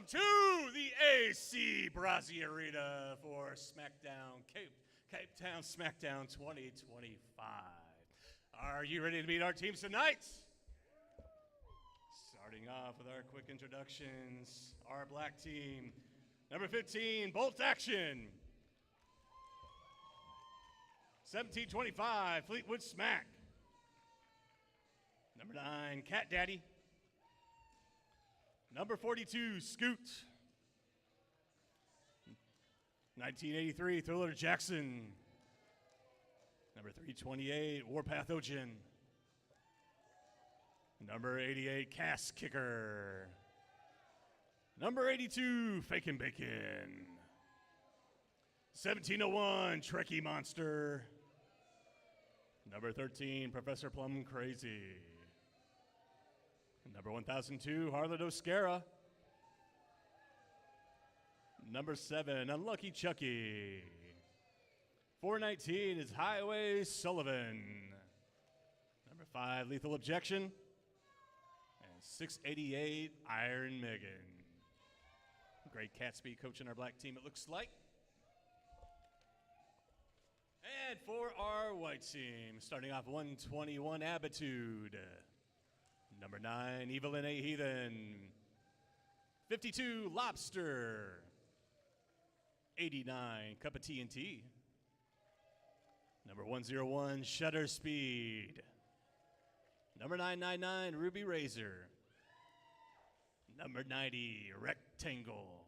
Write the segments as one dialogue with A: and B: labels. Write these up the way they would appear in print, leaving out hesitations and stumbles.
A: Welcome to the AC Brazzi Arena for SmackDown, CAPETOWN SMACKDOwn 2025. Are you ready to meet our teams tonight? Starting off with our quick introductions, our black team, number 15, Bolt Action. 1725, Fleetwood Smack. Number 9, Cat Daddy. Number 42, Scoot. 1983, Thriller Jackson. Number 328, Warpath Ocean. Number 88, Cass Kicker. Number 82, Fakin' Bacon. 1701, Trekkie Monster. Number 13, Professor Plum Crazy. Number 1002, Harlan Oscara. Number 7, Unlucky Chucky. 419 is Highway Sullivan. Number 5, Lethal Objection. And 688, Iron Megan. Great cat speed coaching our black team, it looks like. And for our white team, starting off 121, Abitude. Number 9, Evelyn A. Heathen. 52, Lobster. 89, Cup of TNT. Number 101, Shutter Speed. Number 999, Ruby Razor. Number 90, Rectangle.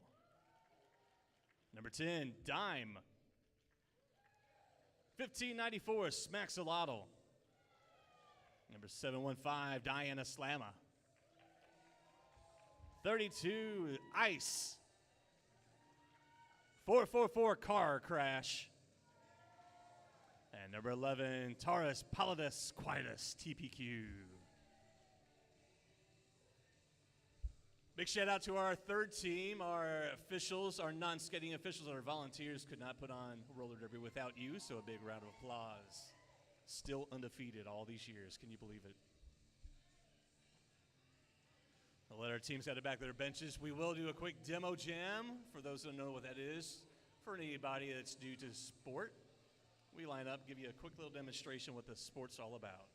A: Number 10, Dime. 1594, Smaxolotl. Number 715, Diana Slamma. 32, Ice. 444, Car Crash. And number 11, Taurus Palladus Quietus TPQ. Big shout out to our third team, our officials, our non-skating officials, our volunteers could not put on roller derby without you, so a big round of applause. Still undefeated all these years, can you believe it? I'll let our teams head back to their benches. We will do a quick demo jam for those who don't know what that is. For anybody that's new to sport, we line up, give you a quick little demonstration what the sport's all about.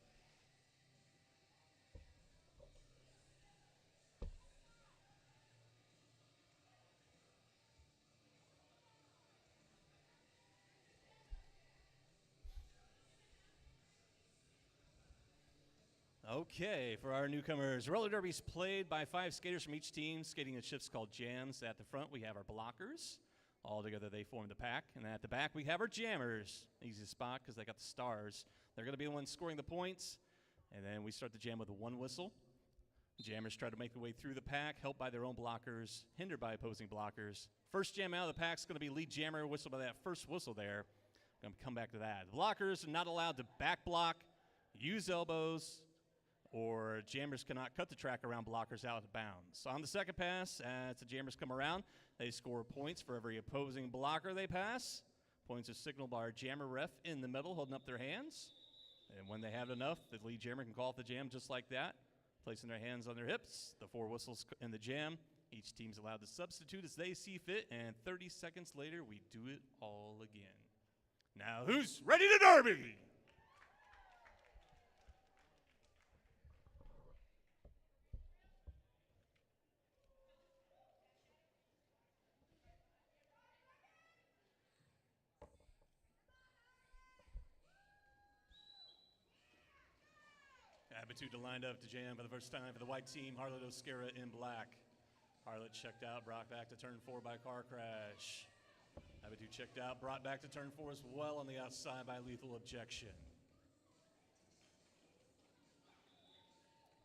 A: Okay, for our newcomers, roller derby is played by 5 skaters from each team, skating in shifts called jams. At the front, we have our blockers. All together, they form the pack. And at the back, we have our jammers. Easy spot because they got the stars. They're going to be the ones scoring the points. And then we start the jam with a 1 whistle. Jammers try to make their way through the pack, helped by their own blockers, hindered by opposing blockers. First jam out of the pack is going to be lead jammer, whistle by that first whistle there. I'm going to come back to that. The blockers are not allowed to back block, use elbows, or jammers cannot cut the track around blockers out of bounds. So on the second pass, as the jammers come around, they score points for every opposing blocker they pass. Points are signaled by our jammer ref in the middle, holding up their hands. And when they have enough, the lead jammer can call off the jam just like that, placing their hands on their hips, the 4 whistles in the jam. Each team's allowed to substitute as they see fit, and 30 seconds later, we do it all again. Now, who's ready to derby? Abitude lined up to jam for the first time for the white team, Harlan Oscara in black. Harlan checked out, brought back to turn 4 by car crash. Abitude checked out, brought back to turn 4 as well on the outside by lethal objection.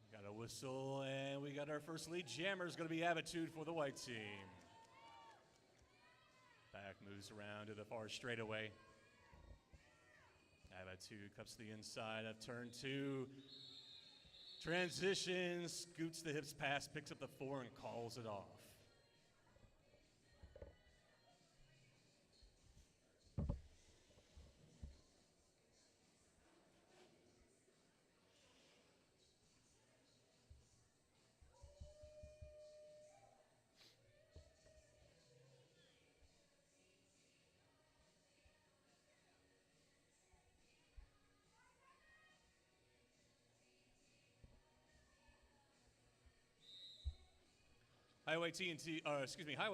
A: We got a whistle, and we got our first lead jammer is going to be Abitude for the white team. Back moves around to the far straightaway. Abitude cups the inside of turn 2. Transitions, scoots the hips past, picks up the 4 and calls it off. Highway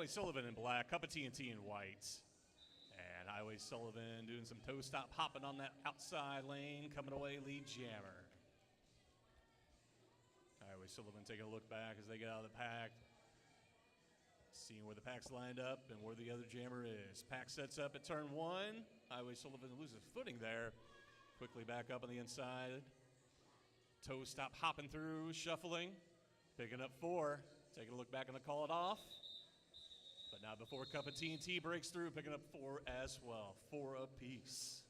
A: Sullivan in black, Cup of TNT in white. And Highway Sullivan doing some toe stop hopping on that outside lane, coming away lead jammer. Highway Sullivan taking a look back as they get out of the pack, seeing where the pack's lined up and where the other jammer is. Pack sets up at turn 1. Highway Sullivan loses footing there. Quickly back up on the inside. Toe stop hopping through, shuffling, picking up 4. Taking a look back and to call it off. But not before Cup of TNT breaks through, picking up 4 as well. 4 apiece.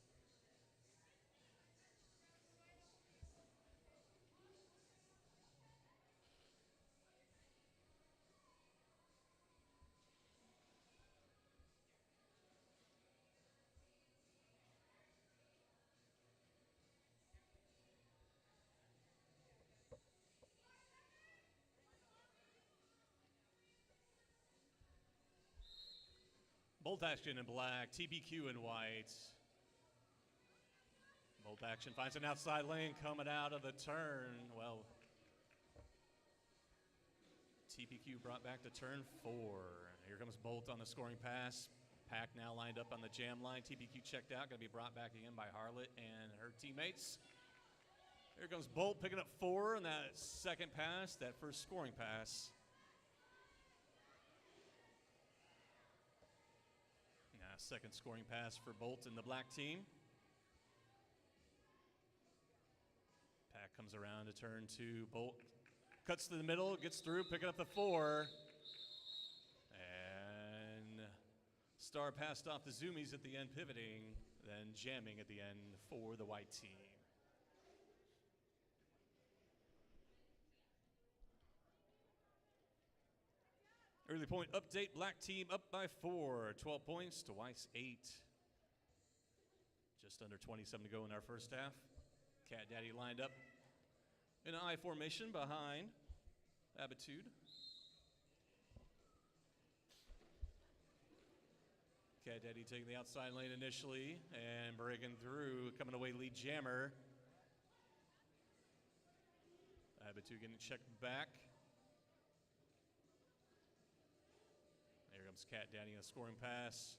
A: Bolt Action in black, TPQ in white. Bolt Action finds an outside lane coming out of the turn. Well, TPQ brought back to turn 4. Here comes Bolt on the scoring pass. Pack now lined up on the jam line. TPQ checked out, going to be brought back again by Harlot and her teammates. Here comes Bolt picking up 4 on that second pass, that first scoring pass. Second scoring pass for Bolt and the black team. Pack comes around to turn 2. Bolt cuts to the middle, gets through, picking up the 4. And Star passed off the Zoomies at the end, pivoting, then jamming at the end for the white team. Early point update, black team up by 4, 12 points to Weiss 8. Just under 27 to go in our first half. Cat Daddy lined up in an I formation behind Abitude. Cat Daddy taking the outside lane initially and breaking through, coming away lead jammer. Abitude getting checked back. Here comes Cat Daddy on a scoring pass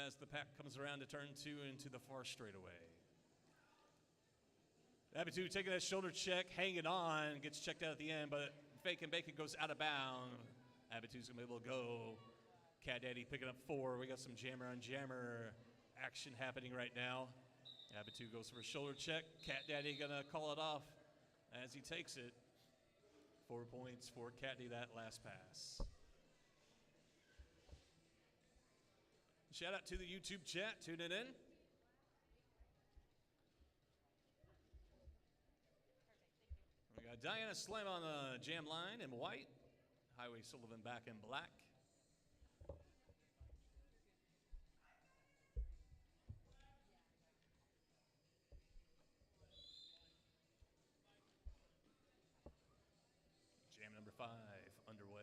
A: as the pack comes around to turn 2 into the far straightaway. Abitude taking that shoulder check, hanging on, gets checked out at the end, but Fake and Bacon goes out of bounds. Abitude's gonna be able to go. Cat Daddy picking up 4. We got some jammer on jammer action happening right now. Abitude goes for a shoulder check. Cat Daddy gonna call it off as he takes it. 4 points for Cat Daddy that last pass. Shout out to the YouTube chat, tuning in. We got Diana Slam on the jam line in white. Highway Sullivan back in black. Jam number 5 underway.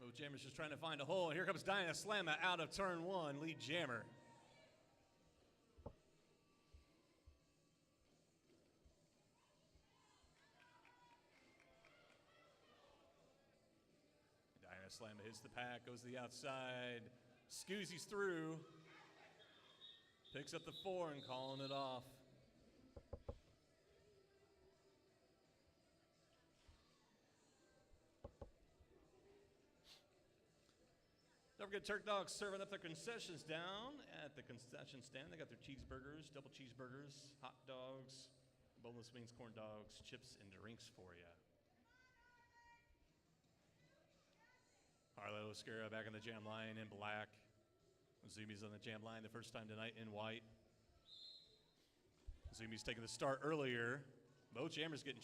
A: Both jammers just trying to find a hole. And here comes Diana Slamma out of turn 1, lead jammer. Diana Slamma hits the pack, goes to the outside, scoozies through, picks up the 4 and calling it off. Don't forget Turk Dogs serving up their concessions down at the concession stand. They got their cheeseburgers, double cheeseburgers, hot dogs, boneless wings, corn dogs, chips, and drinks for you. Harlow Oscara back on the jam line in black. Zoomies on the jam line the first time tonight in white. Zoomies taking the start earlier. Both jammers getting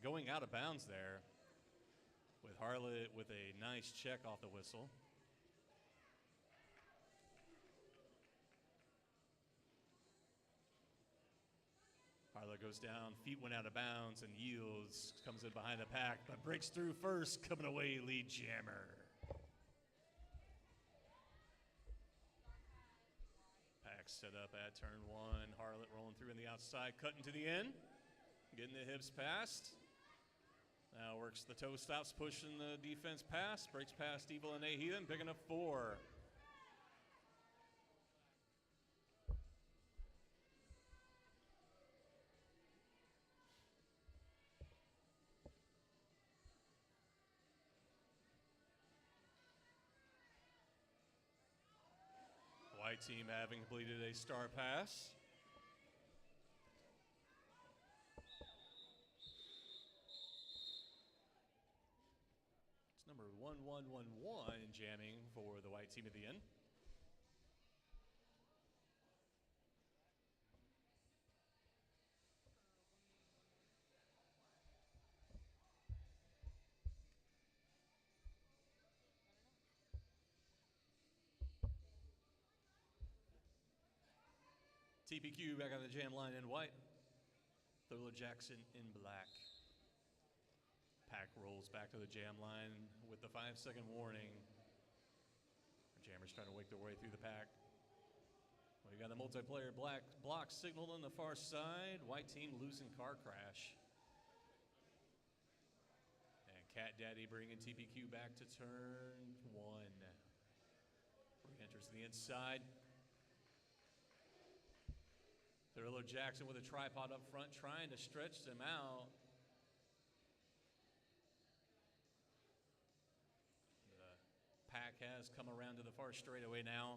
A: going out of bounds there, with Harlot with a nice check off the whistle. Harlow goes down, feet went out of bounds and yields, comes in behind the pack, but breaks through first, coming away lead jammer. Pack set up at turn 1, Harlot rolling through in the outside, cutting to the end. Getting the hips past. Now works the toe stops, pushing the defense past. Breaks past Evil and A Heathen, picking up 4. White team having completed a star pass. It's number 1111 jamming for the white team at the end. TPQ back on the jam line in white. Thriller Jackson in black. Pack rolls back to the jam line with the 5-second warning. Jammers trying to wake their way through the pack. We got the multiplayer black block signaled on the far side. White team losing car crash. And Cat Daddy bringing TPQ back to turn 1. Re-enters the inside. Thriller Jackson with a tripod up front, trying to stretch them out. The pack has come around to the far straightaway now.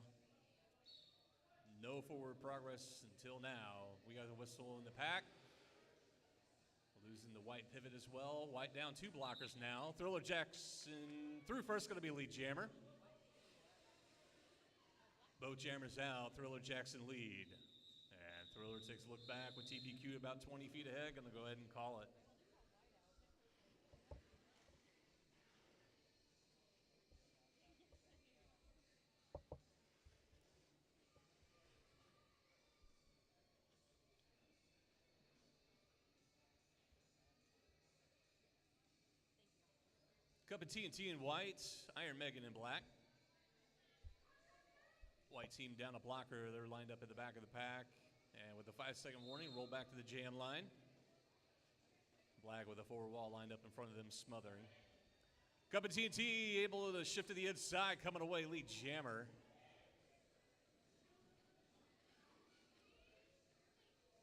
A: No forward progress until now. We got a whistle in the pack. Losing the white pivot as well. White down 2 blockers now. Thriller Jackson through first, going to be lead jammer. Both jammers out. Thriller Jackson lead. Thriller takes a look back with TPQ about 20 feet ahead. Going to go ahead and call it. Cup of TNT in white. Iron Megan in black. White team down a blocker. They're lined up at the back of the pack. And with the 5-second warning, roll back to the jam line. Black with a forward wall lined up in front of them, smothering. Cup of TNT able to shift to the inside, coming away, lead jammer.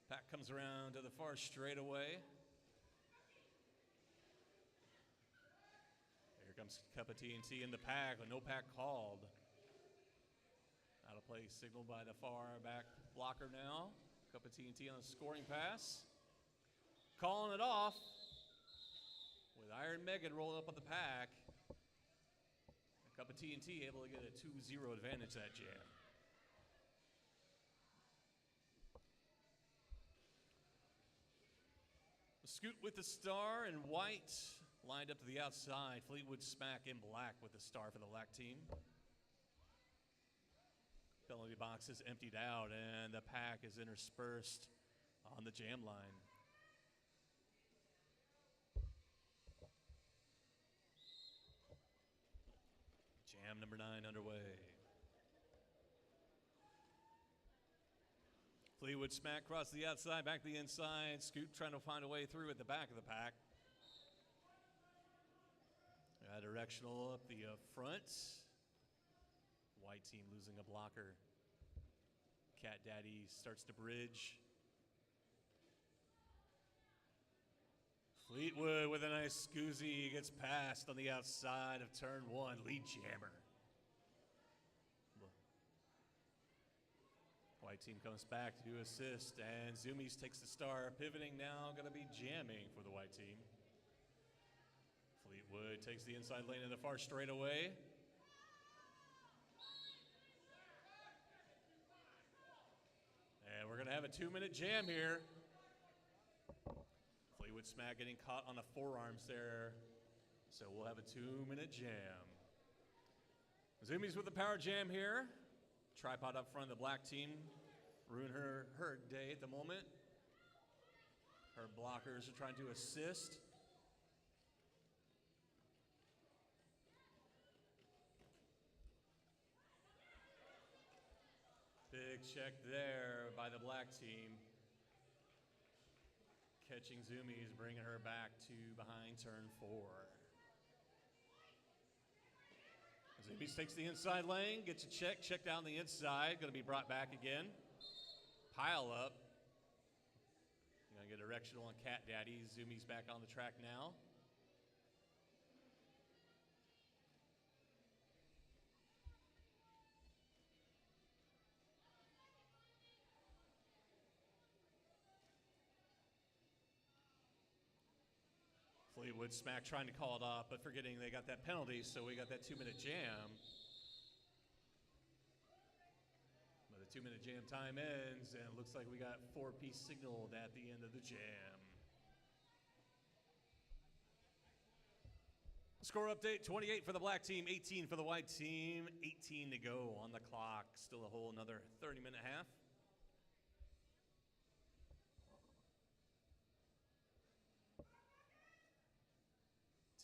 A: Pack comes around to the far straightaway. Here comes Cup of TNT in the pack, with no pack called. Out of play signaled by the far back blocker now. Cup of TNT on a scoring pass. Calling it off with Iron Megan rolling up on the pack. Cup of TNT able to get a 2-0 advantage that jam. Scoot with the star in white. Lined up to the outside. Fleetwood Smack in black with the star for the black team. Penalty box is emptied out and the pack is interspersed on the jam line. Jam number 9 underway. Fleetwood Smack across the outside, back to the inside. Scoot trying to find a way through at the back of the pack. Directional up the front. White team losing a blocker. Cat Daddy starts to bridge. Fleetwood with a nice scoozy gets past on the outside of turn 1. Lead jammer. White team comes back to do assist, and Zoomies takes the star. Pivoting now, going to be jamming for the white team. Fleetwood takes the inside lane in the far straightaway. And we're going to have a 2-minute jam here. Fleetwood Smack getting caught on the forearms there. So we'll have a 2-minute jam. Zoomies with the power jam here. Tripod up front of the black team. Ruin her day at the moment. Her blockers are trying to assist. Big check there by the black team. Catching Zoomies, bringing her back to behind turn 4. Zoomies takes the inside lane, gets a check down the inside, going to be brought back again. Pile up. Going to get a directional on Cat Daddy. Zoomies back on the track now. Fleetwood Smack trying to call it off, but forgetting they got that penalty, so we got that 2-minute jam. But the 2-minute jam time ends, and it looks like we got 4-piece signaled at the end of the jam. Score update, 28 for the black team, 18 for the white team, 18 to go on the clock. Still a whole another 30-minute half.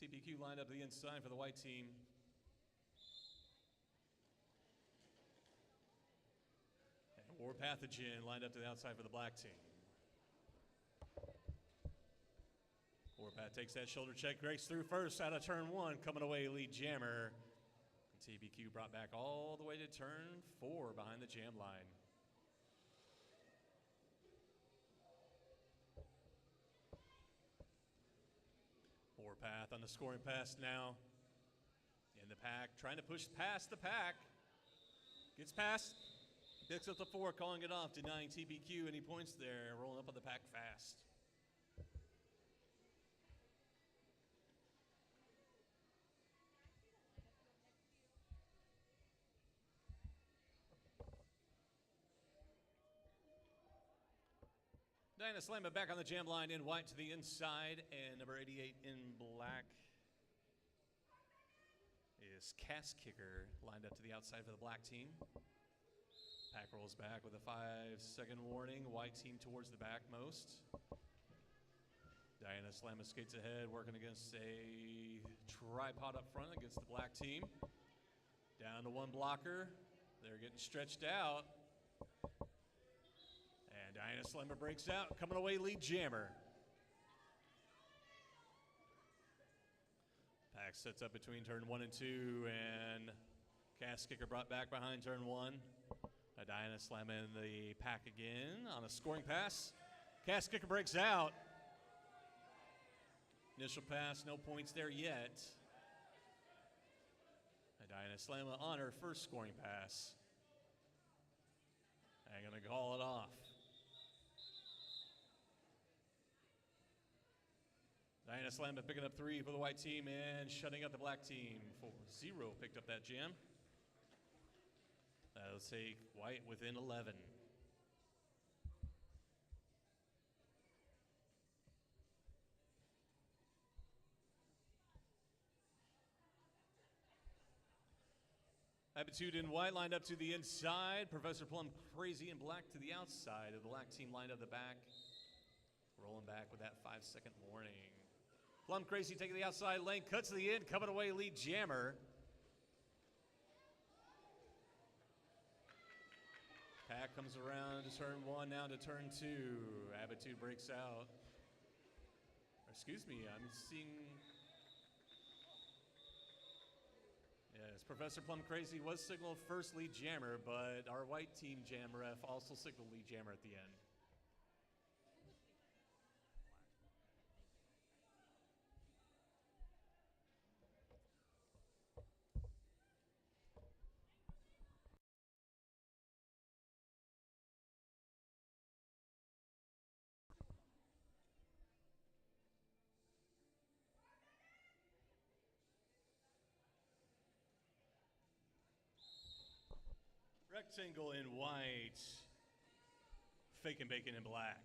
A: TPQ lined up to the inside for the white team. And War Pathogen lined up to the outside for the black team. Warpath takes that shoulder check, breaks through first out of turn 1, coming away lead jammer. TPQ brought back all the way to turn 4 behind the jam line. Warpath on the scoring pass now. In the pack, trying to push past the pack. Gets past, picks up the 4, calling it off, denying TPQ any points there, rolling up on the pack fast. Diana Slamma back on the jam line in white to the inside, and number 88 in black is Cast Kicker, lined up to the outside for the black team. Pack rolls back with a 5-second warning, white team towards the back most. Diana Slamma skates ahead, working against a tripod up front against the black team. Down to 1 blocker, they're getting stretched out. And Diana Slamma breaks out, coming away lead jammer. Pack sets up between turn 1 and 2, and Cast Kicker brought back behind turn 1. Diana Slamma in the pack again on a scoring pass. Cast Kicker breaks out. Initial pass, no points there yet. Diana Slamma on her first scoring pass. And gonna call it off. Diana Slamma picking up 3 for the white team and shutting out the black team. 4-0 picked up that jam. That'll take white within 11. Aptitude in white lined up to the inside. Professor Plum Crazy in black to the outside. The black team lined up the back. Rolling back with that 5-second warning. Plum Crazy taking the outside lane, cuts to the end, coming away lead jammer. Pack comes around to turn 1, now to turn 2. Aptitude breaks out. Or excuse me, I'm seeing... Yes, Professor Plum Crazy was signaled first lead jammer, but our white team jam ref also signaled lead jammer at the end. Rectangle in white, Fake and Bacon in black.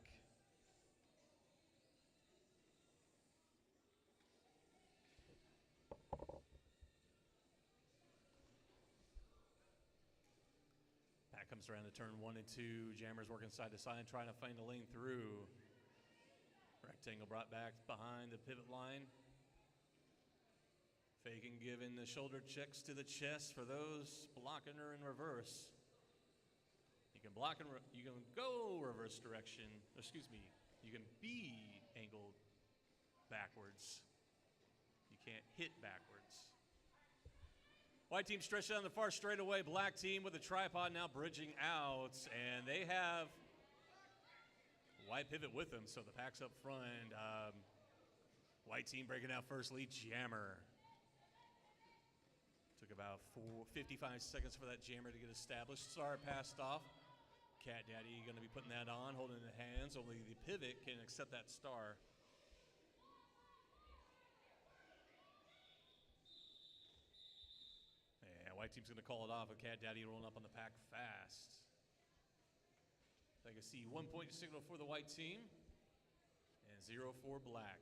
A: Pack comes around to turn 1 and 2. Jammers working side to side, trying to find a lane through. Rectangle brought back behind the pivot line. Faking giving the shoulder checks to the chest for those blocking her in reverse. You can block and you can go reverse direction. Excuse me. You can be angled backwards. You can't hit backwards. White team stretched out on the far straightaway. Black team with a tripod now bridging out. And they have white pivot with them, so the pack's up front. White team breaking out first, lead jammer. Took about 55 seconds for that jammer to get established. Star passed off. Cat Daddy going to be putting that on, holding it in the hands. Only the pivot can accept that star. And white team's going to call it off with Cat Daddy rolling up on the pack fast. I can see 1 point signal for the white team and 0 for black.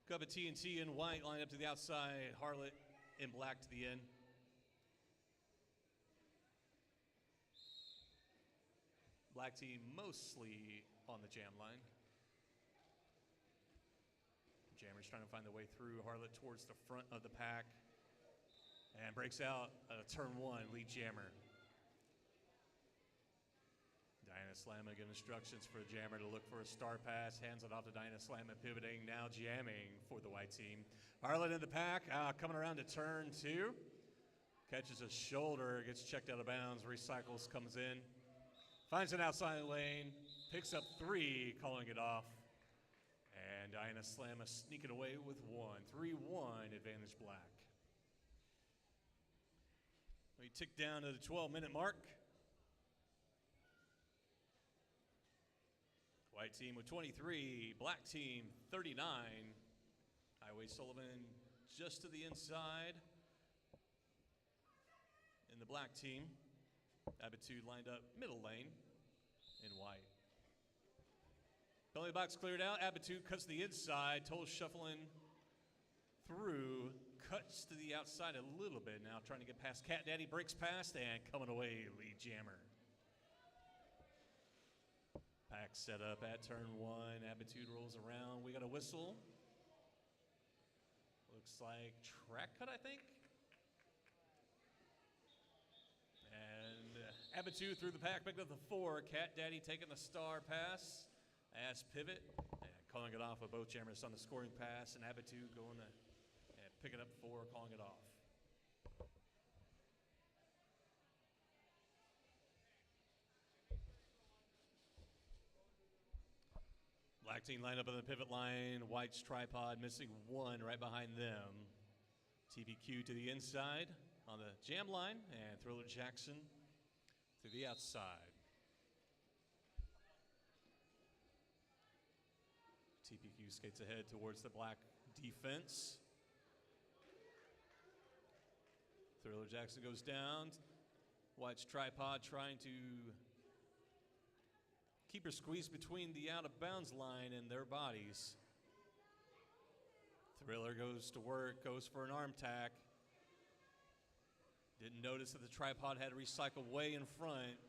A: Cup of TNT in white, line up to the outside. Harlot in black to the end. Black team mostly on the jam line. Jammer's trying to find their way through. Harlot towards the front of the pack. And breaks out turn one, lead jammer. Diana Slamma giving instructions for Jammer to look for a star pass. Hands it off to Diana Slamma, pivoting, now jamming for the white team. Harlot in the pack, coming around to turn two. Catches a shoulder, gets checked out of bounds, recycles, comes in. Finds an outside lane, picks up 3, calling it off. And Diana Slamma sneaking away with 1. 3-1, advantage black. We tick down to the 12-minute mark. White team with 23, black team 39. Highway Sullivan just to the inside. In the black team, Abitude lined up middle lane in white. Penalty box cleared out. Abitude cuts to the inside. Toll shuffling through. Cuts to the outside a little bit now. Trying to get past Cat Daddy. Breaks past and coming away. Lead jammer. Pack set up at turn 1. Abitude rolls around. We got a whistle. Looks like track cut, I think. And Abitude through the pack. Picked up the 4. Cat Daddy taking the star pass. As pivot, and calling it off with both jammers on the scoring pass, and Abitude going to pick it up 4, calling it off. Black team lined up on the pivot line, White's tripod missing 1 right behind them. TBQ to the inside on the jam line, and Thriller Jackson to the outside. TPQ skates ahead towards the black defense. Thriller Jackson goes down. White's tripod trying to keep her squeezed between the out of bounds line and their bodies. Thriller goes to work, goes for an arm tack. Didn't notice that the tripod had to recycle way in front.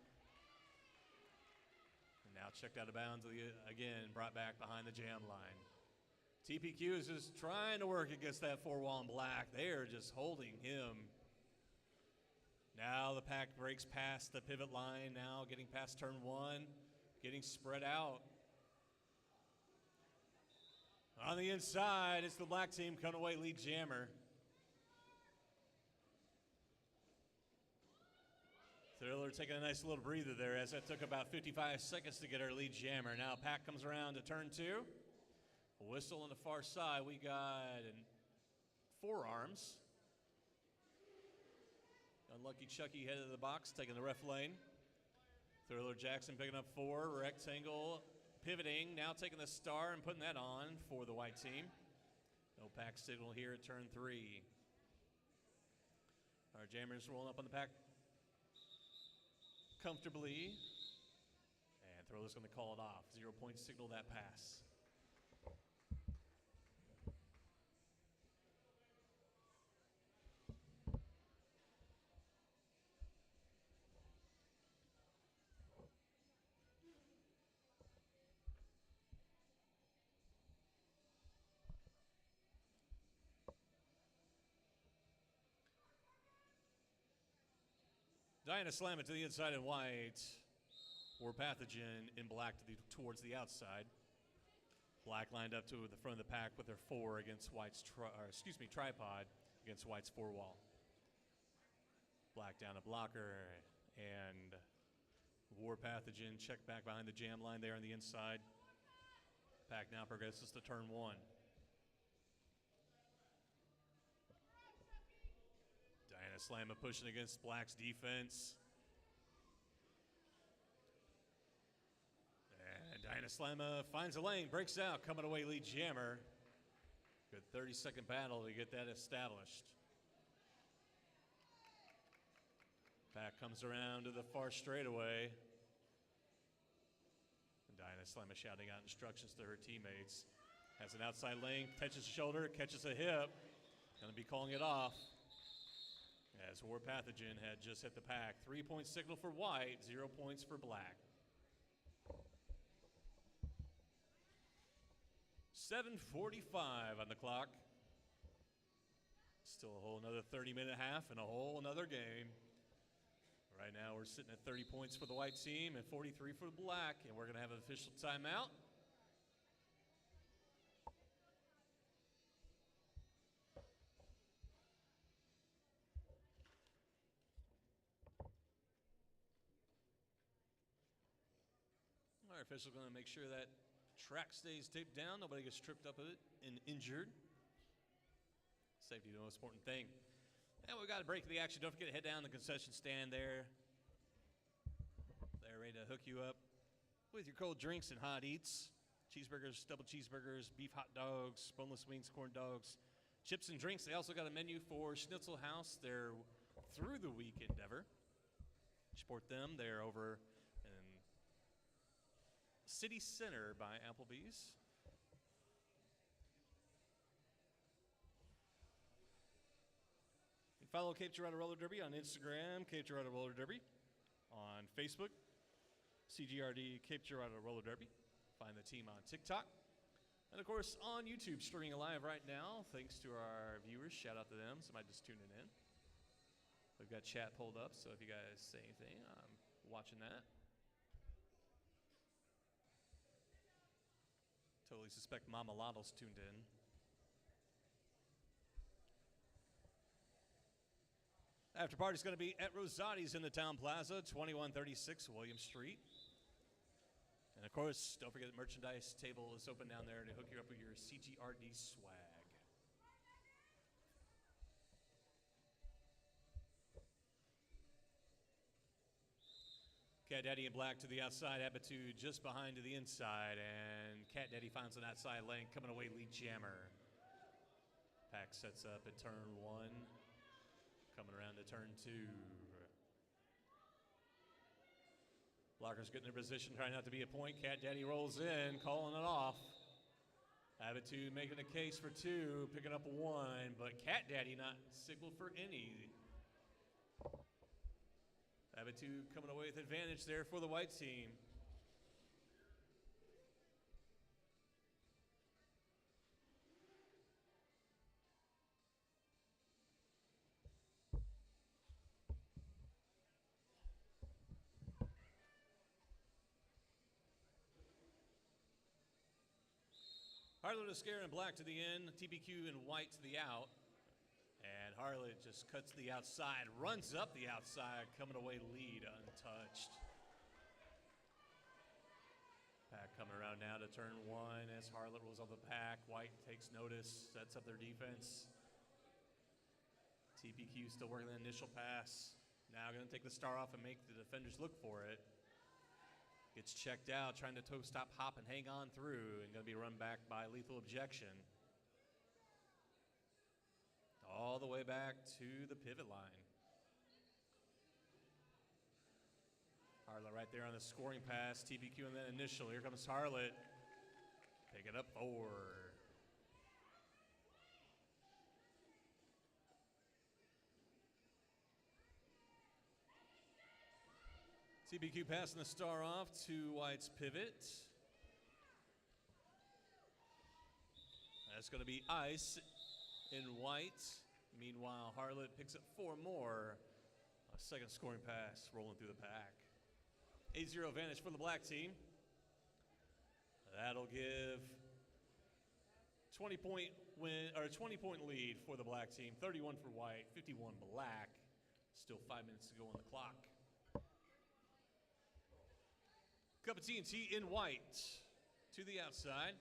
A: Now checked out of bounds again, brought back behind the jam line. TPQ is just trying to work against that 4-wall in black. They are just holding him. Now the pack breaks past the pivot line, now getting past turn 1, getting spread out. On the inside, it's the black team coming away, lead jammer. Thriller taking a nice little breather there as that took about 55 seconds to get our lead jammer. Now pack comes around to turn 2. A whistle on the far side. We got forearms. Unlucky Chucky headed to the box, taking the ref lane. Thriller Jackson picking up 4. Rectangle pivoting, now taking the star and putting that on for the white team. No pack signal here at turn 3. Our jammers rolling up on the pack comfortably, and Thriller's going to call it off. 0 point signal that pass. Diana slam it to the inside in white. War Pathogen in black towards the outside. Black lined up to the front of the pack with their 4 against White's tripod against White's 4 wall. Black down a blocker, and War Pathogen check back behind the jam line there on the inside. Pack now progresses to turn 1. Diana Slamma pushing against Black's defense. And Diana Slamma finds a lane, breaks out, coming away lead jammer. Good 30-second battle to get that established. Pack comes around to the far straightaway. And Diana Slamma shouting out instructions to her teammates. Has an outside lane, touches a shoulder, catches a hip. Gonna be calling it off. As War Pathogen had just hit the pack. 3-point signal for White, 0 points for Black. 7:45 on the clock. Still a whole another 30-minute half and a whole another game. Right now we're sitting at 30 points for the white team and 43 for the black, and we're going to have an official timeout. Our official going to make sure that track stays taped down, nobody gets tripped up with it and injured. Safety, the most important thing. And we've got a break of the action. Don't forget to head down the concession stand there. They're ready to hook you up with your cold drinks and hot eats. Cheeseburgers, double cheeseburgers, beef hot dogs, boneless wings, corn dogs, chips and drinks. They also got a menu for Schnitzel House. They're through the week endeavor. Support them. They're over in City Center by Applebee's. You can follow Cape Girardeau Roller Derby on Instagram, Cape Girardeau Roller Derby. On Facebook, CGRD Cape Girardeau Roller Derby. Find the team on TikTok. And of course on YouTube, streaming live right now. Thanks to our viewers. Shout out to them. Somebody just tuning in. We've got chat pulled up, so if you guys say anything, I'm watching that. Totally suspect Mama Lotto's tuned in. After party's going to be at Rosati's in the Town Plaza, 2136 William Street. And of course, don't forget the merchandise table is open down there to hook you up with your CGRD swag. Cat Daddy in black to the outside, Abitude just behind to the inside, and Cat Daddy finds an outside lane, coming away lead jammer. Pack sets up at turn 1. Coming around to turn 2. Blockers getting their position, trying not to be a point. Cat Daddy rolls in, calling it off. Abitude making a case for 2, picking up 1, but Cat Daddy not signaled for any. Abitude coming away with advantage there for the white team. Harlot is scare in black to the in, TBQ in white to the out. And Harlot just cuts the outside, runs up the outside, coming away lead untouched. Pack coming around now to turn 1 as Harlot rolls on the pack. White takes notice, sets up their defense. TPQ still working the initial pass. Now going to take the star off and make the defenders look for it. Gets checked out, trying to stop, hop, and hang on through, and going to be run back by lethal objection. All the way back to the pivot line. Harlot right there on the scoring pass, TBQ and then initial. Here comes Harlot. Picking up 4. TBQ passing the star off to White's pivot. That's going to be ice in White. Meanwhile, Harlot picks up 4 more. A Second scoring pass rolling through the pack. 8-0 advantage for the black team. That'll give 20-point lead for the black team. 31 for white, 51 black. Still 5 minutes to go on the clock. Cup of TNT in white to the outside.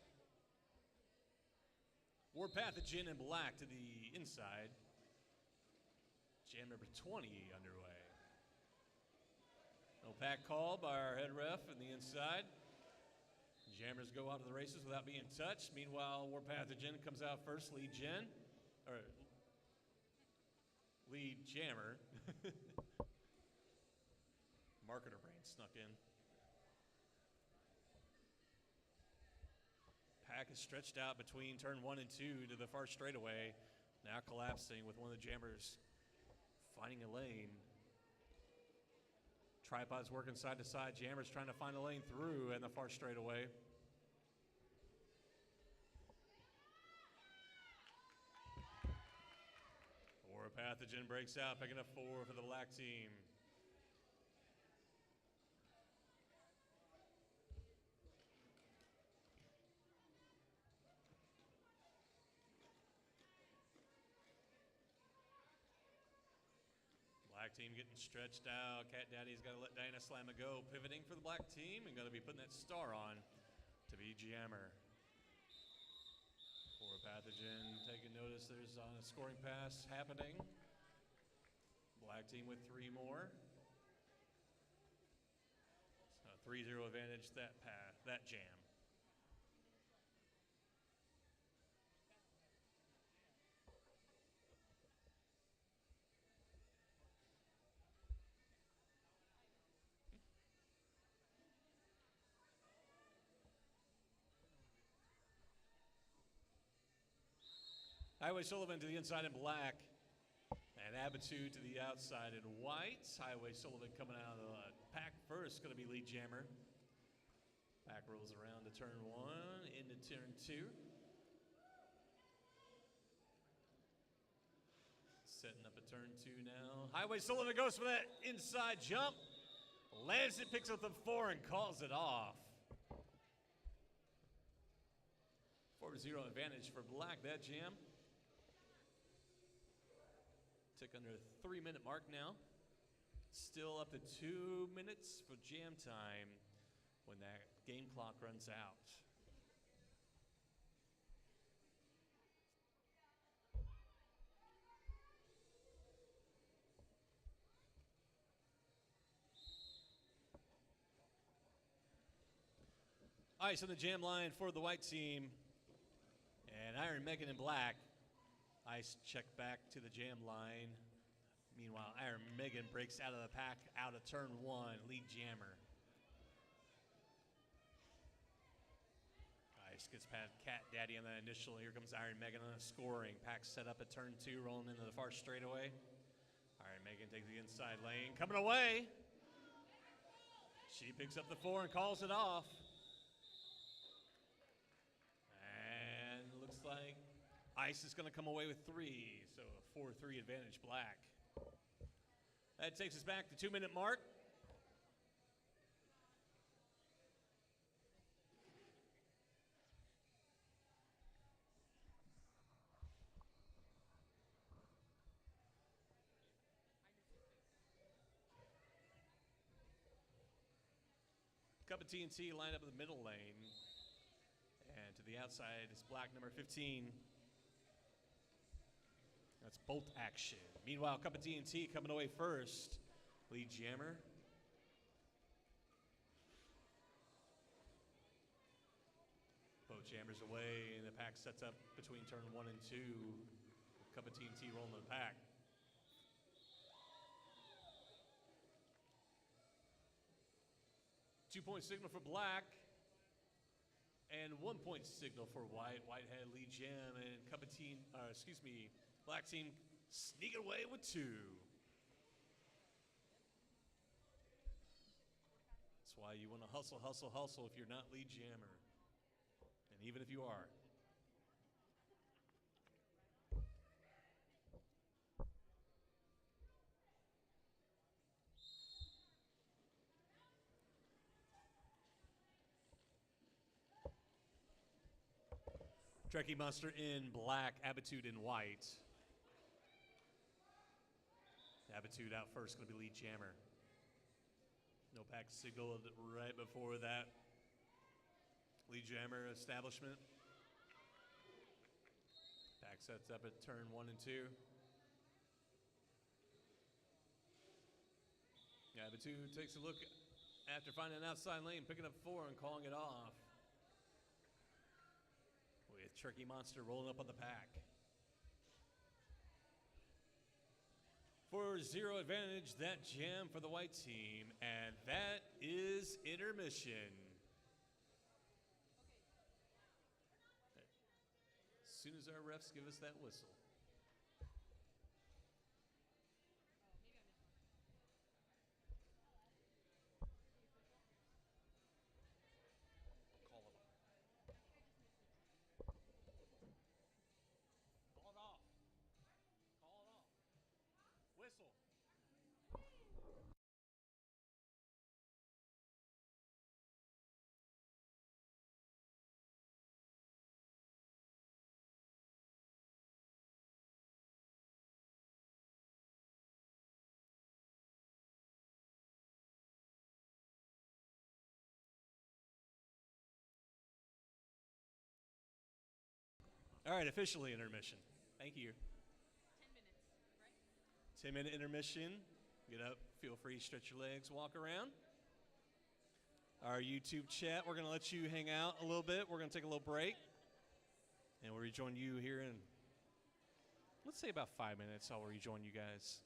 A: War Pathogen in black to the inside. Jam number 20 underway. No pack call by our head ref in the inside. Jammers go out of the races without being touched. Meanwhile, War Pathogen comes out first, lead jammer. Marketer brain snuck in. Pack is stretched out between turn 1 and 2 to the far straightaway. Now collapsing with one of the jammers finding a lane. Tripods working side to side. Jammers trying to find a lane through and the far straightaway. War Pathogen breaks out, picking up 4 for the black team. Black team getting stretched out. Cat Daddy's got to let Diana Slamma go. Pivoting for the black team and going to be putting that star on to be jammer. For Pathogen taking notice there's a scoring pass happening. Black team with 3 more. So 3-0 advantage that jam. Highway Sullivan to the inside in black, and Abitu to the outside in white. Highway Sullivan coming out of the pack first, going to be lead jammer. Pack rolls around to turn 1, into turn 2. Setting up a turn 2 now. Highway Sullivan goes for that inside jump. Lands it, picks up the 4, and calls it off. 4-0 advantage for black, that jam. Tick under the 3-minute mark now. Still up to 2 minutes for jam time when that game clock runs out. Ice on the jam line for the white team. And Iron Megan in black. Ice check back to the jam line. Meanwhile, Iron Megan breaks out of the pack, out of turn 1, lead jammer. Ice gets past Cat Daddy on that initial. Here comes Iron Megan on a scoring. Pack set up at turn 2, rolling into the far straightaway. Iron Megan takes the inside lane, coming away. She picks up the 4 and calls it off. And looks like Ice is going to come away with 3, so a 4-3 advantage black. That takes us back to 2-minute mark. Cup of TNT lined up in the middle lane. And to the outside is black number 15. That's bolt action. Meanwhile, Cup of TNT coming away first. Lead jammer. Both jammers away, and the pack sets up between turn 1 and 2. Cup of TNT rolling the pack. Two-point signal for black. And 1-point signal for white. Whitehead lead jam, and Cup of black team sneaking away with 2. That's why you want to hustle, hustle, hustle if you're not lead jammer. And even if you are.
B: Trekkie Monster in black, Abitude in white. Abitude out first, going to be lead jammer. No pack signal right before that lead jammer establishment. Pack sets up at turn 1 and 2. Abitude takes a look after finding an outside lane, picking up 4 and calling it off. With Trekkie Monster rolling up on the pack. 4-0 advantage, that jam for the white team, and that is intermission. As soon as our refs give us that whistle. All right, officially intermission. Thank you. 10 minute intermission. Get up, feel free to stretch your legs, walk around. Our YouTube chat, we're going to let you hang out a little bit. We're going to take a little break. And we'll rejoin you here in, let's say about 5 minutes. I'll rejoin you guys.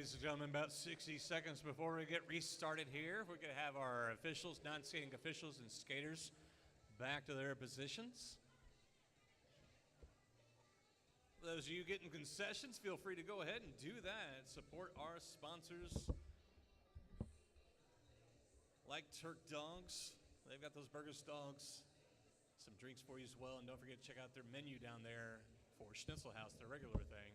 B: ladies and gentlemen, about 60 seconds before we get restarted here, we're going to have our officials, non-skating officials and skaters back to their positions. Those of you getting concessions, feel free to go ahead and do that. Support our sponsors like Turk Dogs. They've got those burgers, dogs, some drinks for you as well. And don't forget to check out their menu down there for Schnitzel House, their regular thing,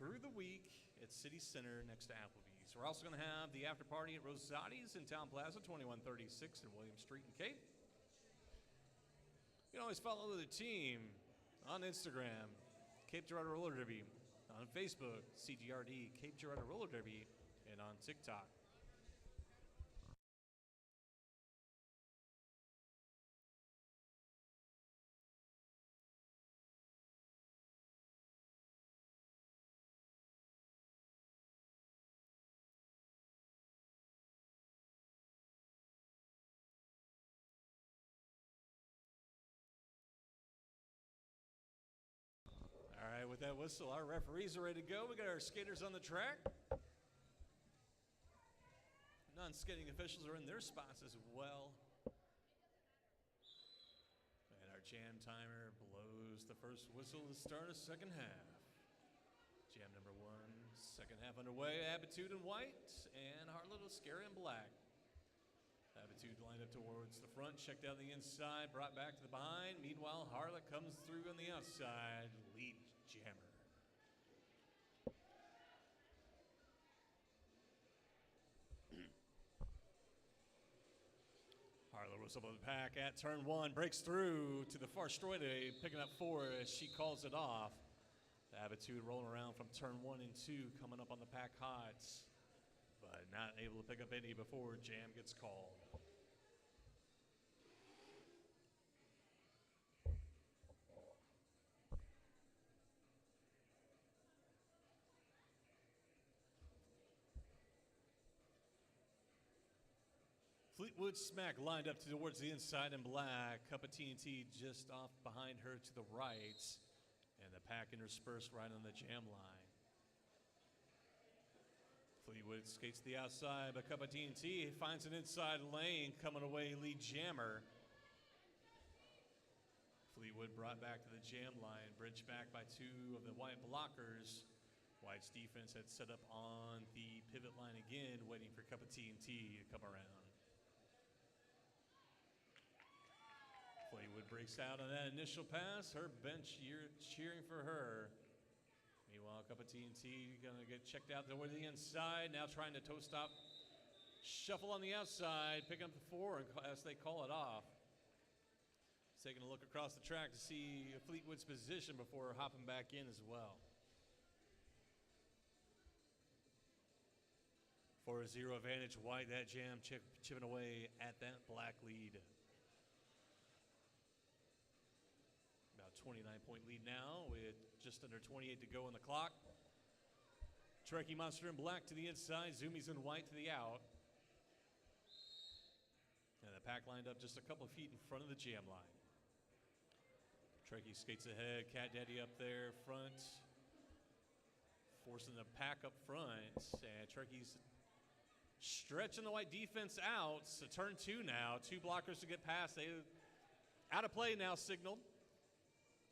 B: through the week at City Center next to Applebee's. We're also going to have the after party at Rosati's in Town Plaza, 2136 in William Street in Cape. You can always follow the team on Instagram, Cape Girardeau Roller Derby, on Facebook, CGRD, Cape Girardeau Roller Derby, and on TikTok. All right, with that whistle, our referees are ready to go. We got our skaters on the track. Non-skating officials are in their spots as well. And our jam timer blows the first whistle to start a second half. Jam number 1, second half underway. Aptitude in white and Harlow Scary in black. Aptitude lined up towards the front, checked out the inside, brought back to the behind. Meanwhile, Harlow comes through on the outside, lead jammer. Harlow was up on the pack at turn 1, breaks through to the far straightaway, picking up 4 as she calls it off. Aptitude rolling around from turn 1 and 2, coming up on the pack hot, but not able to pick up any before jam gets called. Fleetwood Smack lined up towards the inside in black. Cup of TNT just off behind her to the right. And the pack interspersed right on the jam line. Fleetwood skates to the outside, but Cup of TNT finds an inside lane coming away lead jammer. Fleetwood brought back to the jam line, bridged back by 2 of the white blockers. White's defense had set up on the pivot line again, waiting for Cup of TNT to come around. Fleetwood breaks out on that initial pass. Her bench cheering for her. Meanwhile, Cup of TNT going to get checked out toward the inside. Now trying to toe stop. Shuffle on the outside, picking up the 4 as they call it off. Taking a look across the track to see Fleetwood's position before hopping back in as well. 4-0 advantage, White. That jam chipping away at that black lead. 29-point lead now with just under 28 to go on the clock. Trekkie Monster in black to the inside, Zoomies in white to the out. And the pack lined up just a couple of feet in front of the jam line. Trekkie skates ahead, Cat Daddy up there front, forcing the pack up front. And Trekkie's stretching the white defense out. So turn 2 now, 2 blockers to get past. They out of play now signaled.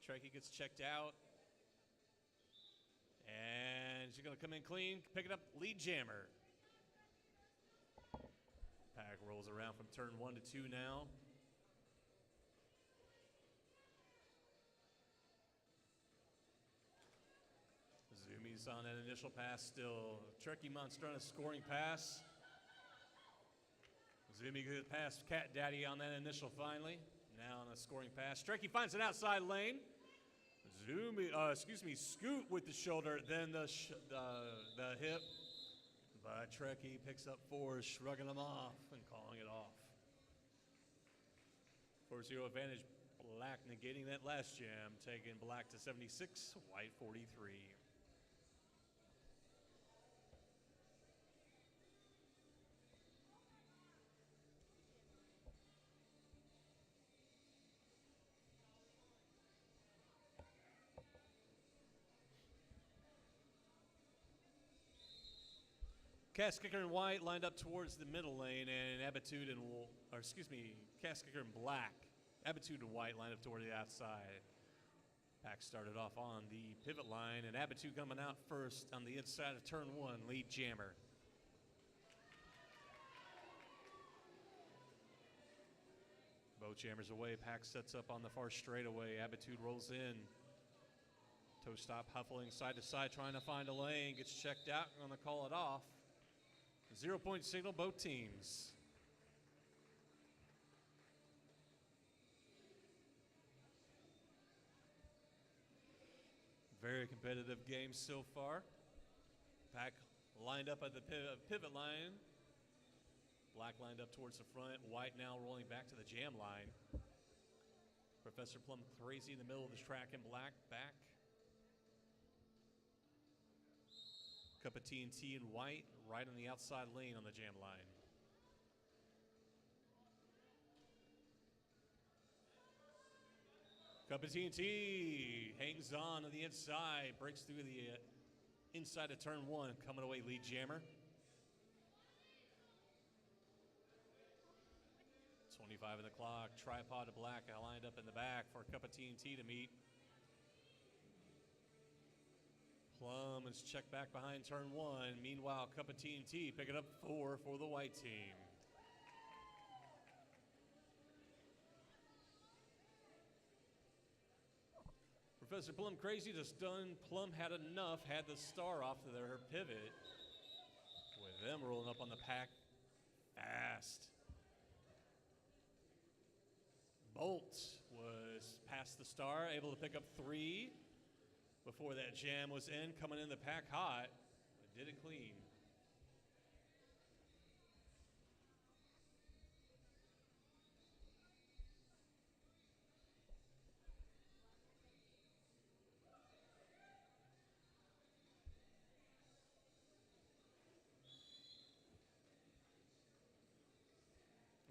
B: Trekkie gets checked out. And she's going to come in clean, picking up lead jammer. Pack rolls around from turn 1 to 2 now. Zoomies on that initial pass still. Trekkie Monster on a scoring pass. Zoomie good pass Cat Daddy on that initial finally. Now on a scoring pass. Trekkie finds an outside lane. Scoot with the shoulder, then the hip. But Trekkie picks up 4, shrugging them off and calling it off. 4-0 advantage, Black negating that last jam, taking Black to 76, White 43. Caskicker and White lined up towards the middle lane, and Caskicker and Black. Abitude and White lined up toward the outside. Pack started off on the pivot line, and Abitude coming out first on the inside of turn 1, lead jammer. Both jammers away. Pack sets up on the far straightaway. Abitude rolls in. Toe stop huffling side to side, trying to find a lane. Gets checked out. Going to call it off. 0-point signal, both teams. Very competitive game so far. Pack lined up at the pivot line. Black lined up towards the front. White now rolling back to the jam line. Professor Plum crazy in the middle of the track, and Black back. Cup of T&T and White right on the outside lane on the jam line. Cup of T&T hangs on the inside, breaks through the inside of turn 1, coming away lead jammer. 25 in the clock, tripod to Black lined up in the back for Cup of T&T to meet. Plum is checked back behind turn 1. Meanwhile, Cup of T&T picking up 4 for the white team. Professor Plum crazy, just done. Plum had enough, had the star off of her pivot. With them rolling up on the pack fast. Bolt was past the star, able to pick up 3 before that jam was in. Coming in the pack hot, but did it clean.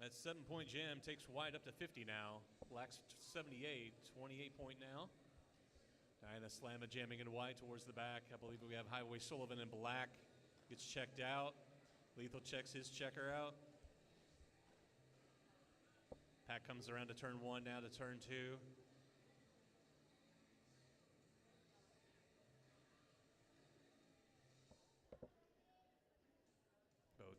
B: That 7-point jam takes White up to 50 now. Black's 78, 28-point now. Diana Slamma jamming in White towards the back. I believe we have Highway Sullivan in Black. Gets checked out. Lethal checks his checker out. Pack comes around to turn 1 now to turn 2.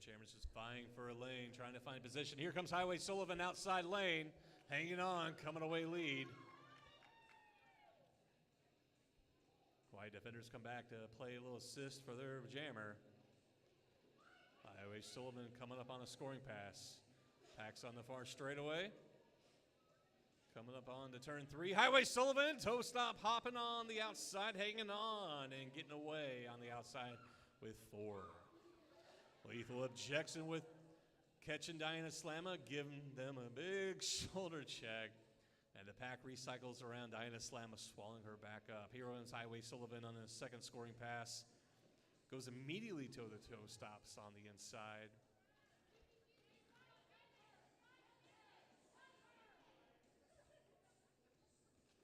B: Jammers is vying for a lane, trying to find position. Here comes Highway Sullivan outside lane, hanging on, coming away lead. White defenders come back to play a little assist for their jammer. Highway Sullivan coming up on a scoring pass. Pack's on the far straightaway. Coming up on to turn 3. Highway Sullivan, toe stop, hopping on the outside, hanging on, and getting away on the outside with 4. Lethal objection with catching Diana Slamma, giving them a big shoulder check. And the pack recycles around Diana Slamma, swallowing her back up. Here runs Highway Sullivan on his second scoring pass. Goes immediately toe-to-toe, stops on the inside.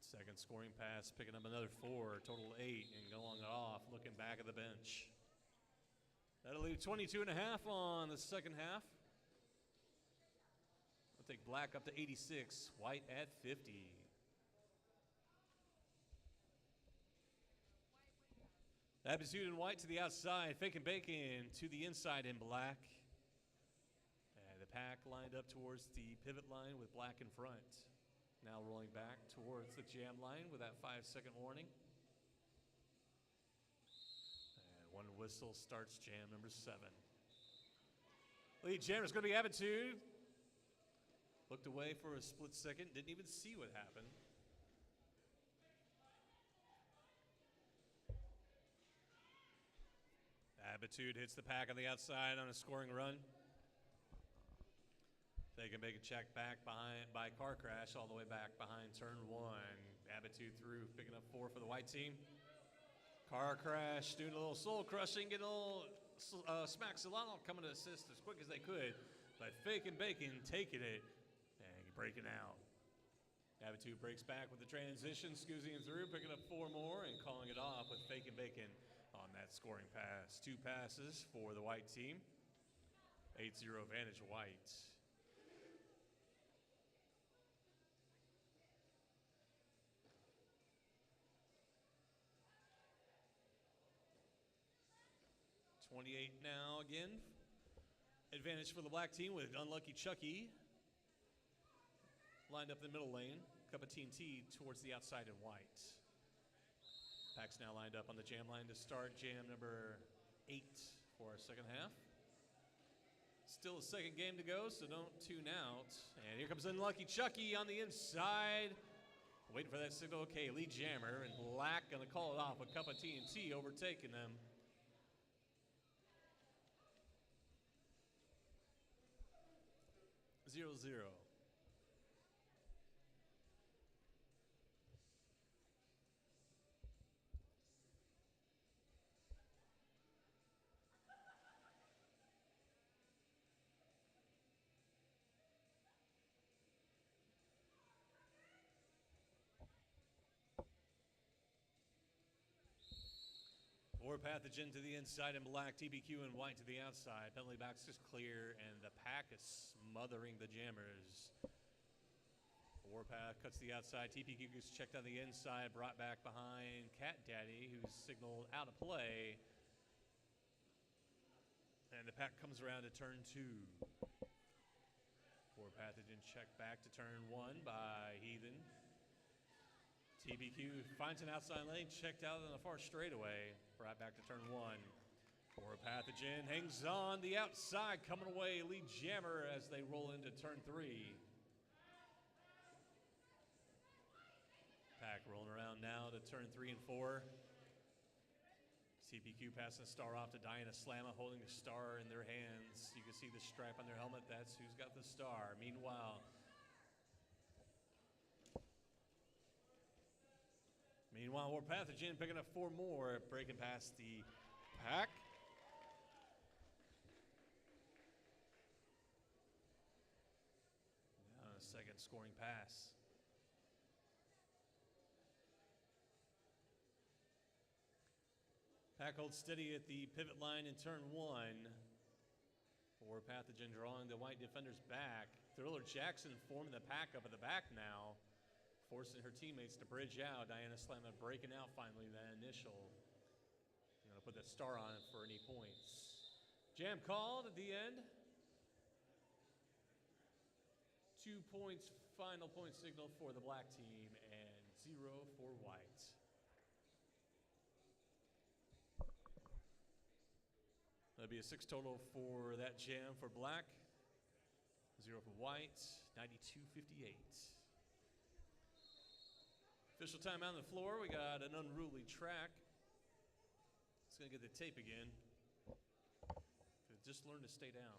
B: Second scoring pass, picking up another 4, total 8, and going off, looking back at the bench. That'll leave 22 and a half on the second half. We'll take Black up to 86, White at 50. Abitude and White to the outside, faking bacon to the inside in Black. And the pack lined up towards the pivot line with Black in front. Now rolling back towards the jam line with that 5-second warning. One whistle starts jam number 7. Lead jammer is going to be Abitude. Looked away for a split second, didn't even see what happened. Abitude hits the pack on the outside on a scoring run. They can make a check back behind by car crash all the way back behind turn 1. Abitude through, picking up 4 for the white team. Car crash, doing a little soul crushing, getting a little smack Solano coming to assist as quick as they could. But faking bacon, taking it, and breaking out. Abitude breaks back with the transition, scoozing through, picking up 4 more, and calling it off with faking bacon on that scoring pass. 2 passes for the white team. 8-0 advantage white. .28 now again. Advantage for the black team with Unlucky Chucky. Lined up in the middle lane. Cup of TNT towards the outside in white. Pack's now lined up on the jam line to start jam number 8 for our second half. Still a second game to go, so don't tune out. And here comes Unlucky Chucky on the inside. Waiting for that signal. Okay, lead jammer and black gonna call it off with Cup of TNT overtaking them. Zero. Or Pathogen to the inside and black, TBQ and white to the outside. Penalty box is clear, and the pack is smothering the jammers. Warpath cuts the outside. TPQ gets checked on the inside, brought back behind Cat Daddy, who's signaled out of play. And the pack comes around to turn 2. Pathogen checked back to turn 1 by Heathen. TBQ finds an outside lane, checked out on the far straightaway. Brought back to turn 1. Pathogen hangs on the outside, coming away, lead jammer as they roll into turn 3. Pack rolling around now to turn 3 and 4. TPQ passing the star off to Diana Slamma, holding the star in their hands. You can see the stripe on their helmet. That's who's got the star. Meanwhile, we're Pathogen picking up 4 more, breaking past the pack. Now a second scoring pass. Pack holds steady at the pivot line in turn 1. For Pathogen drawing the white defenders back. Thriller Jackson forming the pack up at the back now, forcing her teammates to bridge out. Diana Slamma breaking out finally that initial. You're going to put that star on it for any points. Jam called at the end. 2 points, final point signal for the black team, and 0 for white. That'll be a 6 total for that jam for black. 0 for white, 92-58. Official timeout on the floor. We got an unruly track. It's going to get the tape again. Just learn to stay down.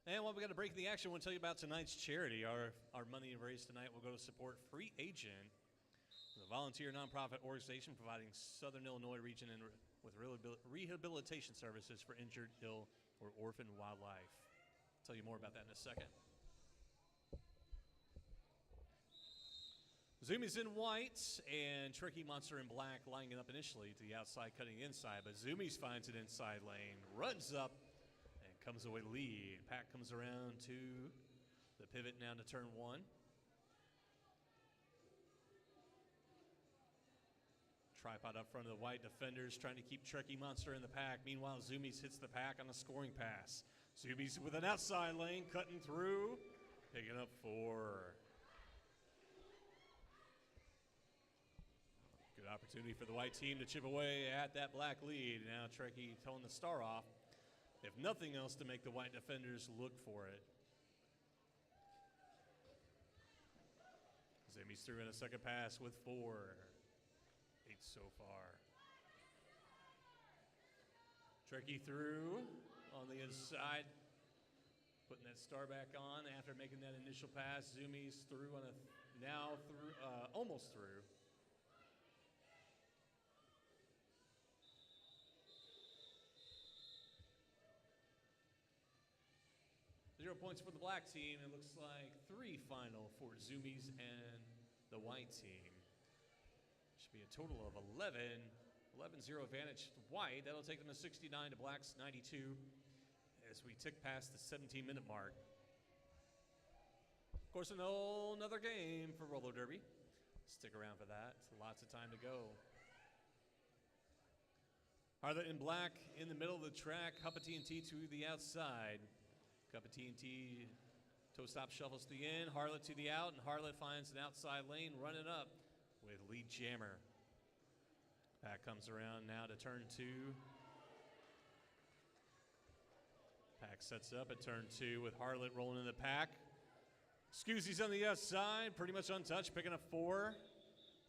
B: And while we got a break in the action, we'll tell you about tonight's charity. Our money raised tonight will go to support Free Agent, a volunteer nonprofit organization providing Southern Illinois region with rehabilitation services for injured, ill, or orphaned wildlife. I'll tell you more about that in a second. Zoomies in white and Tricky Monster in black lining up initially to the outside, cutting inside, but Zoomies finds an inside lane, runs up, and comes away to lead. Pack comes around to the pivot now to turn 1. Tripod up front of the white defenders, trying to keep Tricky Monster in the pack. Meanwhile, Zoomies hits the pack on a scoring pass. Zoomies with an outside lane, cutting through, picking up 4. Good opportunity for the white team to chip away at that black lead. Now Tricky towing the star off, if nothing else, to make the white defenders look for it. Zoomies through in a second pass with 4. 8 so far. Tricky through on the inside, putting that star back on after making that initial pass. Zoomies through on almost through. 0 points for the black team. It looks like 3 final for Zoomies and the white team. Should be a total of 11-0 advantage to white. That'll take them to 69 to black's 92 as we tick past the 17-minute mark. Of course, another game for roller derby. Stick around for that. Lots of time to go. Harlot in black in the middle of the track. Cup of T&T to the outside. Cup of T&T toe stop shuffles to the in. Harlot to the out, and Harlot finds an outside lane running up with lead jammer. Pack comes around now to turn 2. Pack sets up at turn 2 with Harlot rolling in the pack. Scoozy's on the outside, pretty much untouched, picking up 4.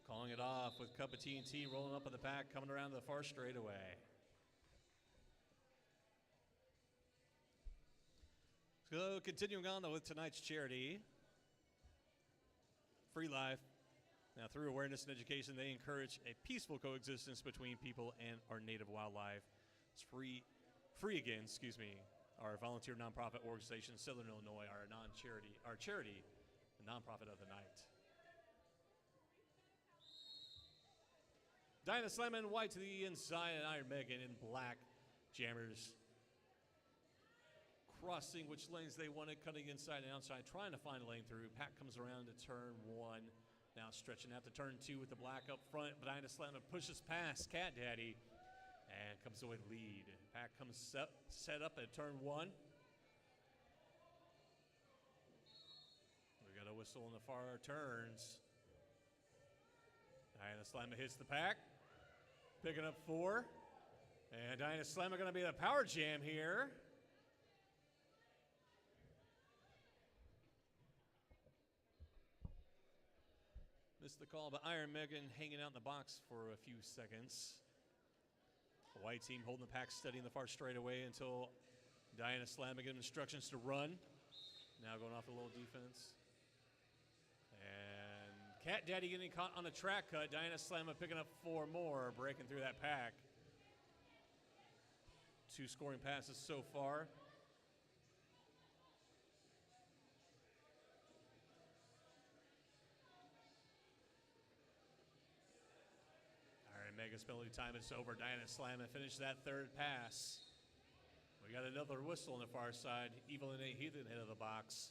B: Calling it off with Cup of T&T rolling up on the pack, coming around to the far straightaway. So continuing on though with tonight's charity, Free Life. Now through awareness and education, they encourage a peaceful coexistence between people and our native wildlife. It's free again, excuse me. Our volunteer nonprofit organization, Southern Illinois, our charity, the nonprofit of the night. Dinah Slam in white to the inside, and Iron Megan in black. Jammers crossing which lanes they wanted, cutting inside and outside, trying to find a lane through. Pack comes around to turn 1, now stretching out to turn 2 with the black up front. Dinah Slam pushes past Cat Daddy and comes away to lead. Pack comes set up at turn 1. We got a whistle in the far turns. Dinah Slamma hits the pack, picking up 4. And Dinah Slamma going to be the power jam here. Missed the call, but Iron Megan hanging out in the box for a few seconds. The white team holding the pack steady in the far straightaway until Dinah Slamma giving instructions to run. Now going off a little defense. And Cat Daddy getting caught on a track cut. Dinah Slamma picking up 4 more, breaking through that pack. 2 scoring passes so far. Mega's penalty time is over. Dinah Slamma finished that 3rd pass. We got another whistle on the far side. Evil and A Heathen head of the box.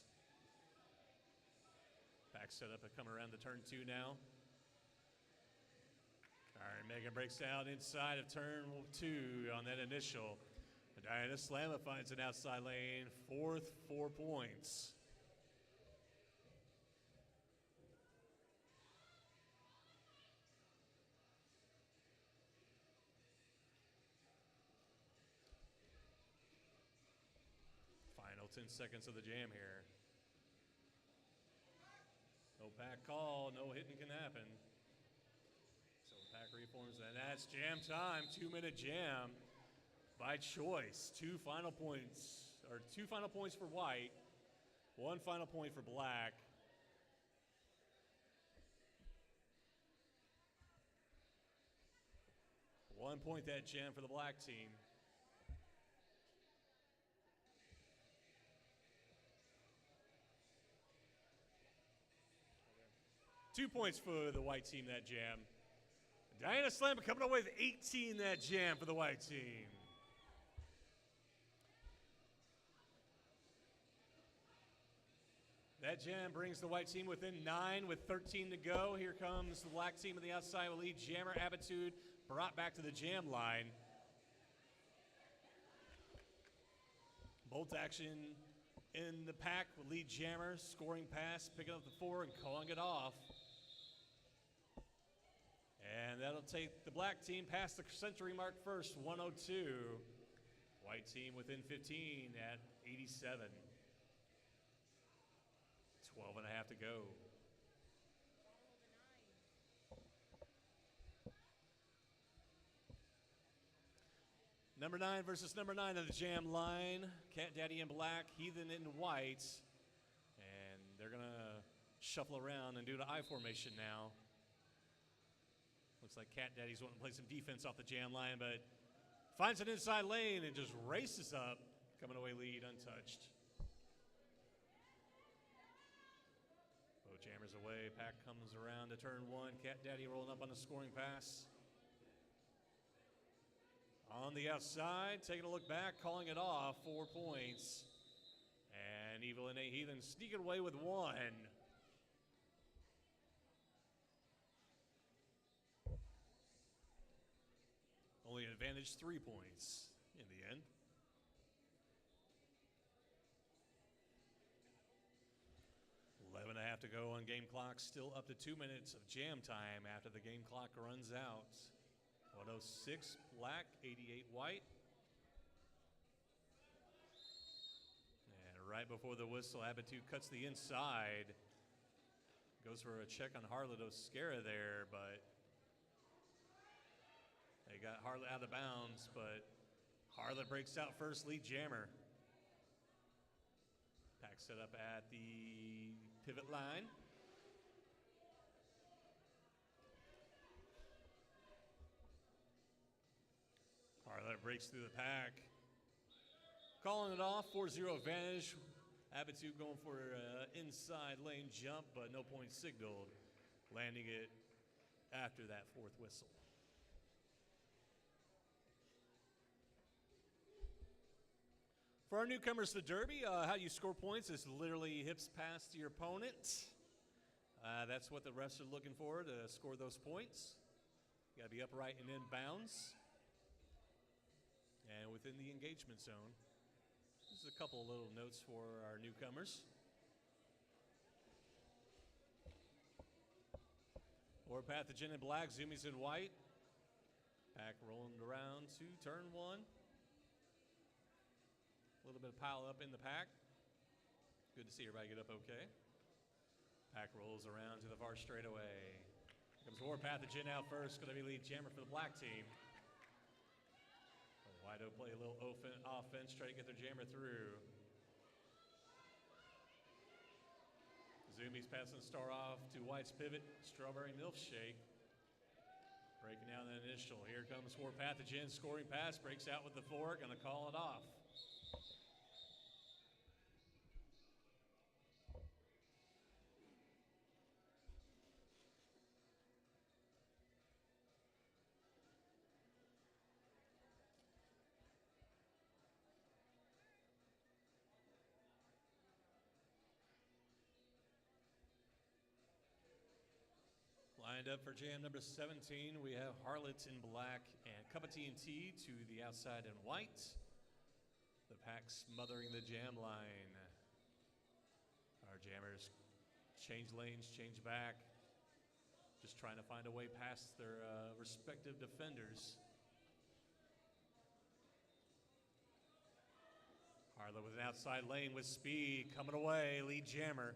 B: Back set up and come around to turn 2 now. All right, Megan breaks down inside of turn 2 on that initial. Dinah Slamma finds an outside lane. 4th, 4 points. Final 10 seconds of the jam here. No pack call, no hitting can happen. So the pack reforms, and that's jam time. 2-minute jam by choice. 2 final points for white, 1 final point for black. One point that jam for the black team. Two points for the white team that jam. Dinah Slamma coming away with 18 that jam for the white team. That jam brings the white team within 9 with 13 to go. Here comes the black team on the outside with lead jammer Abitude brought back to the jam line. Bolt action in the pack with lead jammer, scoring pass, picking up the 4 and calling it off. And that'll take the black team past the century mark first, 102. White team within 15 at 87. 12 and a half to go. Number 9 versus number 9 of the jam line. Cat Daddy in black, Heathen in white. And they're going to shuffle around and do the I formation now. Looks like Cat Daddy's wanting to play some defense off the jam line, but finds an inside lane and just races up, coming away lead untouched. away. Pack comes around to turn one. Cat Daddy rolling up on the scoring pass. On the outside, taking a look back, calling it off, 4 points. And Evil and A Heathen sneaking away with one. Only an advantage 3 points in the end. And a half to go on game clock. Still up to 2 minutes of jam time after the game clock runs out. 106 black, 88 white. And right before the whistle, Abitu cuts the inside. Goes for a check on Harlot Oscara there, but they got Harlot out of bounds, but Harlot breaks out first, lead jammer. Pack set up at the pivot line. Harlot breaks through the pack. Calling it off, 4-0 advantage. Abitu going for an inside lane jump, but no point signaled. Landing it after that fourth whistle. For our newcomers to the Derby, how you score points is literally hips pass to your opponent. That's what the refs are looking for to score those points. You gotta be upright and in bounds. And within the engagement zone. Just a couple of little notes for our newcomers. Or Pathogen in black, Zoomies in white. Pack rolling around to turn one. A little bit of pile up in the pack. Good to see everybody get up okay. Pack rolls around to the far straightaway. Here comes War Pathogen out first. Going to be lead jammer for the black team. Wido play a little offense, try to get their jammer through. Zoomies passing the star off to White's pivot. Strawberry milkshake. Breaking down the initial. Here comes War Pathogen. Scoring pass. Breaks out with the four. Going to call it off. Lined up for jam number 17, we have Harlot in black and Cup of T&T to the outside in white. The pack smothering the jam line. Our jammers change lanes, change back. Just trying to find a way past their respective defenders. Harlot with an outside lane with speed, coming away, lead jammer.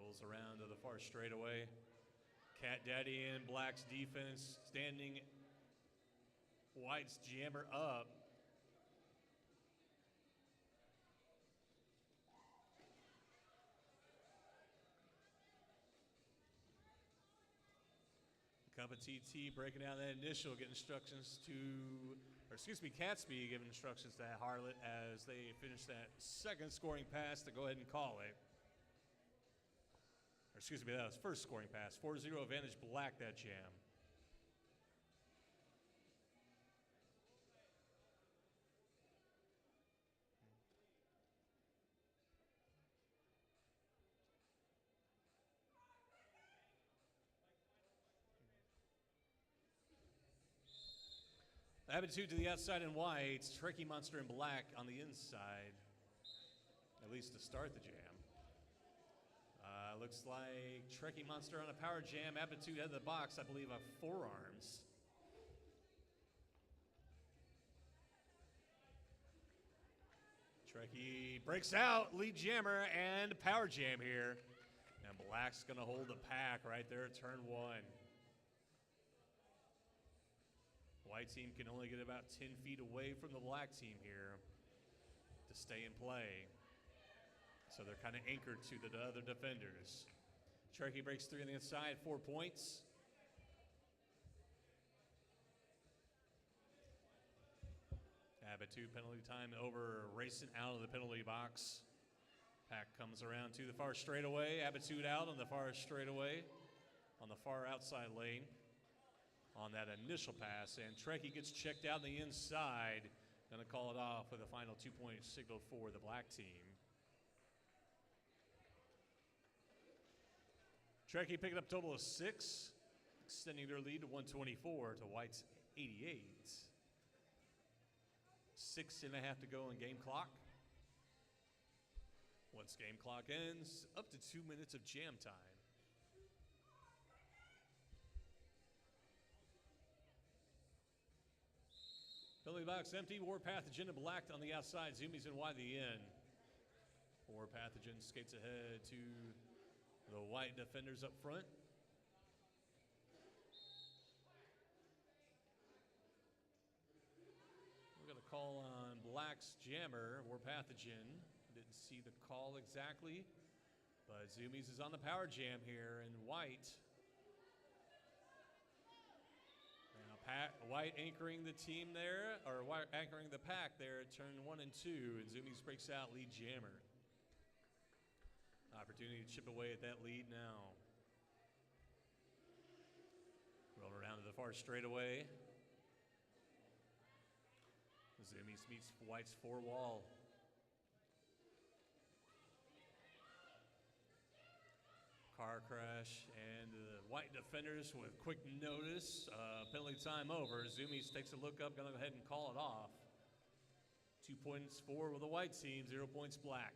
B: Rolls around to the far straightaway. Cat Daddy in black's defense, standing White's jammer up. Cup of TT breaking down that initial, getting instructions to, Catsby giving instructions to Harlot as they finish that second scoring pass to go ahead and call it. That was first scoring pass. 4-0 advantage black that jam. Attitude to the outside in white. Tricky Monster in black on the inside. At least to start the jam. Looks like Trekkie Monster on a power jam. Aptitude out of the box, I believe, of forearms. Trekkie breaks out, lead jammer, and power jam here. And black's going to hold the pack right there at turn one. White team can only get about 10 feet away from the black team here to stay in play. So they're kind of anchored to the other defenders. Trekkie breaks through on the inside, 4 points. Abitude penalty time over, racing out of the penalty box. Pack comes around to the far straightaway. Abitude out on the far straightaway on the far outside lane on that initial pass. And Trekkie gets checked out on the inside. Going to call it off with a final 2-point signal for the black team. Trekkie picking up a total of 6, extending their lead to 124 to White's 88. 6.5 to go in game clock. Once game clock ends, up to 2 minutes of jam time. Penalty box empty. War Pathogen and black on the outside. Zoomies in wide the in. War Pathogen skates ahead to the white defenders up front. We're going to call on black's jammer, War Pathogen. Didn't see the call exactly, but Zoomies is on the power jam here, and white. White anchoring the team there, or White anchoring the pack there at turn 1 and 2, and Zoomies breaks out lead jammer. Opportunity to chip away at that lead now. Roll around to the far straightaway. Zoomies meets White's 4 wall. Car crash, and the white defenders with quick notice. Penalty time over. Zoomies takes a look up, going to go ahead and call it off. 2 points for the white team, 0 points black.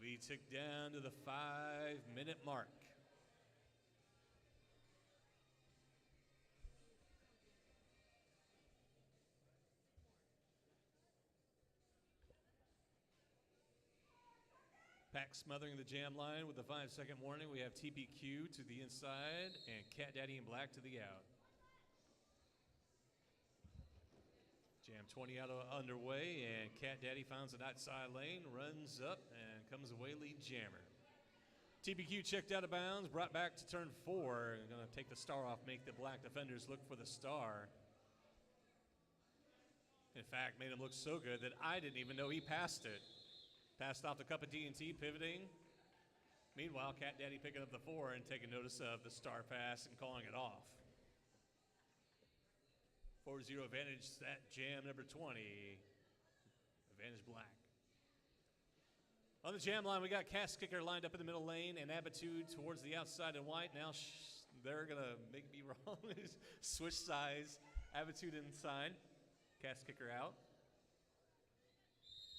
B: We tick down to the 5-minute mark. Pack smothering the jam line with a 5-second warning. We have TPQ to the inside and Cat Daddy in black to the out. Jam 20 out underway, and Cat Daddy finds an outside lane, runs up, and comes away lead jammer. TPQ checked out of bounds, brought back to turn 4. Going to take the star off, make the black defenders look for the star. In fact, made him look so good that I didn't even know he passed it. Passed off the cup of D&T, pivoting. Meanwhile, Cat Daddy picking up the 4 and taking notice of the star pass and calling it off. 4-0 advantage, that jam number 20. Advantage black. On the jam line, we got Cast Kicker lined up in the middle lane and Abitude towards the outside in white. Now they're going to make me wrong. Switch sides. Abitude inside. Cast Kicker out.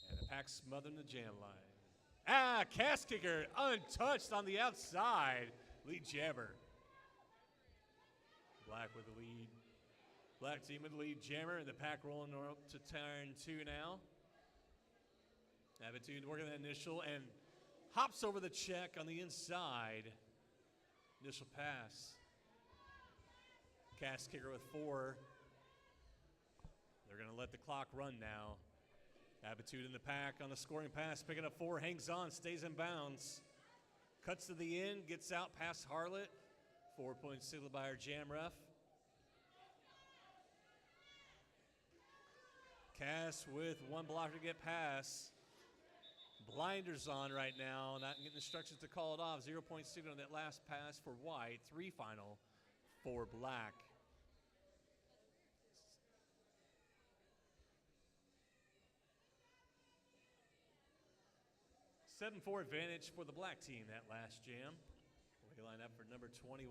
B: And the pack smothering the jam line. Cast Kicker untouched on the outside. Lead jammer. Black with the lead. Black team with the lead jammer, and the pack rolling up to turn 2 now. Abitude working that initial and hops over the check on the inside. Initial pass. Cast Kicker with 4. They're going to let the clock run now. Abitude in the pack on the scoring pass, picking up 4, hangs on, stays in bounds. Cuts to the end, gets out past Harlot. 4 points signaled by our jam ref. Cass with 1 blocker to get past. Blinders on right now, not getting instructions to call it off. 0 point signal on that last pass for white. 3 final for black. 7-4 advantage for the black team that last jam. We line up for number 21.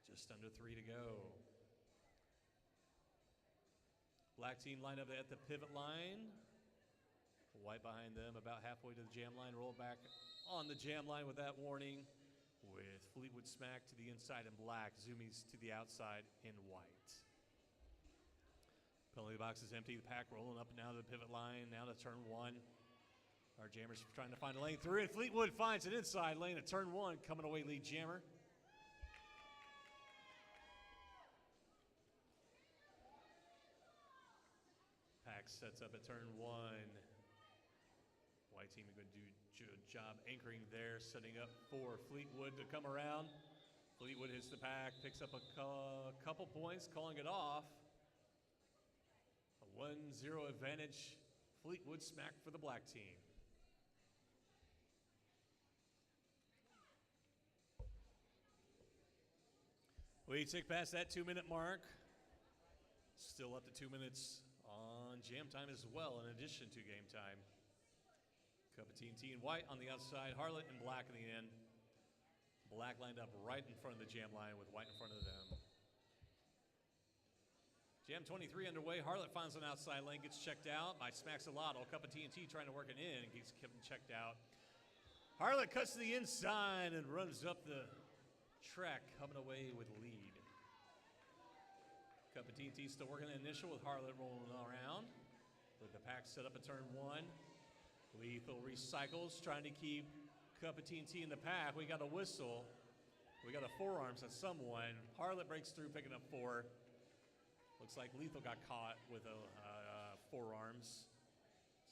B: Just under 3 to go. Black team lined up at the pivot line. White behind them, about halfway to the jam line. Roll back on the jam line with that warning. With Fleetwood Smack to the inside in black. Zoomies to the outside in white. Penalty box is empty. The pack rolling up and down to the pivot line. Now to turn 1. Our jammers trying to find a lane through, and Fleetwood finds an inside lane at turn 1. Coming away lead jammer. Pack sets up at turn 1. White team is going to do a good job anchoring there, setting up for Fleetwood to come around. Fleetwood hits the pack, picks up a couple points, calling it off. A 1-0 advantage. Fleetwood smack for the black team. We tick past that 2-minute mark. Still up to 2 minutes on jam time as well, in addition to game time. Cup of TNT in white on the outside, Harlot in black in the end. Black lined up right in front of the jam line with white in front of them. Jam 23 underway. Harlot finds an outside lane, gets checked out by Smaxolotl. Cup of TNT trying to work it in and gets checked out. Harlot cuts to the inside and runs up the track, coming away with lead. Cup of TNT still working the initial with Harlot rolling around. With the pack set up at turn 1. Lethal recycles, trying to keep Cup of TNT in the pack. We got a whistle. We got a forearms on someone. Harlot breaks through, picking up 4. Looks like Lethal got caught with a forearms.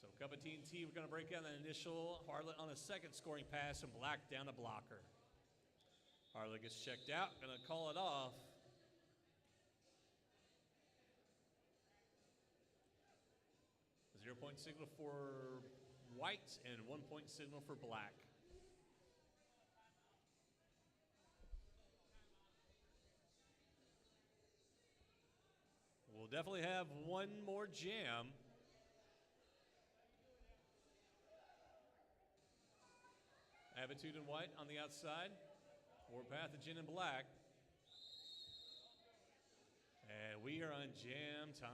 B: So Cup of TNT, we're going to break down the initial. Harlot on a second scoring pass, and Black down a blocker. Harlot gets checked out, going to call it off. A 0-point signal for white and 1-point signal for black. We'll definitely have one more jam. Attitude in white on the outside. War Pathogen in black. And we are on jam time.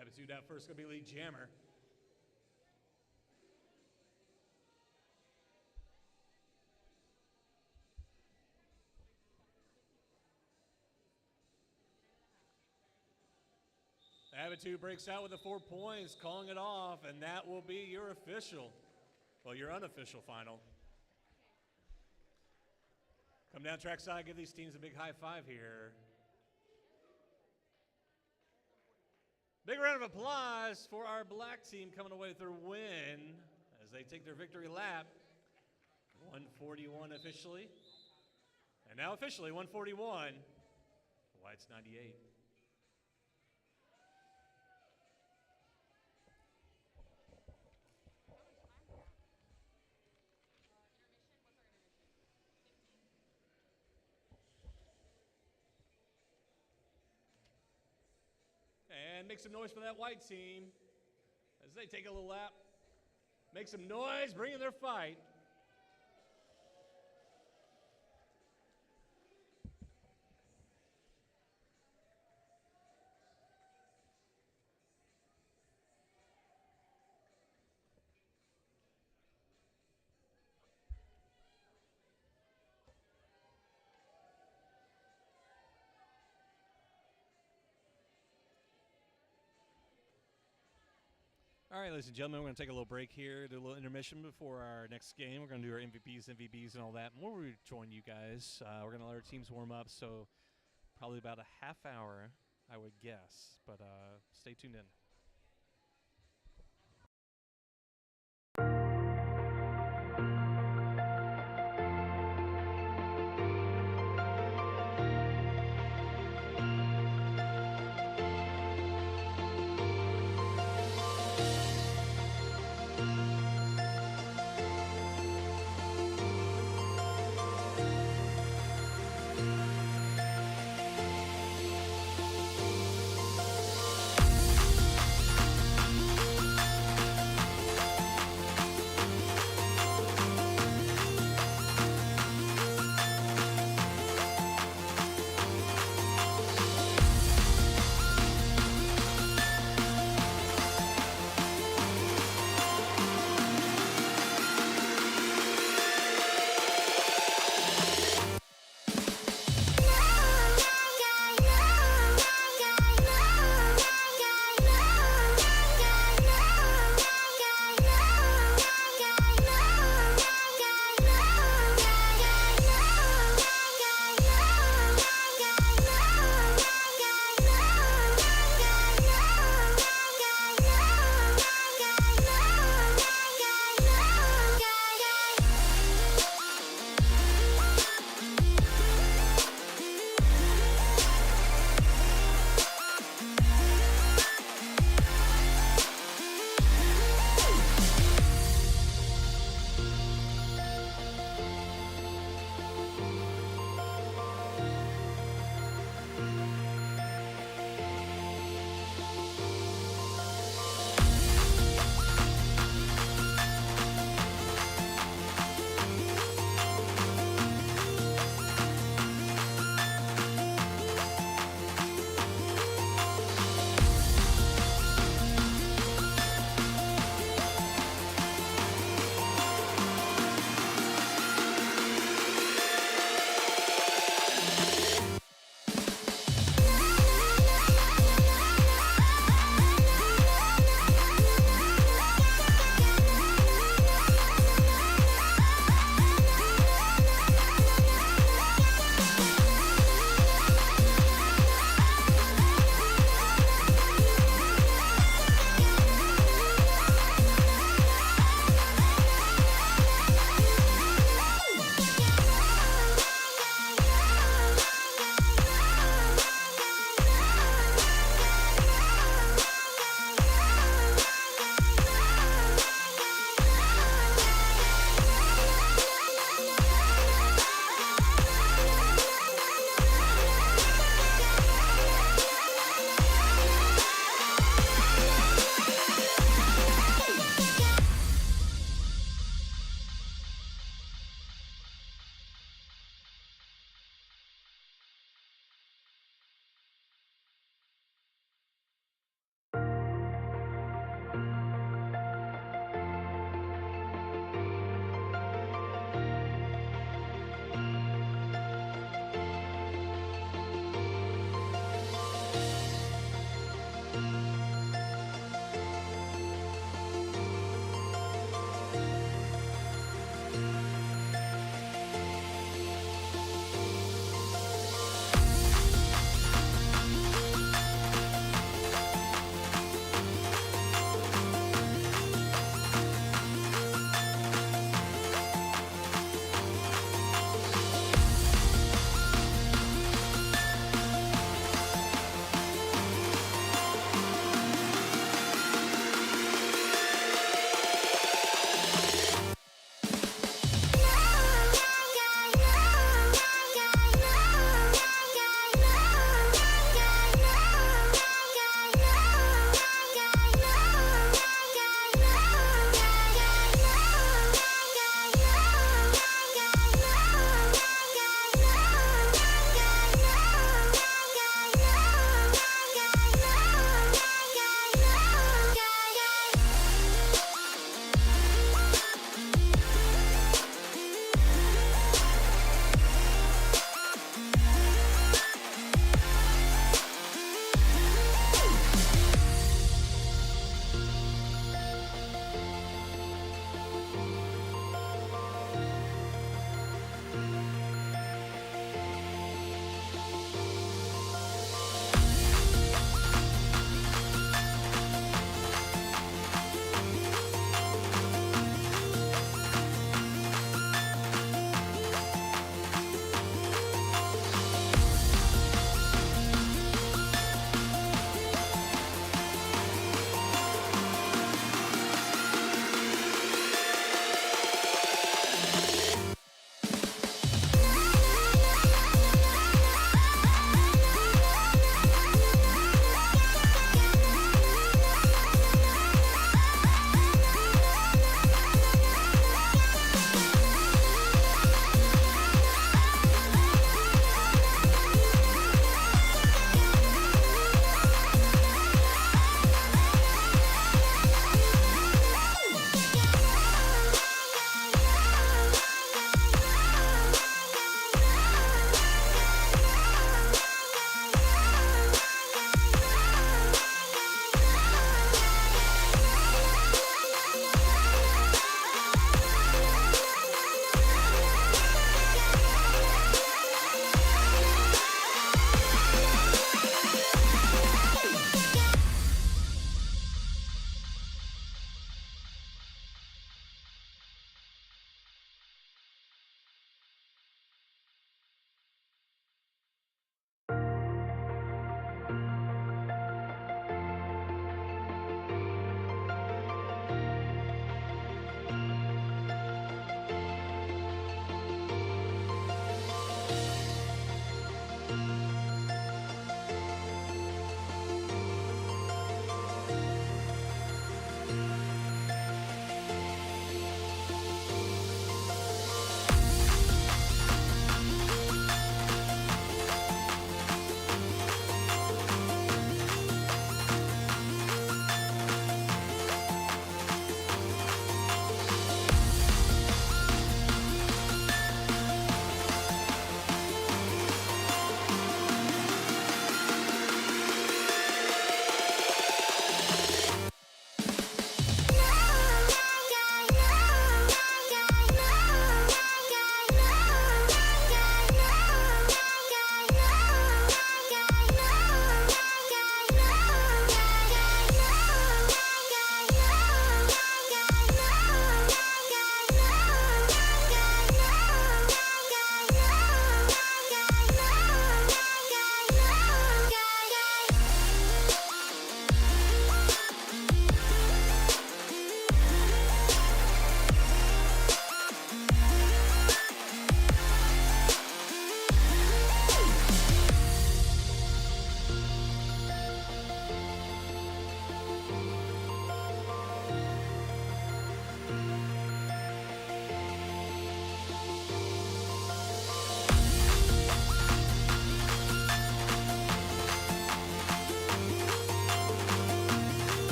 B: Attitude out first, going to be lead jammer. Attitude breaks out with the 4 points, calling it off, and that will be your official, well, your unofficial final. Come down trackside, give these teams a big high five here. Big round of applause for our black team coming away with their win as they take their victory lap. 141 officially. And now officially 141. White's 98. And make some noise for that white team as they take a little lap. Make some noise, bring in their fight. All right, ladies and gentlemen, we're going to take a little break here, do a little intermission before our next game. We're going to do our MVPs, and all that. More we join you guys. We're going to let our teams warm up, so probably about a half hour, I would guess. But stay tuned in.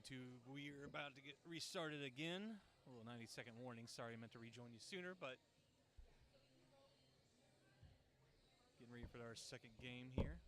B: YouTube, we're about to get restarted again. A little 90-second warning. Sorry, I meant to rejoin you sooner, but getting ready for our second game here.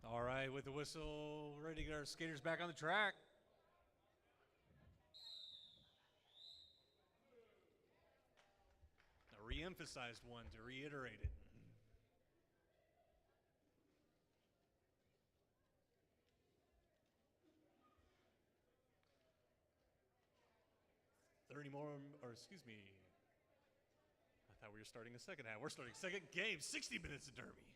B: All right, with the whistle, ready to get our skaters back on the track. A re-emphasized one to reiterate it. I thought we were starting a second half. We're starting second game, 60 minutes of derby.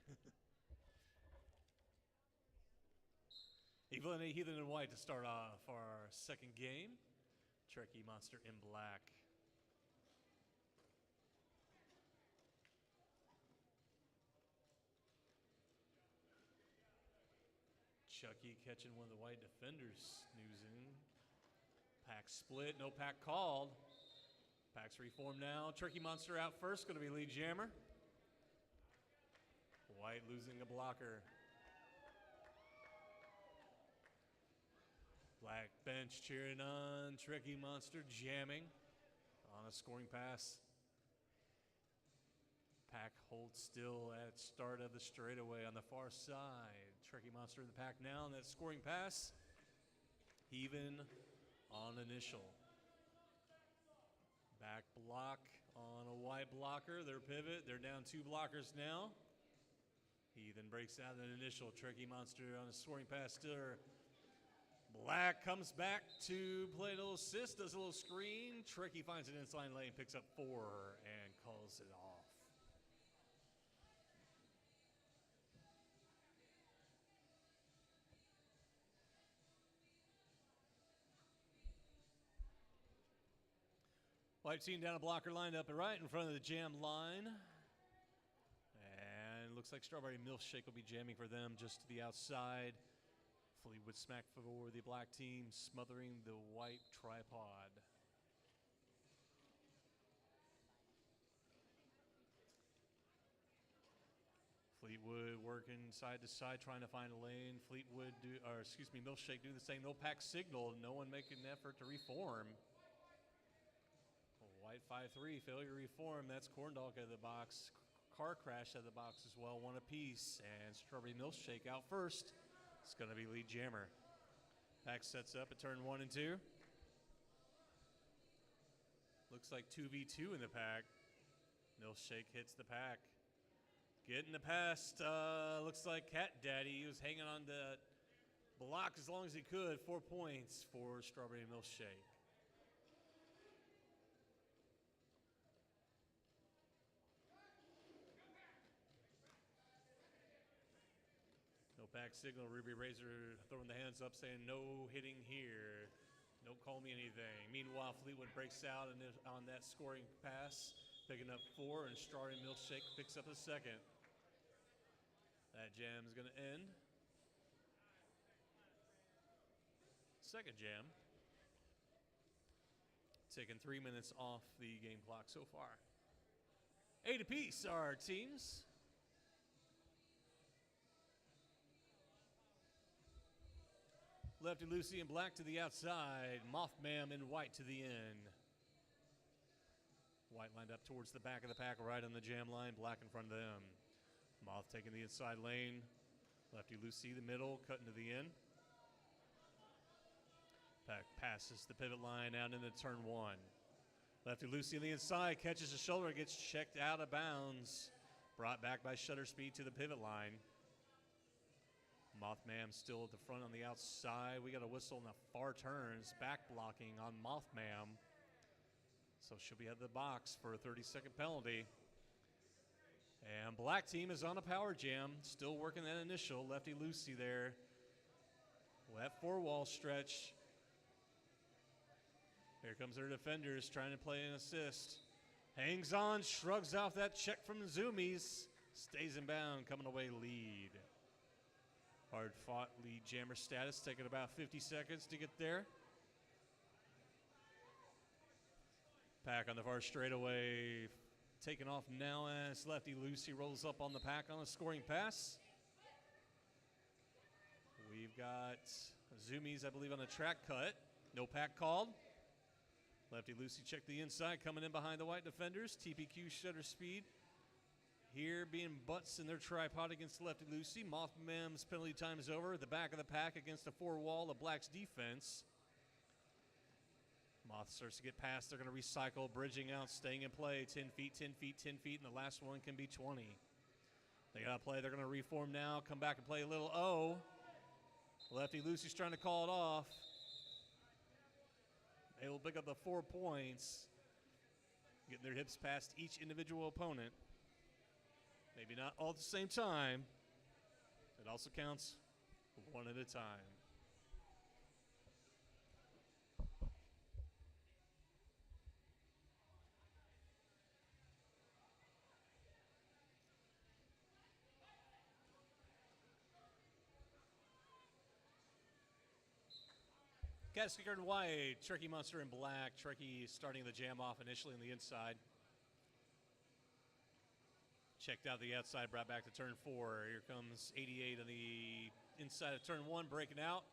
B: Evil and Heathen in white to start off our second game. Trekkie Monster in black. Chucky catching one of the white defenders, snoozing. Pack split, no pack called. Pack's reformed now. Trekkie Monster out first, going to be lead jammer. White losing a blocker. Black bench cheering on. Trekkie Monster jamming on a scoring pass. Pack holds still at start of the straightaway on the far side. Trekkie Monster in the pack now, and that scoring pass. Even on initial. Back block on a white blocker. Their pivot. They're down 2 blockers now. Heathen breaks out an initial. Trekkie Monster on a scoring pass. Still. Black comes back to play a little assist, does a little screen. Trekkie finds an inside lane, picks up 4, and calls it off. White team down a blocker lined up and right in front of the jam line. And looks like Strawberry Milkshake will be jamming for them just to the outside. Fleetwood smack for the black team, smothering the white tripod. Fleetwood working side to side, trying to find a lane. Milkshake do the same. No pack signal. No one making an effort to reform. White 5-3, failure to reform. That's Corndog out of the box. Car crash out of the box as well, 1 apiece. And Strawberry Milkshake out first. It's going to be lead jammer. Pack sets up at turn 1 and 2. Looks like 2v2 in the pack. Milkshake hits the pack. Getting the past, looks like Cat Daddy. He was hanging on the block as long as he could. 4 points for Strawberry Milkshake. back signal. Ruby Razor throwing the hands up saying no hitting here. Don't call me anything. Meanwhile, Fleetwood breaks out on that scoring pass, picking up 4, and Strawberry Milkshake picks up a second. That jam is going to end. Second jam. Taking 3 minutes off the game clock so far. 8 apiece, our teams. Lefty Lucy in black to the outside. Mothman in white to the end. White lined up towards the back of the pack, right on the jam line. Black in front of them. Moth taking the inside lane. Lefty Lucy the middle, cutting to the end. Pack passes the pivot line out into turn 1. Lefty Lucy on the inside, catches the shoulder, gets checked out of bounds. Brought back by shutter speed to the pivot line. Mothman still at the front on the outside. We got a whistle in the far turns, back blocking on Mothman. So she'll be at the box for a 30-second penalty. And black team is on a power jam, still working that initial. Lefty Lucy there. That 4-wall stretch. Here comes their defenders trying to play an assist. Hangs on, shrugs off that check from Zoomies. Stays in bound, coming away lead. Hard fought lead jammer status, taking about 50 seconds to get there. Pack on the far straightaway, taking off now as Lefty Lucy rolls up on the pack on a scoring pass. We've got Zoomies, I believe, on a track cut. No pack called. Lefty Lucy check the inside, coming in behind the white defenders. TPQ shutter speed. Here being butts in their tripod against Lefty Lucy. Mothman's penalty time is over. The back of the pack against the 4-wall of Black's defense. Moth starts to get past. They're going to recycle, bridging out, staying in play. 10 feet, 10 feet, 10 feet, and the last one can be 20. They got to play. They're going to reform now. Come back and play a little O. Lefty Lucy's trying to call it off. They will pick up the 4 points. Getting their hips past each individual opponent. Maybe not all at the same time. It also counts one at a time. Cats kicker in white, Trekkie Monster in black. Trekkie starting the jam off initially on the inside. Checked out the outside, brought back to turn 4. Here comes 88 on the inside of turn 1, breaking out.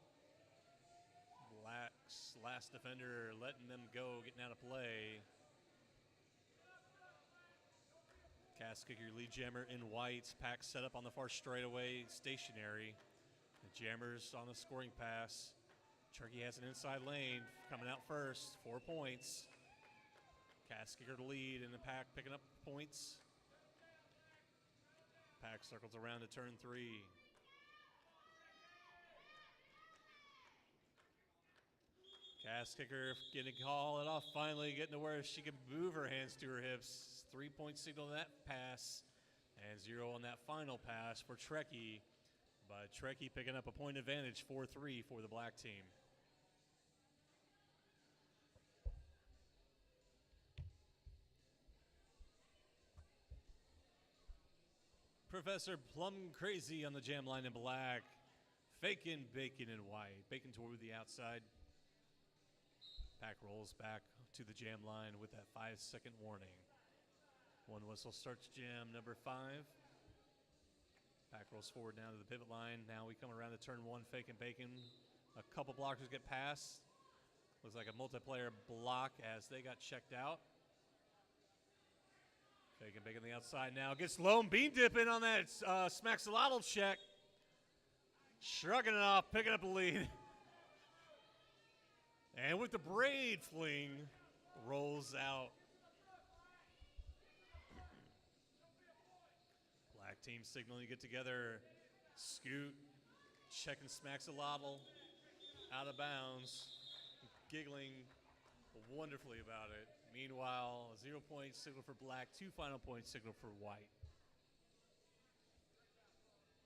B: Black's last defender letting them go, getting out of play. Cast kicker, lead jammer in white. Pack set up on the far straightaway, stationary. The jammers on a scoring pass. Trekkie has an inside lane, coming out first, 4 points. Cast kicker to lead, and the pack picking up points. Pack circles around to turn 3. Cast kicker getting to call it off, finally getting to where she can move her hands to her hips. 3-point signal on that pass, and 0 on that final pass for Trekkie. But Trekkie picking up a point advantage, 4-3 for the black team. Professor Plum Crazy on the jam line in black. Fakin' Bacon in white. Bacon toward the outside. Pack rolls back to the jam line with that 5-second warning. One whistle starts jam number 5. Pack rolls forward now to the pivot line. Now we come around to turn 1, Fakin' Bacon. A couple blockers get past. Looks like a multiplayer block as they got checked out. Fakin' Bacon on the outside now. Gets low and bean dipping on that Smaxolotl check. Shrugging it off, picking up the lead. And with the braid fling, rolls out. Black team signaling to get together. Scoot, checking Smaxolotl out of bounds. Giggling wonderfully about it. Meanwhile, a 0-point signal for black, 2 final point signal for white.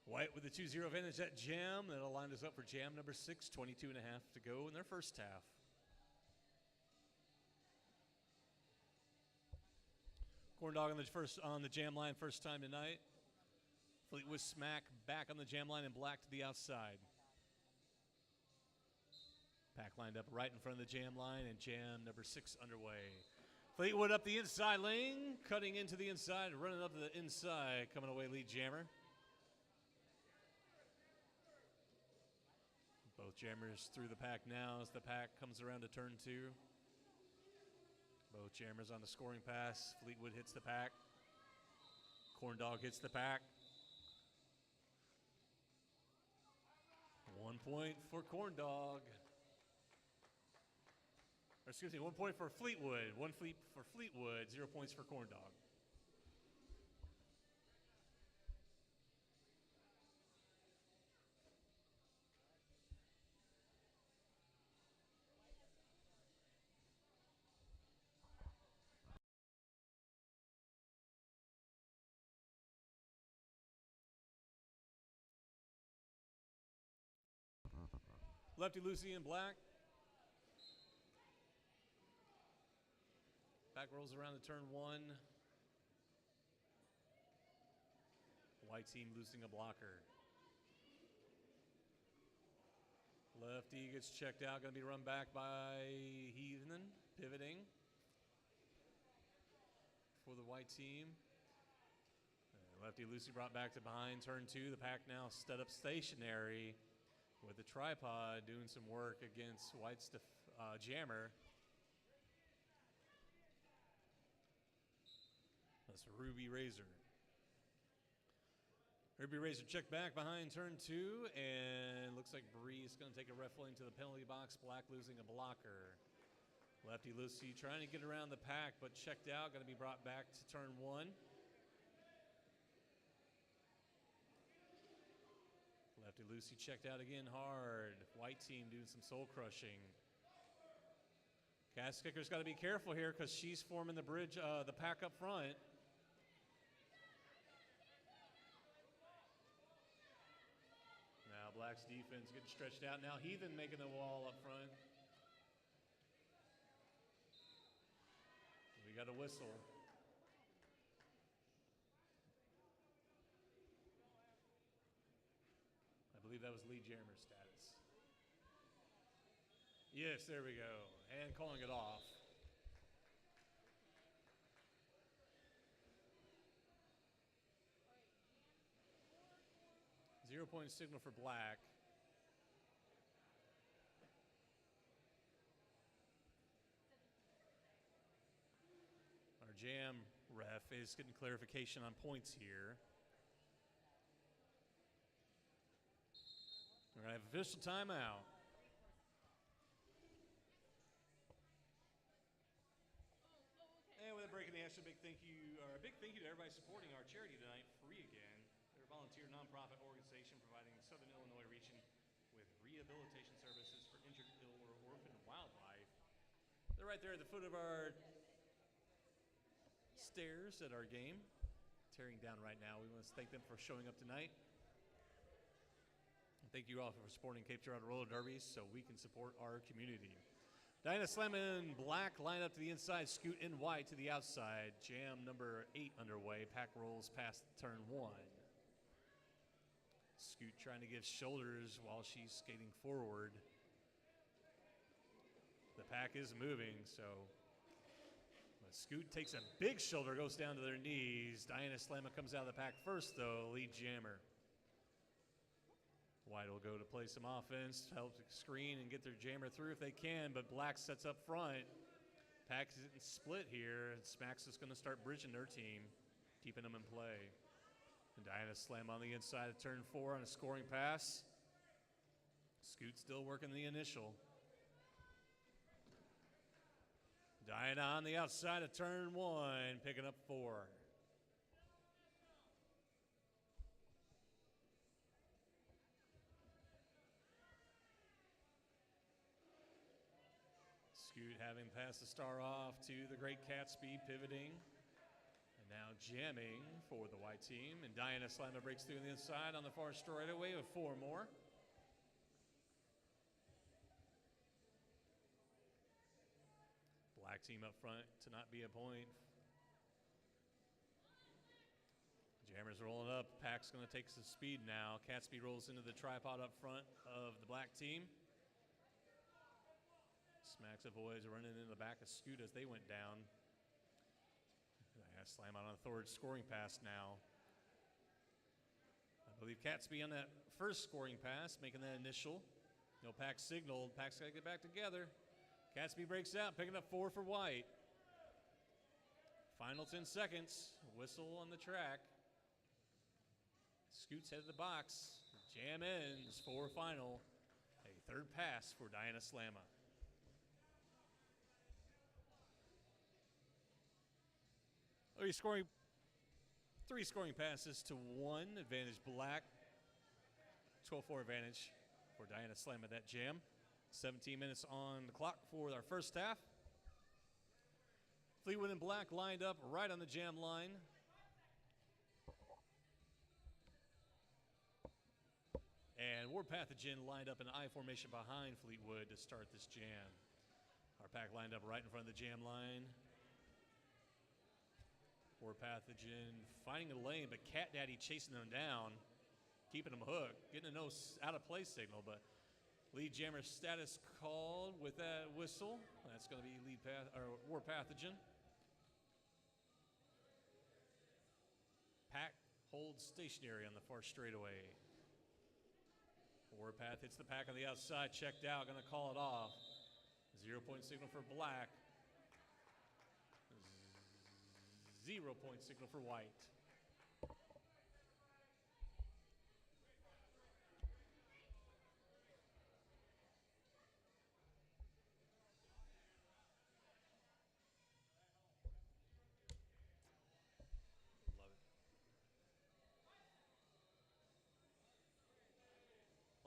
B: White with the 2-0 advantage at jam. That'll line us up for jam number 6, 22 and a half to go in their first half. Corn Dog on the jam line first time tonight. Fleetwood Smack back on the jam line and black to the outside. Pack lined up right in front of the jam line and jam number 6 underway. Fleetwood up the inside lane, cutting into the inside, running up the inside, coming away lead jammer. Both jammers through the pack now as the pack comes around to turn 2. Both jammers on the scoring pass. Fleetwood hits the pack. Corn Dog hits the pack. 1 point for Corn Dog. Or excuse me, 1 point for Fleetwood. For Fleetwood, 0 points for Corn Dog. Lefty Lucy in black. Back rolls around to turn 1. White team losing a blocker. Lefty gets checked out, going to be run back by Heathen, pivoting for the white team. Lefty Lucy brought back to behind turn 2. The pack now stood up stationary with the tripod doing some work against White's jammer. That's Ruby Razor. Ruby Razor checked back behind turn 2, and looks like Bree's going to take a ref lane to the penalty box. Black losing a blocker. Lefty Lucy trying to get around the pack, but checked out. Going to be brought back to turn 1. Lefty Lucy checked out again hard. White team doing some soul crushing. Gas Kicker's got to be careful here because she's forming the bridge, the pack up front. Now Black's defense getting stretched out. Now Heathen making the wall up front. We got a whistle. I believe that was lead jammer status. Yes, there we go. And calling it off. Zero-point signal for Black. Our jam ref is getting clarification on points here. We're going to have official timeout. And with a break in the action, a big thank you to everybody supporting our charity tonight, Free Again. They're a volunteer nonprofit organization providing the Southern Illinois region with rehabilitation services for injured, ill, or orphaned wildlife. They're right there at the foot of our stairs at our game, tearing down right now. We want to thank them for showing up tonight. Thank you all for supporting Girardeau Roller Derby so we can support our community. Diana Slam in black, line up to the inside, Scoot in white to the outside. Jam number 8 underway. Pack rolls past turn 1. Scoot trying to give shoulders while she's skating forward. The pack is moving, so Scoot takes a big shoulder, goes down to their knees. Diana Slamma comes out of the pack first, though, lead jammer. White will go to play some offense, help screen and get their jammer through if they can, but Black sets up front. Pack isn't split here, and Smacks is going to start bridging their team, keeping them in play. And Diana Slam on the inside of turn 4 on a scoring pass. Scoot still working the initial. Diana on the outside of turn 1, picking up 4. Scoot having passed the star off to the great Catsby, pivoting. And Now jamming for the white team, and Diana Slamma breaks through on the inside on the far straightaway with 4 more. Black team up front to not be a point. Jammers rolling up. Pack's going to take some speed now. Catsby rolls into the tripod up front of the black team. Smacks of boys running into the back of Scoot as they went down. Slam out on the third scoring pass now. I believe Catsby on that first scoring pass, making that initial. No Pack signaled. Pack's got to get back together. Catsby breaks out, picking up 4 for white. Final 10 seconds. Whistle on the track. Scoots head to the box. Jam ends. 4 final. A third pass for Diana Slamma. Three scoring passes to 1. Advantage Black. 12-4 advantage for Diana Slamma that jam. 17 minutes on the clock for our first half. Fleetwood and Black lined up right on the jam line. And War Pathogen lined up in I formation behind Fleetwood to start this jam. Our pack lined up right in front of the jam line. War Pathogen finding a lane, but Cat Daddy chasing them down, keeping them hooked, getting a no out of play signal, but lead jammer status called with that whistle. That's going to be War Pathogen. Pack holds stationary on the far straightaway. Warpath hits the pack on the outside, checked out, going to call it off. 0-point signal for Black. 0-point signal for white.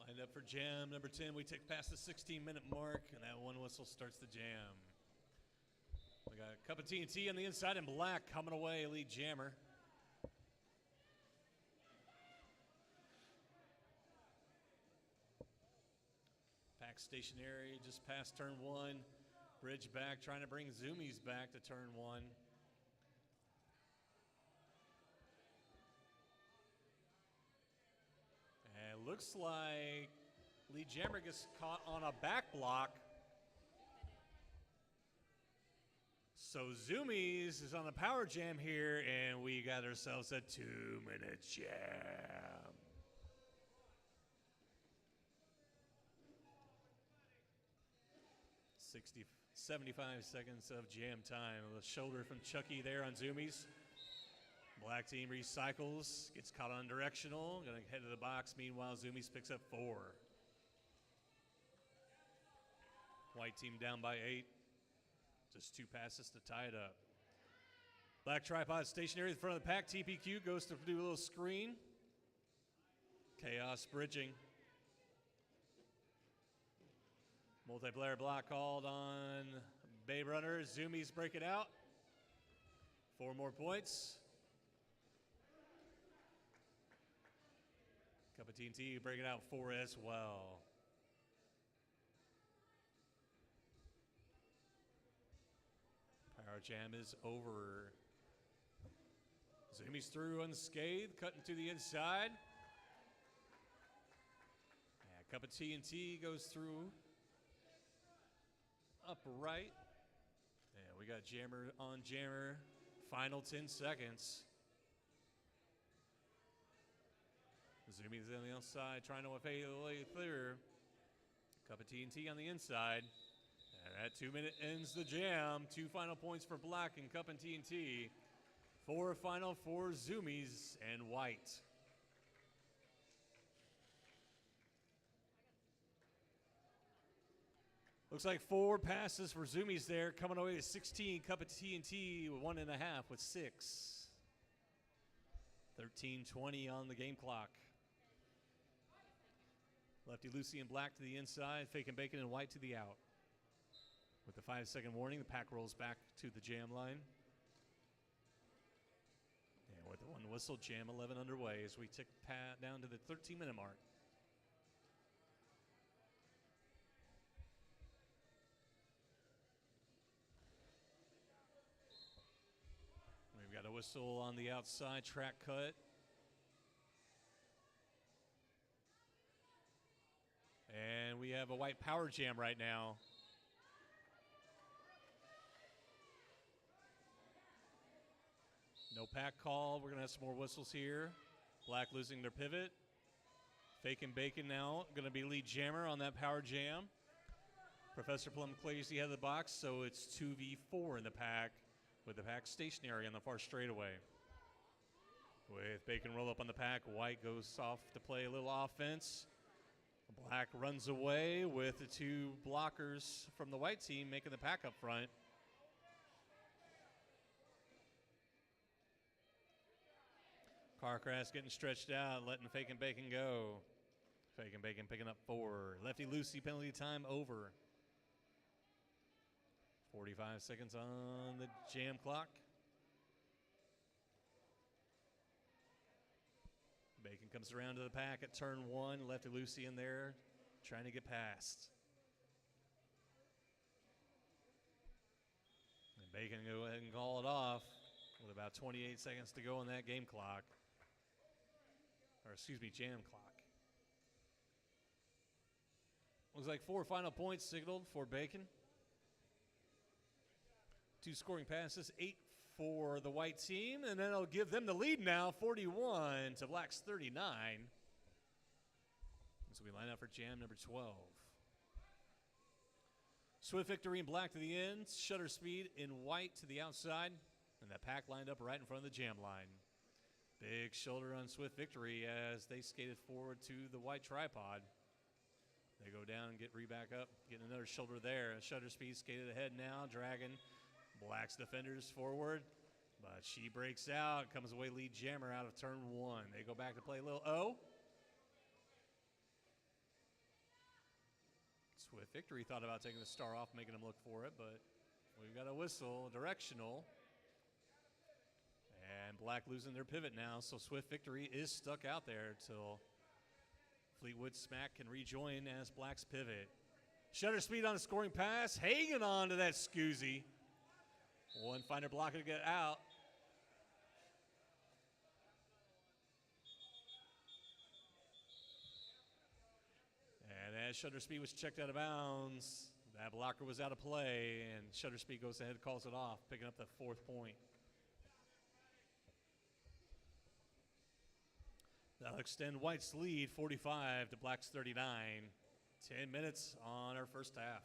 B: Lined up for jam number 10. We take past the 16-minute mark, and that one whistle starts the jam. We got a cup of TNT on the inside, and Black coming away, lead jammer. Pack stationary just past turn 1. Bridge back, trying to bring Zoomies back to turn 1. Looks like lead jammer gets caught on a back block. So Zoomies is on the power jam here, and we got ourselves a 2-minute jam. 75 seconds of jam time. The shoulder from Chucky there on Zoomies. Black team recycles, gets caught on directional, gonna head to the box. Meanwhile, Zoomies picks up 4. White team down by 8. Just 2 passes to tie it up. Black tripod stationary in front of the pack. TPQ goes to do a little screen. Chaos bridging. Multiplayer block called on Bay Runner. Zoomies break it out. 4 more points. Cup of TNT, break it out 4 as well. Power jam is over. Zoomies through unscathed, cutting to the inside. Yeah, cup of TNT goes through upright. Yeah, we got jammer on jammer. Final 10 seconds. Zoomies on the outside, trying to fade the way through. Cup of TNT on the inside. And that 2-minute ends the jam. 2 final points for Black and Cup and TNT. 4 final for Zoomies and White. Looks like 4 passes for Zoomies there, coming away with 16. Cup of TNT with 1.5 with 6. 13:20 on the game clock. Lefty Lucy and Black to the inside, Fake and Bacon and White to the out. With the 5-second warning, the pack rolls back to the jam line. the whistle. Jam 11 underway as we tick down to the 13-minute mark. We've got a whistle on the outside, track cut. And we have a white power jam right now. No pack call. We're going to have some more whistles here. Black losing their pivot. Fake and Bacon now going to be lead jammer on that power jam. Professor Plum clears the head of the box, so it's 2v4 in the pack with the pack stationary on the far straightaway. With Bacon roll up on the pack, White goes off to play a little offense. Black runs away with the two blockers from the white team making the pack up front. Carcrass getting stretched out, letting Fake and Bacon go. Fake and Bacon picking up 4. Lefty Lucy penalty time over. 45 seconds on the jam clock. Bacon comes around to the pack at turn 1. Lefty Lucy in there trying to get past. And Bacon go ahead and call it off with about 28 seconds to go on that game clock. Or excuse me, jam clock. Looks like 4 final points signaled for Bacon. 2 scoring passes, 8 for the white team, and then it'll give them the lead now, 41 to Black's 39. So we line up for jam number 12. Swift victory in Black to the end, shutter speed in White to the outside, and that pack lined up right in front of the jam line. Big shoulder on Swift victory as they skated forward to the white tripod. They go down and get back up, getting another shoulder there. Shutter speed skated ahead now, dragging Black's defenders forward, but she breaks out, comes away lead jammer out of turn 1. They go back to play a little O. Swift victory thought about taking the star off, making them look for it, but we've got a whistle, directional. And Black losing their pivot now, so Swift victory is stuck out there till Fleetwood Smack can rejoin as Black's pivot. Shutter speed on a scoring pass, hanging on to that Scoozy. One finder blocker to get out. And as Shutter Speed was checked out of bounds, that blocker was out of play, and Shutter Speed goes ahead and calls it off, picking up the 4th point. That'll extend White's lead, 45 to Black's 39. 10 minutes on our first half.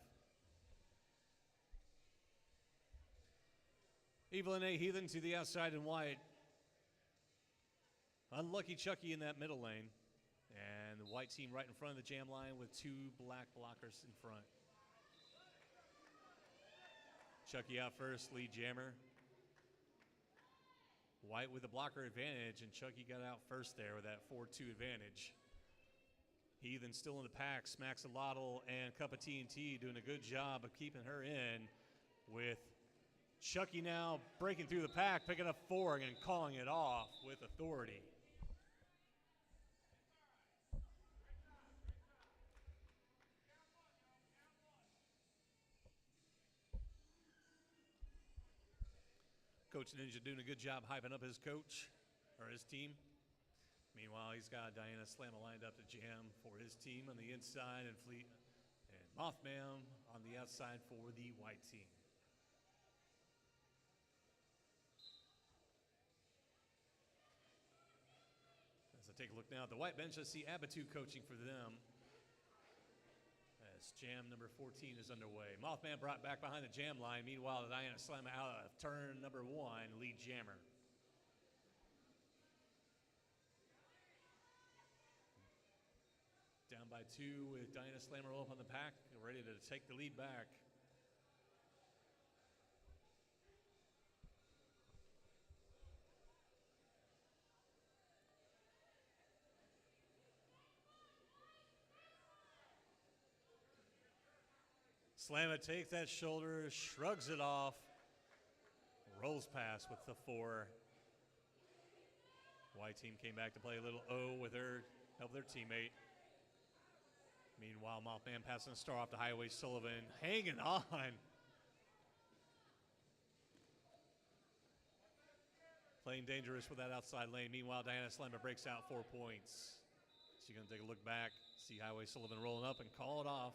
B: Evelyn A. Heathen to the outside in White. Unlucky Chucky in that middle lane. And the white team right in front of the jam line with 2 black blockers in front. Chucky out first, lead jammer. White with the blocker advantage, and Chucky got out first there with that 4-2 advantage. Heathen still in the pack, smacks a Lottle and Cup of T&T doing a good job of keeping her in, with Chucky now breaking through the pack, picking up 4 and calling it off with authority. Coach Ninja doing a good job hyping up his coach, or his team. Meanwhile, he's got Diana Slamma lined up to jam for his team on the inside, and Fleet and Mothman on the outside for the white team. As I take a look now at the white bench, I see Abatu coaching for them. As jam number 14 is underway. Mothman brought back behind the jam line. Meanwhile, Diana Slamma out of turn number 1, lead jammer. Down by 2 with Diana Slamma up on the pack, ready to take the lead back. Slamma takes that shoulder, shrugs it off, rolls past with the 4. White team came back to play a little O with help their teammate. Meanwhile, Mothman passing the star off to Highway Sullivan, hanging on. Playing dangerous with that outside lane. Meanwhile, Diana Slammer breaks out 4 points. She's going to take a look back, see Highway Sullivan rolling up and call it off.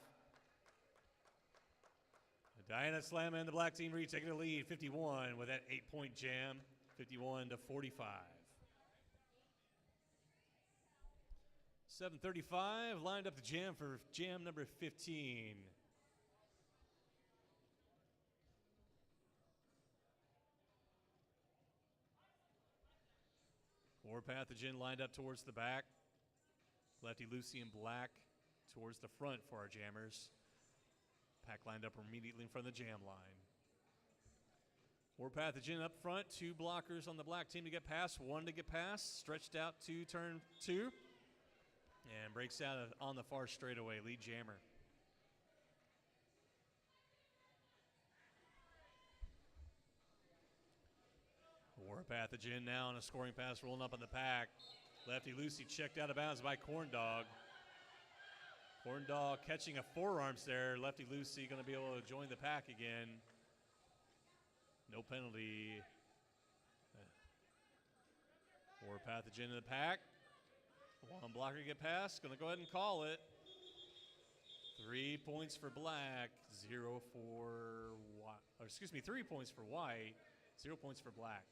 B: Diana Slammer and the black team retaking the lead, 51 with that 8-point jam, 51 to 45. 7:35 lined up the jam for jam number 15. War Pathogen lined up towards the back. Lefty Lucy in black towards the front for our jammers. Pack lined up immediately in front of the jam line. War Pathogen up front, 2 blockers on the black team to get past, 1 to get past, stretched out to turn 2, and breaks out on the far straightaway, lead jammer. War Pathogen now on a scoring pass, rolling up on the pack. Lefty Lucy checked out of bounds by Corn Dog. Corn Dog catching a forearms there. Lefty Lucy going to be able to join the pack again. No penalty. War Pathogen in the pack. 1 blocker to get past. Going to go ahead and call it. 3 points for black, 0 for white. Or excuse me, 3 points for white, 0 points for black.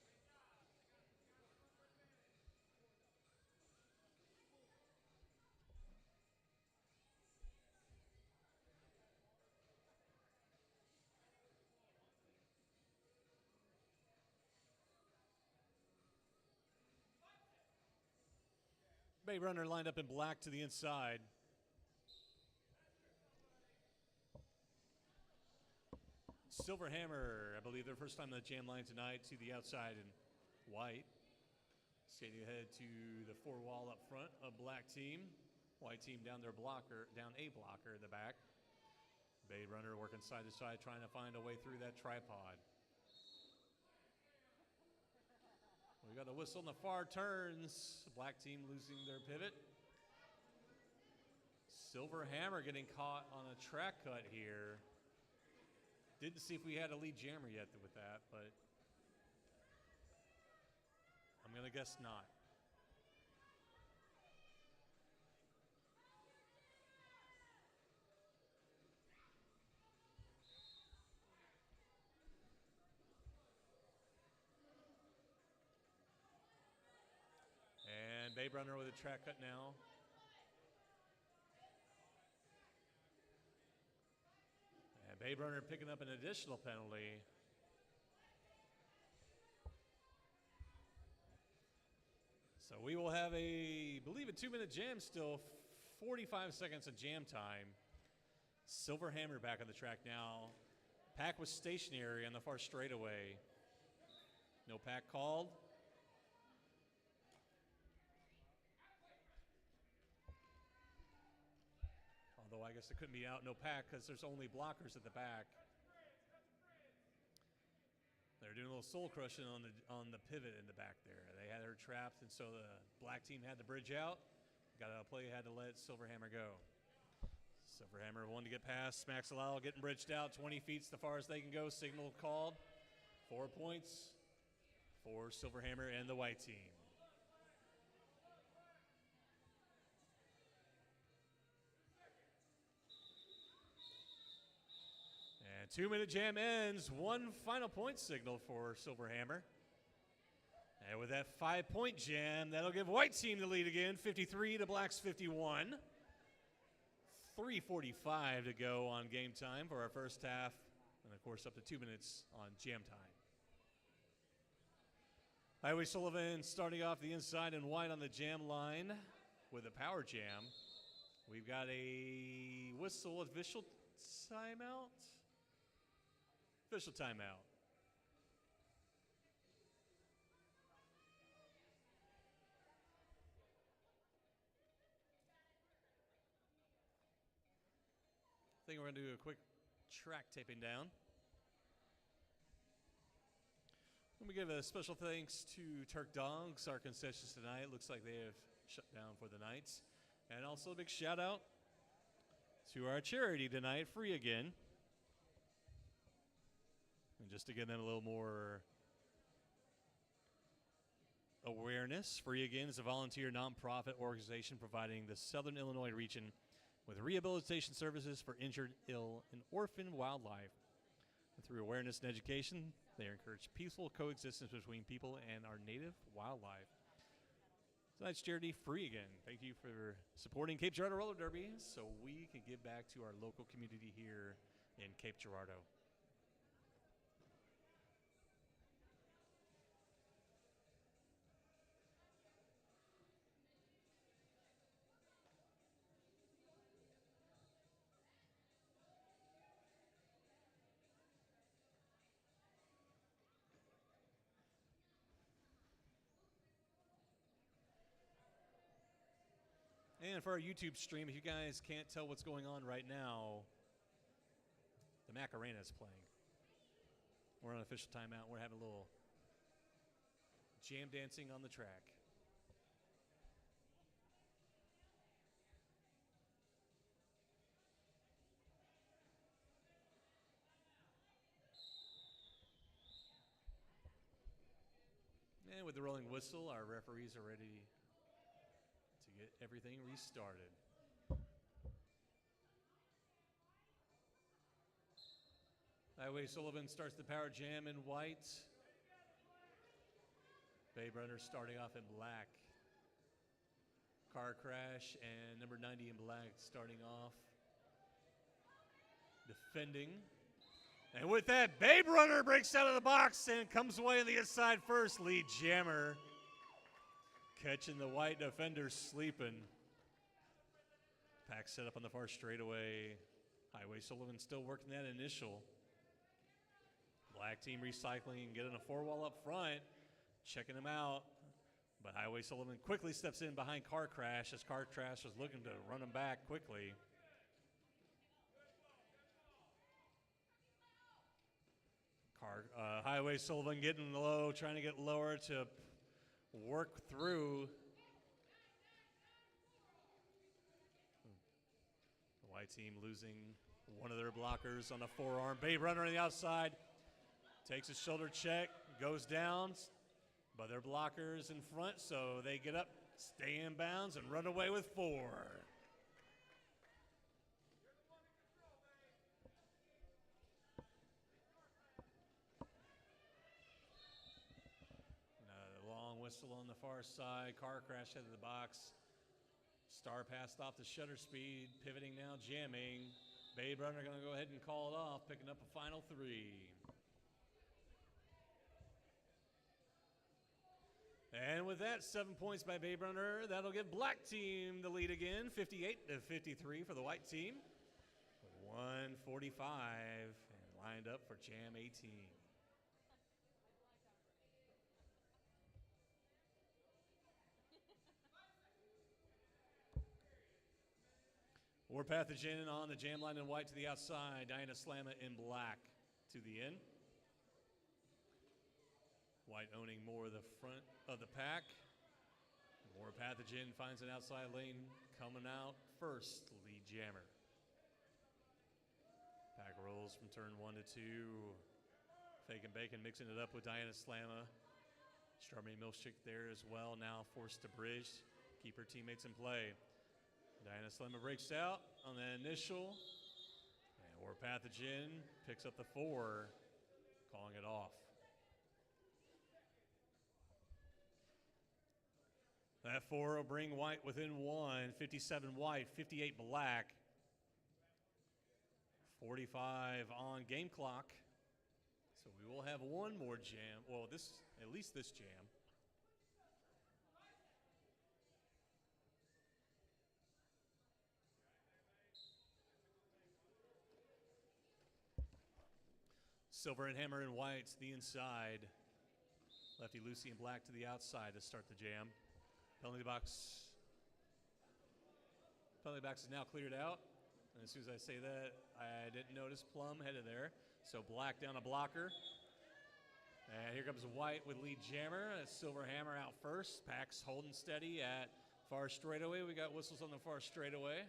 B: Bay Runner lined up in black to the inside. Silver Hammer, I believe their first time on the jam line tonight, to the outside in white. Skating ahead to the 4 wall up front of black team. White team down a blocker in the back. Bay Runner working side to side, trying to find a way through that tripod. We got a whistle in the far turns. Black team losing their pivot. Silver Hammer getting caught on a track cut here. Didn't see if we had a lead jammer yet with that, but I'm going to guess not. And Babe Runner with a track cut now. And Babe Runner picking up an additional penalty. So we will have I believe a 2-minute jam still, 45 seconds of jam time. Silver Hammer back on the track now. Pack was stationary on the far straightaway. No pack called. Although I guess it couldn't be out, no pack, because there's only blockers at the back. They're doing a little soul crushing on the pivot in the back there. They had her trapped, and so the black team had to bridge out. Got a play, had to let Silver Hammer go. Silver Hammer one to get past. Smacks Allow getting bridged out. 20 feet as far as they can go. Signal called. 4 points for Silver Hammer and the white team. And 2-minute jam ends. 1 final point signal for Silver Hammer. And with that 5-point jam, that'll give white team the lead again, 53 to black's 51. 3:45 to go on game time for our first half, and of course up to 2 minutes on jam time. Highway Sullivan starting off the inside in white on the jam line with a power jam. We've got a whistle, official timeout. Official timeout. I think we're going to do a quick track taping down. Let me give a special thanks to Turk Dogs, our concessions tonight. Looks like they have shut down for the night. And also a big shout out to our charity tonight, Free Again. And just to give them a little more awareness, Free Again is a volunteer nonprofit organization providing the Southern Illinois region with rehabilitation services for injured, ill, and orphan wildlife. And through awareness and education, they encourage peaceful coexistence between people and our native wildlife. Tonight's charity, Free Again. Thank you for supporting Cape Girardeau Roller Derby so we can give back to our local community here in Cape Girardeau. And for our YouTube stream, if you guys can't tell what's going on right now, the Macarena is playing. We're on official timeout. We're having a little jam dancing on the track. And with the rolling whistle, our referees are ready to get everything restarted. Highway Sullivan starts the power jam in white. Babe Runner starting off in black. Car Crash and number 90 in black starting off. Defending. And with that, Babe Runner breaks out of the box and comes away on the inside first. Lead Jammer catching the white defender sleeping. Pack set up on the far straightaway. Highway Sullivan still working that initial. Black team recycling and getting a four-wall up front, checking him out. But Highway Sullivan quickly steps in behind Car Crash as Car Crash was looking to run him back quickly. Highway Sullivan getting low, trying to get lower to work through. The white team losing one of their blockers on the forearm. Babe Runner on the outside. Takes a shoulder check, goes down, but their blockers in front, so they get up, stay in bounds, and run away with 4. Long whistle on the far side. Car Crash headed to the box. Star passed off the shutter speed, pivoting now, jamming. Babe Runner going to go ahead and call it off, picking up a final 3. And with that, 7 points by Babe Runner. That'll give Black team the lead again, 58-53 for the white team. 1:45 and lined up for Jam 18. Warpath Agenda on the jam line in white to the outside. Diana Slamma in black to the end. White owning more of the front of the pack. More Pathogen finds an outside lane coming out first. Lead Jammer. Pack rolls from turn 1 to 2. Fake and Bacon mixing it up with Diana Slamma. Strawberry Milkshake there as well. Now forced to bridge. Keep her teammates in play. Diana Slamma breaks out on the initial. And War Pathogen picks up the 4, calling it off. That 4 will bring white within 1. 57 white, 58 black. 45 on game clock. So we will have one more jam. Well, at least this jam. Silver and Hammer and white to the inside. Lefty Lucy and black to the outside to start the jam. Penalty box is now cleared out. And as soon as I say that, I didn't notice Plum headed there. So black down a blocker. And here comes White with lead jammer. Silver Hammer out first. Pack's holding steady at far straightaway. We got whistles on the far straightaway.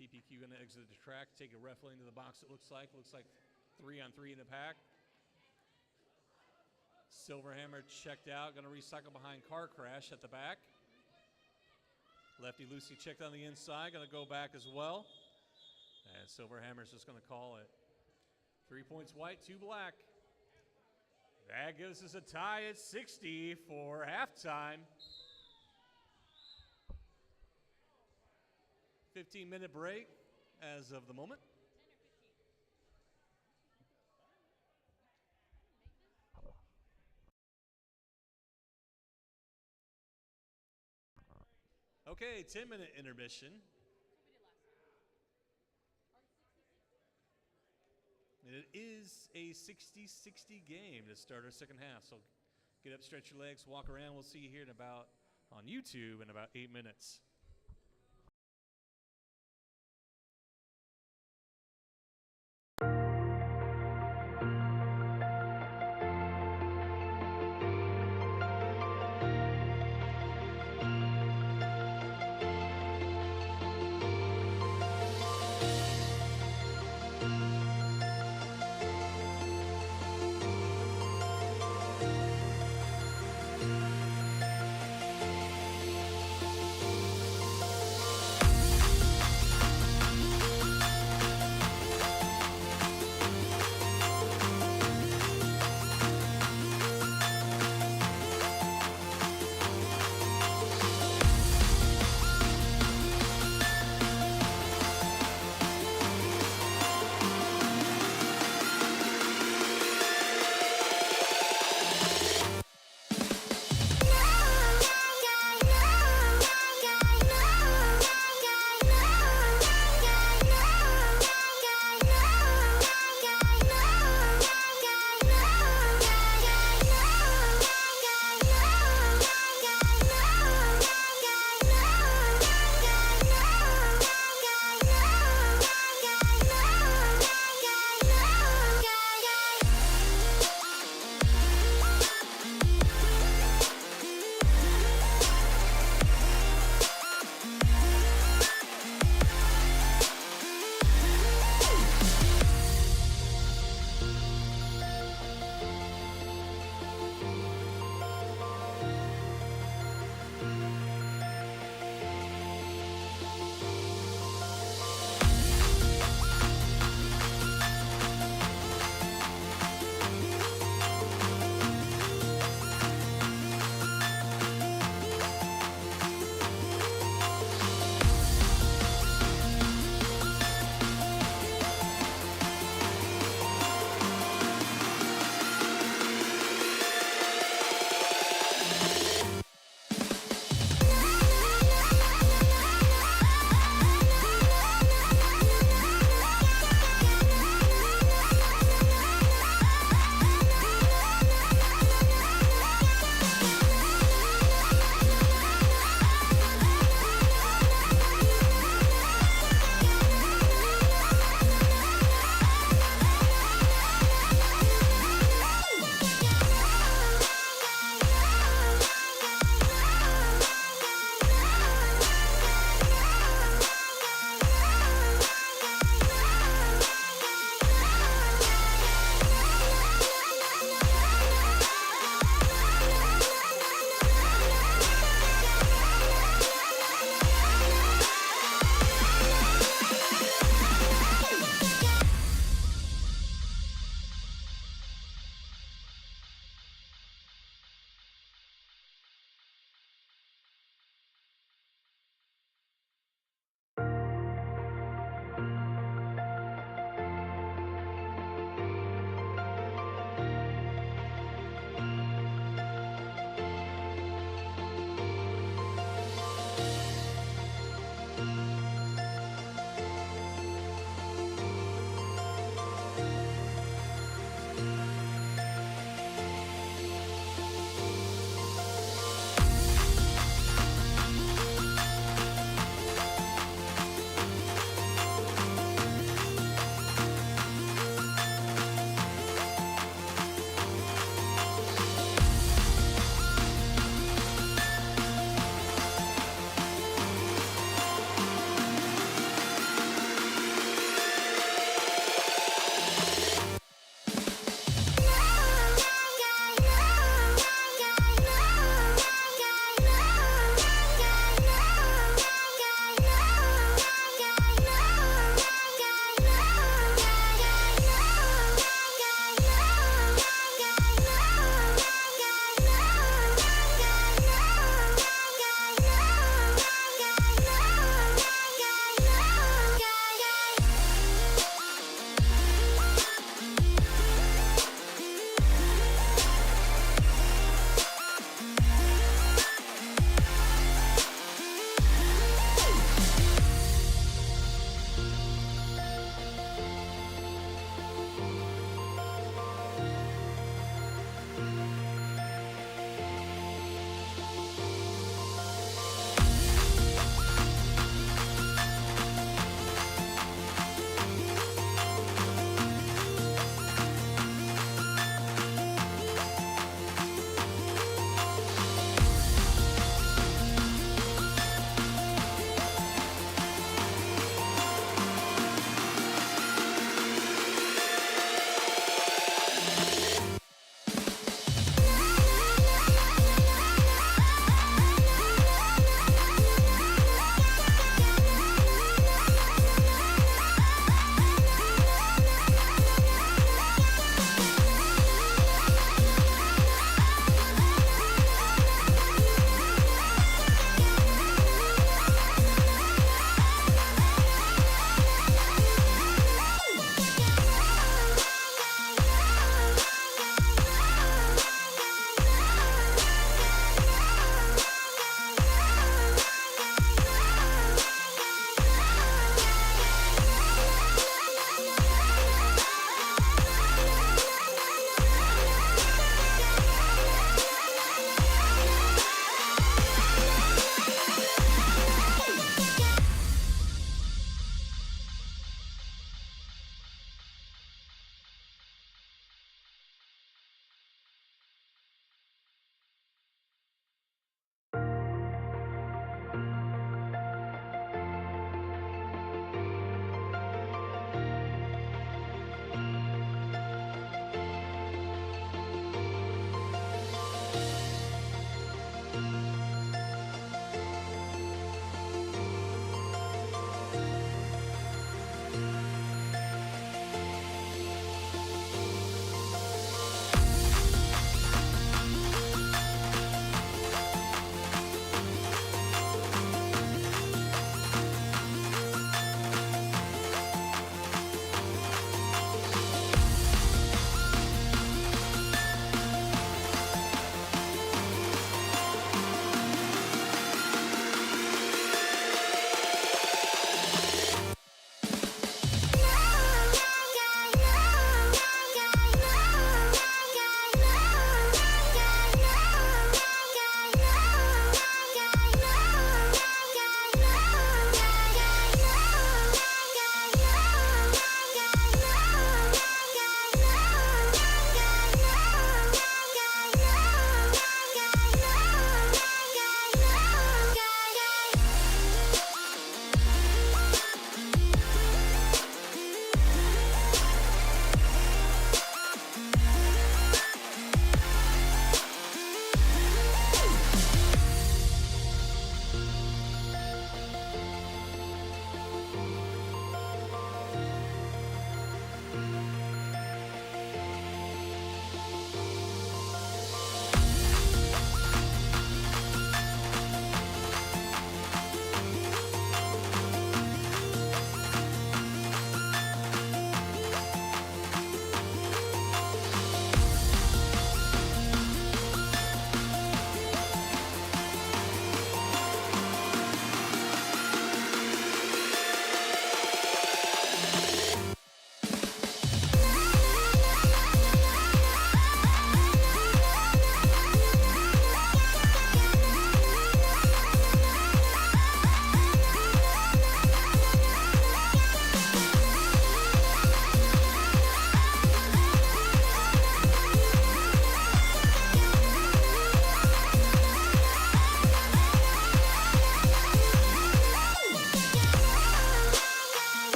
B: TPQ going to exit the track, take a ref lane to the box, it looks like. Looks like 3-on-3 in the pack. Silver Hammer checked out, going to recycle behind Car Crash at the back. Lefty Lucy checked on the inside, going to go back as well. And Silver Hammer's just going to call it. 3 points White, 2 black. That gives us a tie at 60 for halftime. 15-minute break as of the moment. Okay, 10-minute intermission. And it is a 60-60 game to start our second half. So get up, stretch your legs, walk around. We'll see you here on YouTube in about 8 minutes.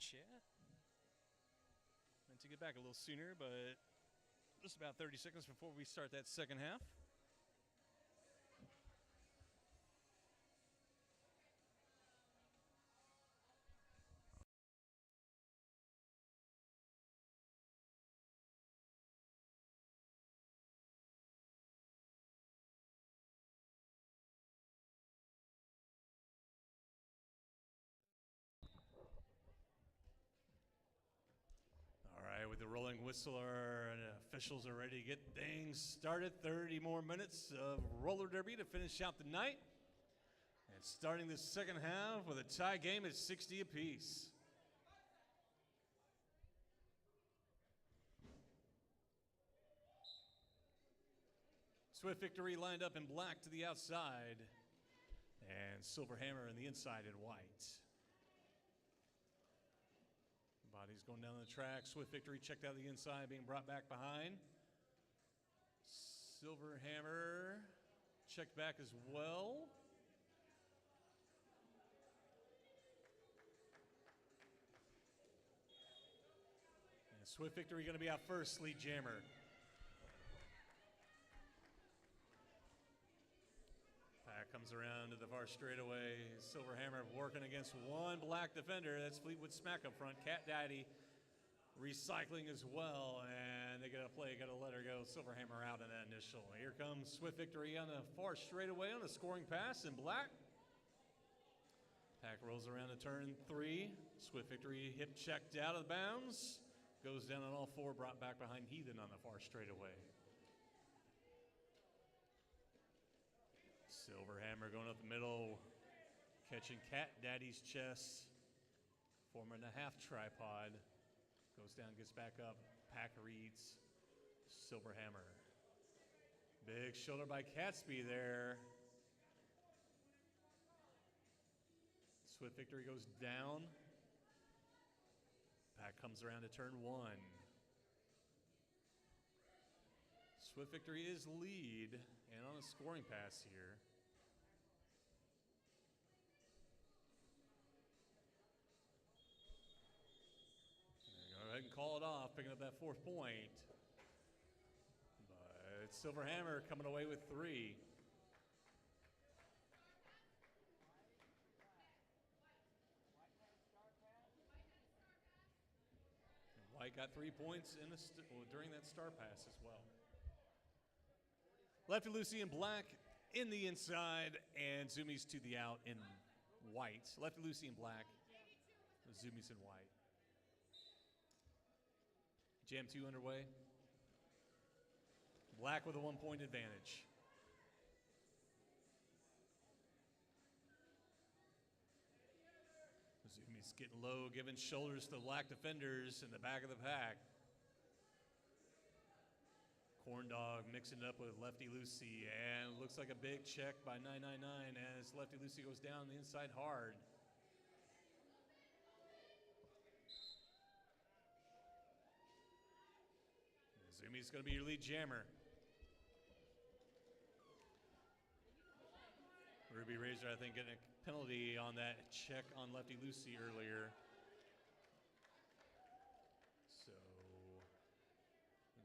B: chat. Meant to get back a little sooner, but just about 30 seconds before we start that second half. With the rolling whistle, our officials are ready to get things started. 30 more minutes of roller derby to finish out the night. And starting the second half with a tie game at 60 apiece. Swift Victory lined up in black to the outside, and Silver Hammer in the inside in white. Bodies going down the track. Swift Victory checked out the inside, being brought back behind. Silver Hammer checked back as well. And Swift Victory going to be out first, lead jammer. Pack comes around to the far straightaway. Silver Hammer working against one black defender. That's Fleetwood Smack up front. Cat Daddy recycling as well. And they got to play, got to let her go. Silver Hammer out in that initial. Here comes Swift Victory on the far straightaway on a scoring pass in black. Pack rolls around to turn 3. Swift Victory hip checked out of bounds. Goes down on all 4, brought back behind Heathen on the far straightaway. Silver Hammer going up the middle, catching Cat Daddy's chest, forming a half tripod. Goes down, gets back up. Pack reads. Silver Hammer. Big shoulder by Catsby there. Swift Victory goes down. Pack comes around to turn 1. Swift Victory is lead and on a scoring pass here. Go ahead and call it off, picking up that 4th point. But Silver Hammer coming away with 3. And White got 3 points in during that star pass as well. Lefty Lucy in black in the inside, and Zoomies to the out in white. Lefty Lucy in black, Zoomies in white. Jam 2 underway. Black with a 1-point advantage. Zoomies getting low, giving shoulders to the black defenders in the back of the pack. Corn Dog mixing it up with Lefty Lucy, and looks like a big check by 999 as Lefty Lucy goes down the inside hard. Zoomies going to be your lead jammer. Ruby Razor, I think, getting a penalty on that check on Lefty Lucy earlier.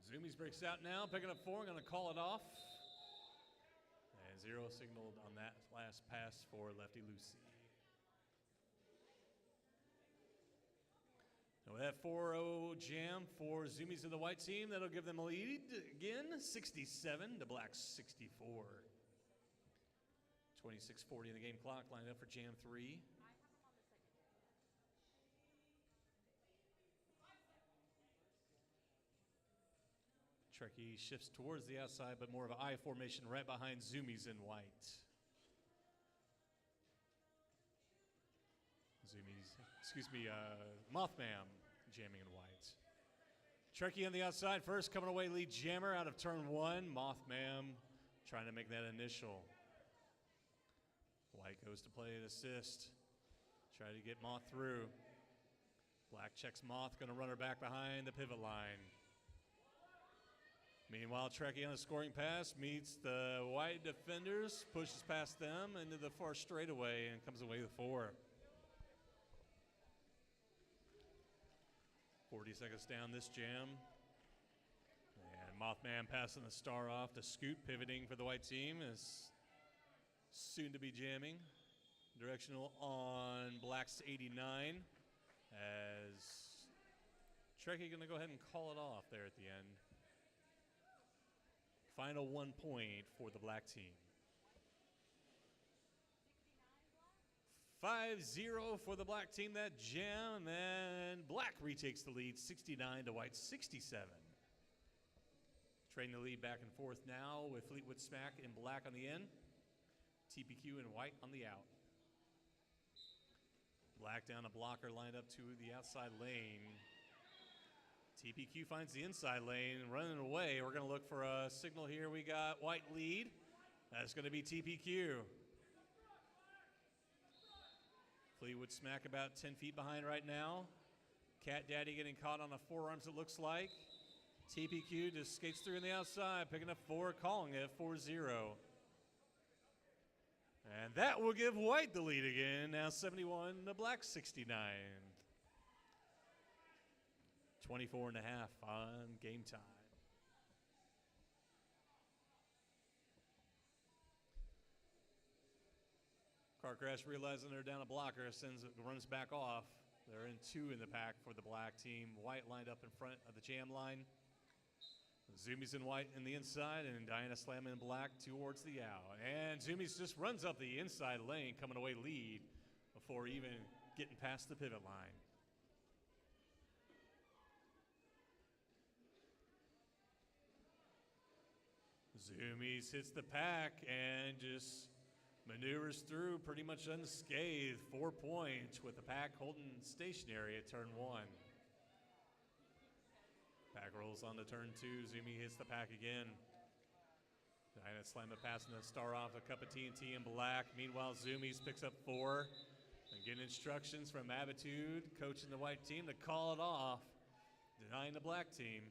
B: Zoomies breaks out now, picking up 4, going to call it off. And 0 signaled on that last pass for Lefty Lucy. And with that 4-0 jam for Zoomies and the white team, that'll give them a lead again, 67 to black 64. 26:40 in the game clock, lined up for jam 3. Trekkie shifts towards the outside, but more of an I formation right behind Zoomies in white. Mothman jamming in white. Trekkie on the outside first, coming away lead jammer out of turn 1. Mothman trying to make that initial. White goes to play an assist. Try to get Moth through. Black checks Moth, going to run her back behind the pivot line. Meanwhile, Trekkie on a scoring pass meets the white defenders, pushes past them into the far straightaway and comes away with 4. 40 seconds down this jam. And Mothman passing the star off to Scoot, pivoting for the white team is soon to be jamming. Directional on Black's 89 as Trekkie going to go ahead and call it off there at the end. Final 1 point for the black team. 5-0 for the black team that jam, and Black retakes the lead 69 to White 67. Trading the lead back and forth now with Fleetwood Smack and Black on the in, TPQ and White on the out. Black down a blocker lined up to the outside lane. TPQ finds the inside lane, running away. We're going to look for a signal here. We got White lead. That's going to be TPQ. Fleetwood Smack about 10 feet behind right now. Cat Daddy getting caught on the forearms, it looks like. TPQ just skates through on the outside, picking up 4, calling it 4-0. And that will give White the lead again. Now 71 to Black 69. 24 and a half on game time. Car crash, realizing they're down a blocker, runs back off. They're in 2 in the pack for the black team. White lined up in front of the jam line. Zoomies in White in the inside, and Diana slamming in Black towards the out. And Zoomies just runs up the inside lane, coming away lead before even getting past the pivot line. Zoomies hits the pack and just maneuvers through pretty much unscathed. 4 points with the pack holding stationary at turn 1. Pack rolls on to turn 2. Zoomie hits the pack again. Diana slam a pass and a star off a cup of TNT in Black. Meanwhile, Zoomies picks up 4 and getting instructions from Abitude, coaching the white team to call it off, denying the black team.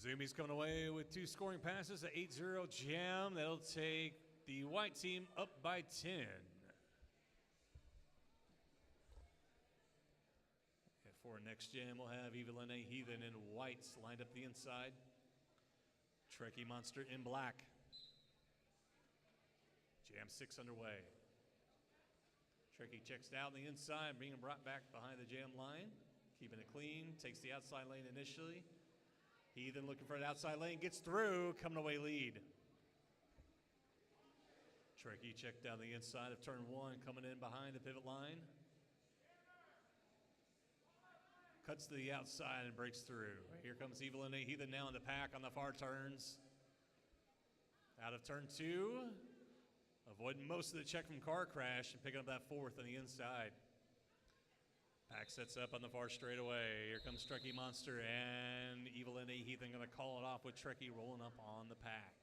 B: Zoomies coming away with 2 scoring passes, an 8-0 jam. That'll take the white team up by 10. And for our next jam, we'll have Evelyn A. Heathen in whites lined up the inside. Trekkie Monster in black. Jam 6 underway. Trekkie checks down the inside, being brought back behind the jam line. Keeping it clean, takes the outside lane initially. Heathen looking for an outside lane, gets through, coming away lead. Trekkie checked down the inside of turn 1, coming in behind the pivot line. Cuts to the outside and breaks through. Here comes Evelyn A. Heathen now in the pack on the far turns. Out of turn 2, avoiding most of the check from car crash and picking up that 4th on the inside. Pack sets up on the far straightaway. Here comes Trekkie Monster and Evelyn A. Heathen going to call it off with Trekkie rolling up on the pack.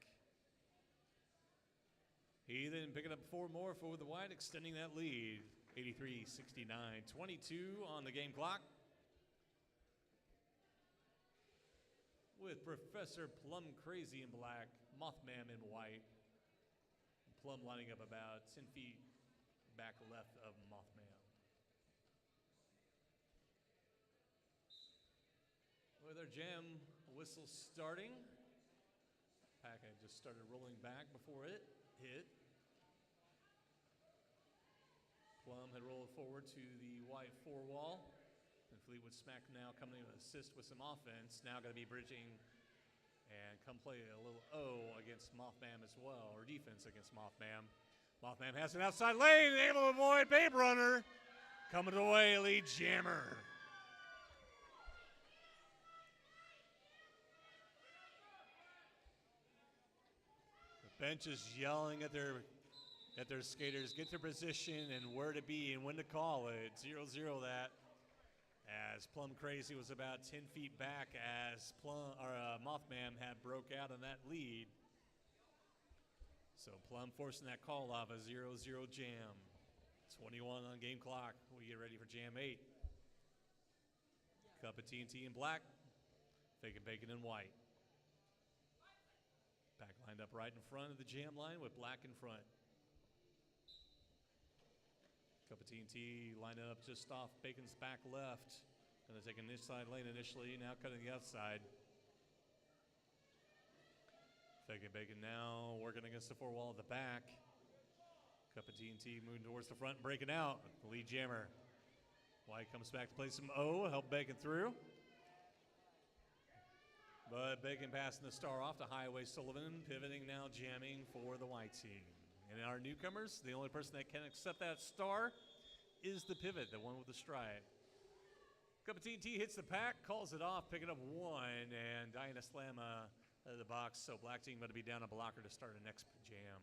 B: Heathen picking up 4 more for the white, extending that lead. 83-69, 22 on the game clock. With Professor Plum Crazy in black, Mothman in white. Plum lining up about 10 feet back left of Mothman. With our jam whistle starting. Pack had just started rolling back before it hit. Plum had rolled forward to the white 4 wall. And Fleetwood Smack now coming to assist with some offense. Now going to be bridging and come play a little O against Mothman as well, or defense against Mothman. Mothman has an outside lane, able to avoid Babe Runner. Coming away, lead jammer. Bench is yelling at their skaters, get their position and where to be and when to call it. 0-0 that. As Plum Crazy was about 10 feet back as Mothman had broke out on that lead. So Plum forcing that call off, a 0-0 jam. 21 on game clock. We get ready for jam 8. Cup of TNT in black. Fake and bacon in white. Pack lined up right in front of the jam line with black in front. Cup of TNT lining up just off Bacon's back left. Going to take an inside lane initially, now cutting the outside. Faking Bacon now working against the four wall at the back. Cup of TNT moving towards the front, breaking out. The lead jammer. White comes back to play some O, help Bacon through. But Bacon passing the star off to Highway Sullivan, pivoting now, jamming for the white team. And our newcomers, the only person that can accept that star is the pivot, the one with the stripe. Cup of TNT hits the pack, calls it off, picking up one, and Diana Slama out of the box. So black team going to be down a blocker to start the next jam.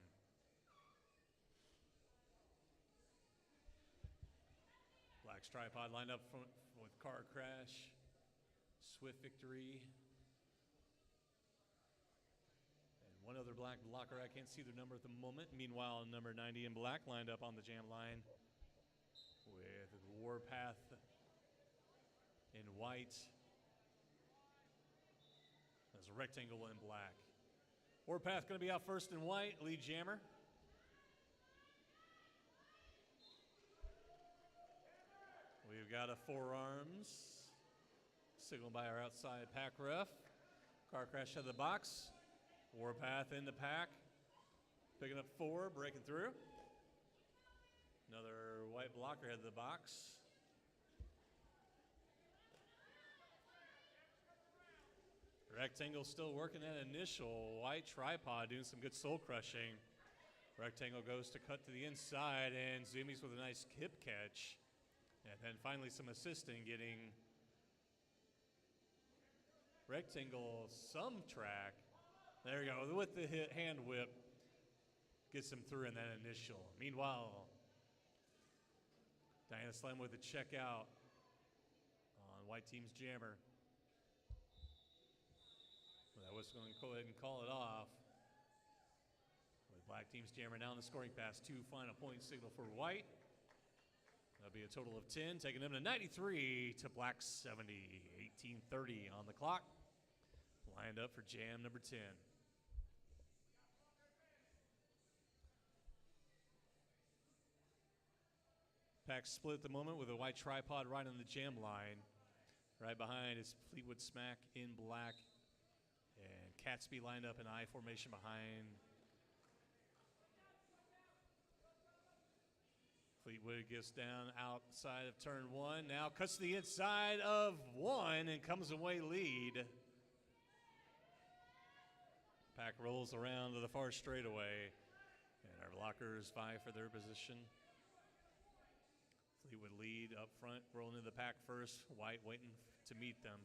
B: Black's tripod lined up with Car Crash, Swift Victory. One other black blocker, I can't see their number at the moment. Meanwhile, number 90 in black lined up on the jam line with Warpath in white. There's a rectangle in black. Warpath going to be out first in white, lead jammer. We've got a forearms signaled by our outside pack ref. Car Crash out of the box. Warpath in the pack, picking up four, breaking through. Another white blocker head of the box. Rectangle still working that initial. White tripod doing some good soul crushing. Rectangle goes to cut to the inside, and Zoomies with a nice hip catch. And then finally some assisting, getting Rectangle some track. There you go, with the hand whip, gets him through in that initial. Meanwhile, Diana Slam with a check out on white team's jammer. Well, that was going to go ahead and call it off. With black team's jammer now in the scoring pass, 2 final point signal for white. That'll be a total of 10, taking them to 93 to black 70. 18:30 on the clock. Lined up for jam number 10. Pack split at the moment with a white tripod right on the jam line. Right behind is Fleetwood Smack in black. And Catsby lined up in I formation behind. Fleetwood gets down outside of turn one. Now cuts to the inside of one and comes away lead. Pack rolls around to the far straightaway. And our blockers vie for their position. Fleetwood lead up front, rolling into the pack first. White waiting to meet them.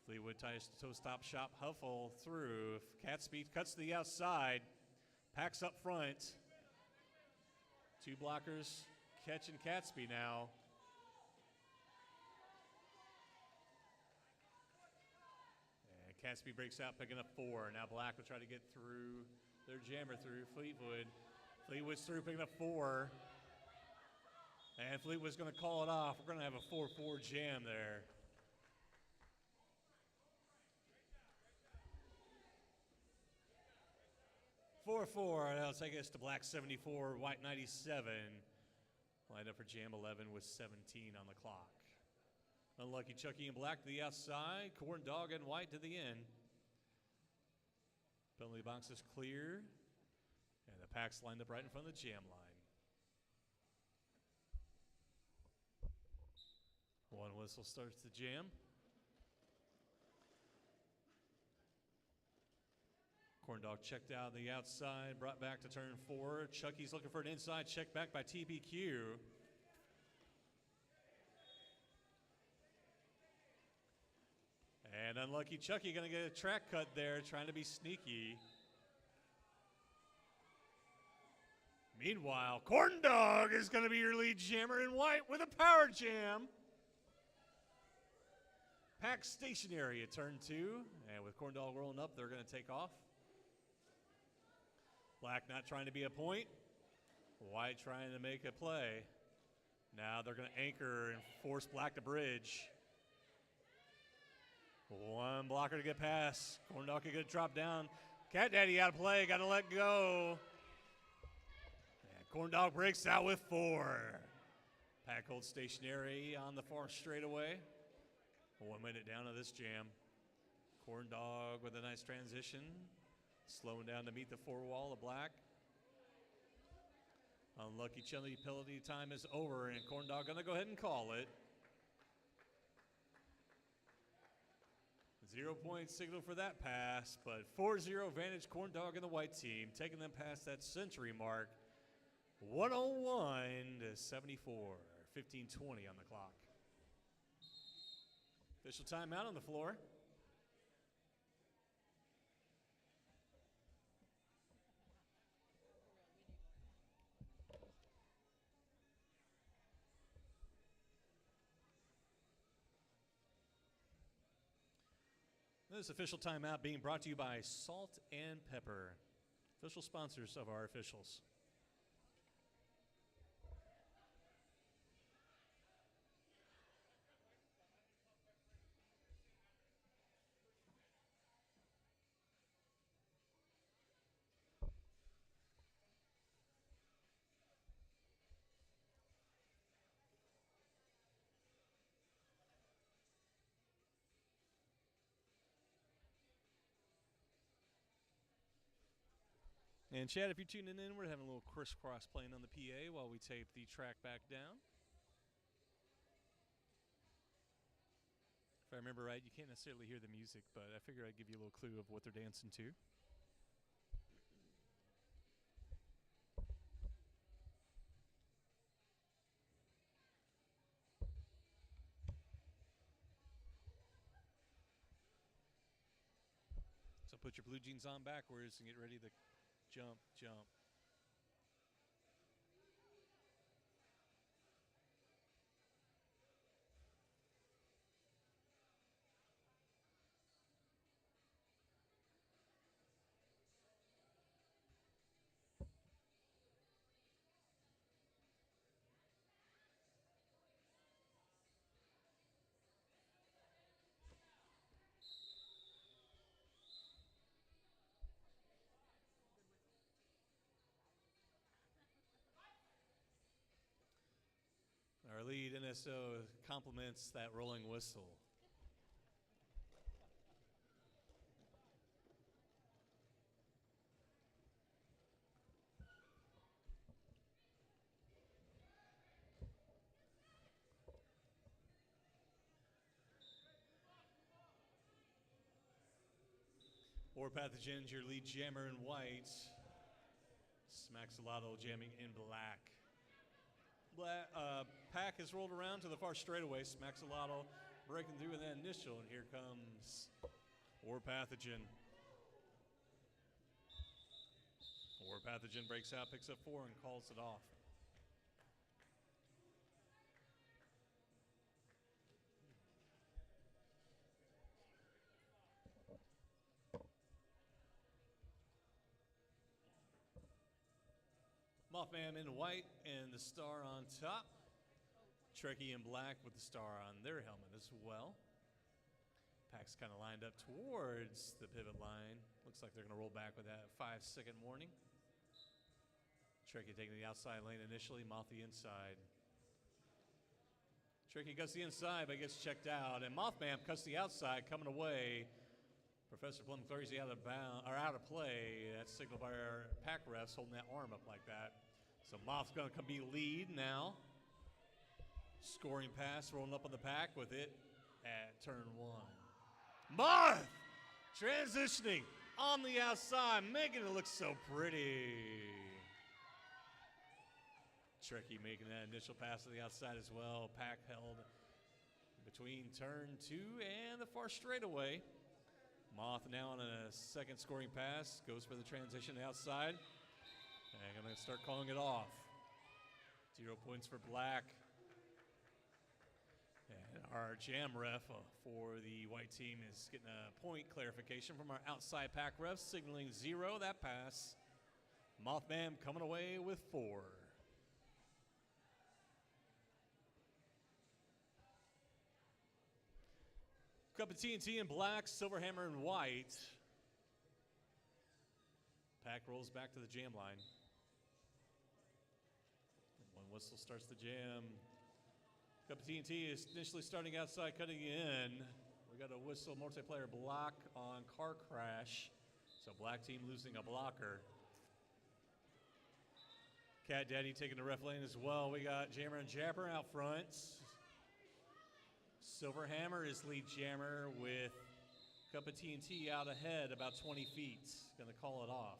B: Fleetwood ties to toe stop shop, Huffle through. Catsby cuts to the outside. Pack's up front. 2 blockers catching Catsby now. And Catsby breaks out, picking up 4. Now Black will try to get through their jammer through Fleetwood. Fleetwood's through, picking up 4. And Fleetwood's going to call it off. We're going to have a 4-4 jam there. That'll take us to black 74, white 97. Lined up for jam 11 with 17 on the clock. Unlucky Chucky in black to the outside. Corn Dog and white to the end. Penalty box is clear. And the pack's lined up right in front of the jam line. One whistle starts the jam. Corn Dog checked out the outside, brought back to turn 4. Chucky's looking for an inside check back by TPQ. And unlucky Chucky going to get a track cut there, trying to be sneaky. Meanwhile, Corn Dog is going to be your lead jammer in white with a power jam. Pack stationary at turn 2. And with Corn Dog rolling up, they're going to take off. Black not trying to be a point. White trying to make a play. Now they're going to anchor and force Black to bridge. One blocker to get past. Corn Dog can get a drop down. Cat Daddy out of play. Got to let go. And Corn Dog breaks out with 4. Pack holds stationary on the far straightaway. 1 minute down to this jam. Corn Dog with a nice transition. Slowing down to meet the 4 wall of Black. Unlucky penalty time is over, and Corn Dog gonna go ahead and call it. 0-point signal for that pass, but 4-0 advantage Corn Dog and the white team, taking them past that century mark. 101 to 74, 15:20 on the clock. Official timeout on the floor. This official timeout being brought to you by Salt and Pepper, official sponsors of our officials. And Chad, if you're tuning in, we're having a little crisscross playing on the PA while we tape the track back down. If I remember right, you can't necessarily hear the music, but I figured I'd give you a little clue of what they're dancing to. So put your blue jeans on backwards and get ready to jump, jump. Our lead NSO compliments that rolling whistle. Or Pathogens, your lead jammer in white. Smaxolotl jamming in black. Pack has rolled around to the far straightaway. Smaxolotl breaking through with that initial, and here comes Or Pathogen. Or Pathogen breaks out, picks up 4, and calls it off. Mothman in white and the star on top. Trekkie in black with the star on their helmet as well. Pack's kind of lined up towards the pivot line. Looks like they're going to roll back with that 5-second warning. Trekkie taking the outside lane initially, Moth the inside. Trekkie cuts the inside but gets checked out, and Mothman cuts the outside coming away. Professor Plum clears the out of play. That's signaled by our pack refs holding that arm up like that. So Moth's going to be lead now. Scoring pass rolling up on the pack with it at turn 1. Moth transitioning on the outside, making it look so pretty. Trekkie making that initial pass to the outside as well. Pack held between turn 2 and the far straightaway. Moth now on a second scoring pass, goes for the transition outside, and going to start calling it off. 0 points for Black. And our jam ref for the white team is getting a point clarification from our outside pack ref, signaling 0, that pass. Mothman coming away with 4. Cup of TNT in black, Silverhammer in white. Pack rolls back to the jam line. whistle starts the jam. Cup of TNT is initially starting outside, cutting in. We got a whistle multiplayer block on car crash. So black team losing a blocker. Cat Daddy taking the ref lane as well. We got Jammer and Japper out front. Silver Hammer is lead jammer with Cup of TNT out ahead about 20 feet. Gonna call it off.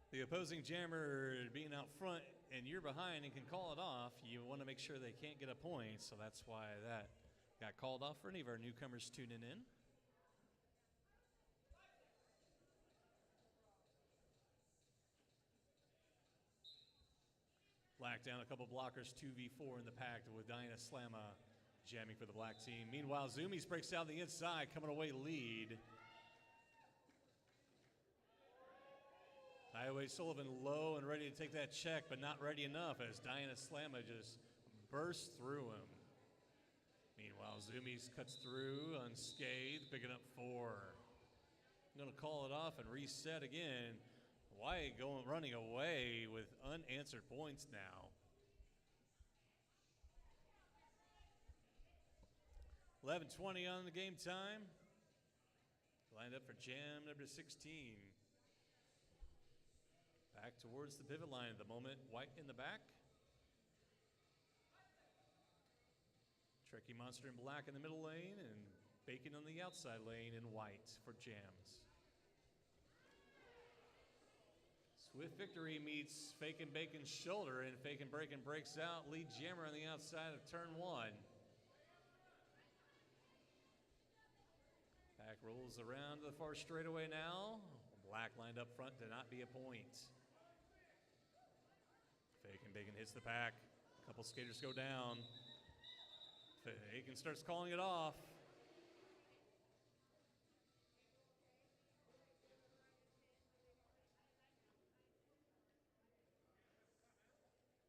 B: The opposing jammer being out front and you're behind and can call it off, you want to make sure they can't get a point, so that's why that got called off for any of our newcomers tuning in. Black down a couple blockers, 2v4 in the pack with Diana Slamma jamming for the black team. Meanwhile, Zoomies breaks down the inside, coming away lead. Highway Sullivan low and ready to take that check, but not ready enough as Diana Slamma just bursts through him. Meanwhile, Zoomies cuts through unscathed, picking up 4. I'm going to call it off and reset again. White running away with unanswered points now. 11:20 on the game time. Lined up for jam number 16. Back towards the pivot line at the moment. White in the back. Trekkie Monster in black in the middle lane and Bacon on the outside lane in white for jams. Swift Victory meets Fake and Bacon's shoulder, and Fake and Bacon breaks out. Lead jammer on the outside of turn 1. Pack rolls around to the far straightaway now. Black lined up front to not be a point. Fake and Bacon hits the pack. A couple skaters go down. Bacon starts calling it off.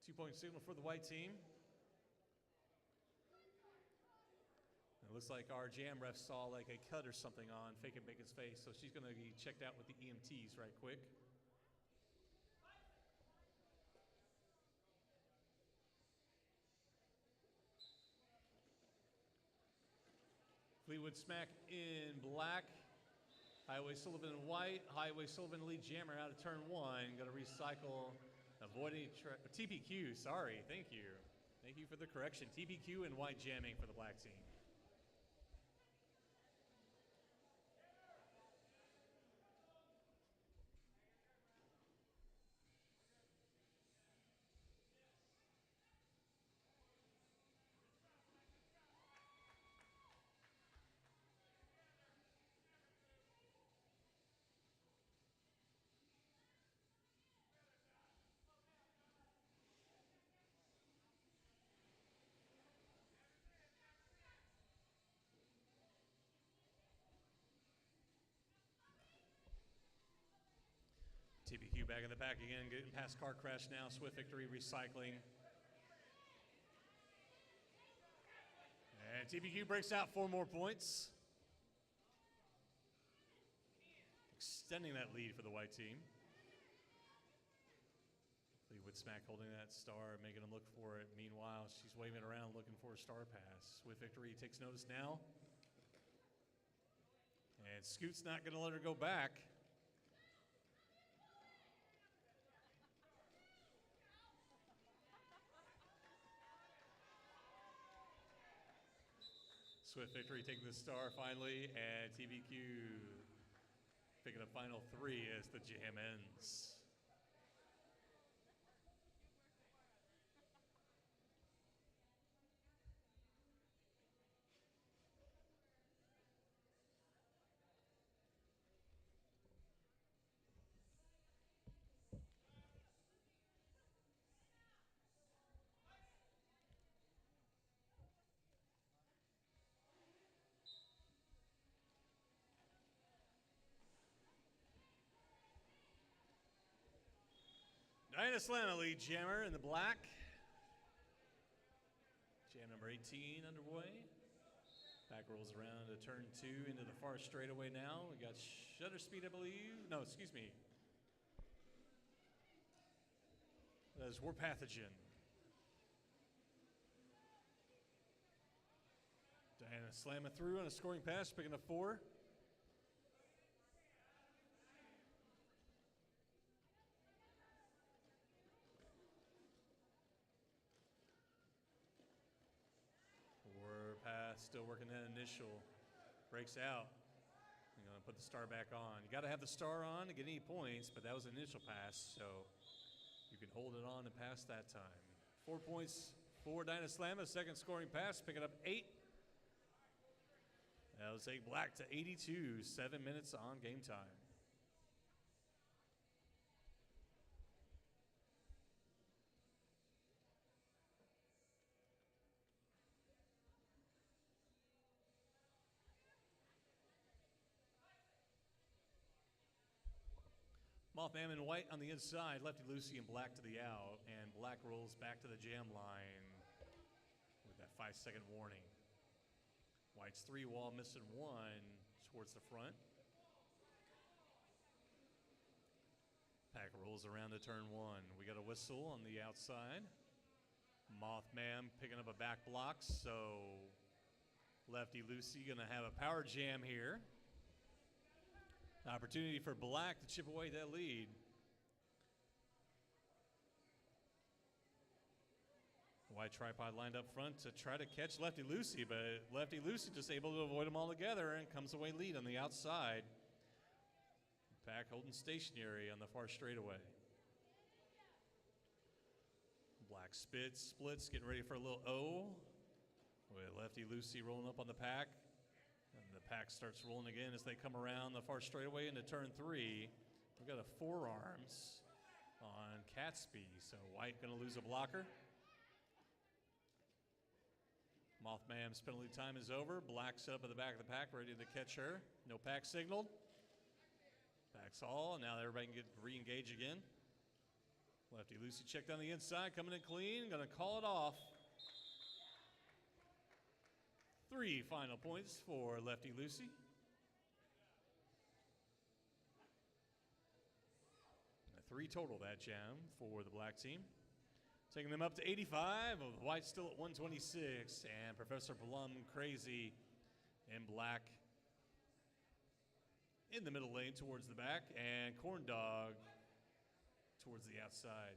B: Two-point signal for the white team. It looks like our jam ref saw like a cut or something on Fake and Bacon's face, so she's going to be checked out with the EMTs right quick. Fleetwood Smack in black. Highway Sullivan in white. Highway Sullivan lead jammer out of turn 1. Going to recycle, avoiding TPQ, sorry, thank you. Thank you for the correction. TPQ and white jamming for the black team. TPQ back in the pack again, getting past car crash now. Swift Victory recycling. And TPQ breaks out 4 more points. Extending that lead for the white team. Fleetwood Smack holding that star, making them look for it. Meanwhile, she's waving around looking for a star pass. Swift Victory takes notice now. And Scoot's not going to let her go back. Swift Victory taking the star finally, and TBQ picking up final 3 as the jam ends. Diana Slamma lead jammer in the black. Jam number 18 underway. Back rolls around to turn 2 into the far straightaway now. We got shutter speed, I believe. No, excuse me. That's War Pathogen. Diana slamming through on a scoring pass, picking up 4. Pass, still working that initial. Breaks out. You're going to put the star back on. You got to have the star on to get any points, but that was an initial pass, so you can hold it on and pass that time. 4 points for Dinah Slamma, second scoring pass, picking up 8. That'll take Black to 82, 7 minutes on game time. Mothman and White on the inside, Lefty Lucy and Black to the out, and Black rolls back to the jam line with that 5-second warning. White's 3 wall, missing 1 towards the front. Pack rolls around to turn 1. We got a whistle on the outside. Mothman picking up a back block, so Lefty Lucy gonna have a power jam here. Opportunity for Black to chip away that lead. White tripod lined up front to try to catch Lefty Lucy, but Lefty Lucy just able to avoid them all together and comes away lead on the outside. Pack holding stationary on the far straightaway. Black splits, getting ready for a little O. With Lefty Lucy rolling up on the pack. And the pack starts rolling again as they come around the far straightaway into turn 3. We've got a forearms on Catsby, so White gonna lose a blocker. Mothman's penalty time is over. Black set up at the back of the pack, ready to catch her. No pack signaled. Pack's all, and now everybody can get re-engage again. Lefty Lucy checked on the inside, coming in clean, gonna call it off. 3 final points for Lefty Lucy. A 3 total that jam for the Black team. Taking them up to 85, with White still at 126, and Professor Plum Crazy in Black in the middle lane towards the back, and Corn Dog towards the outside.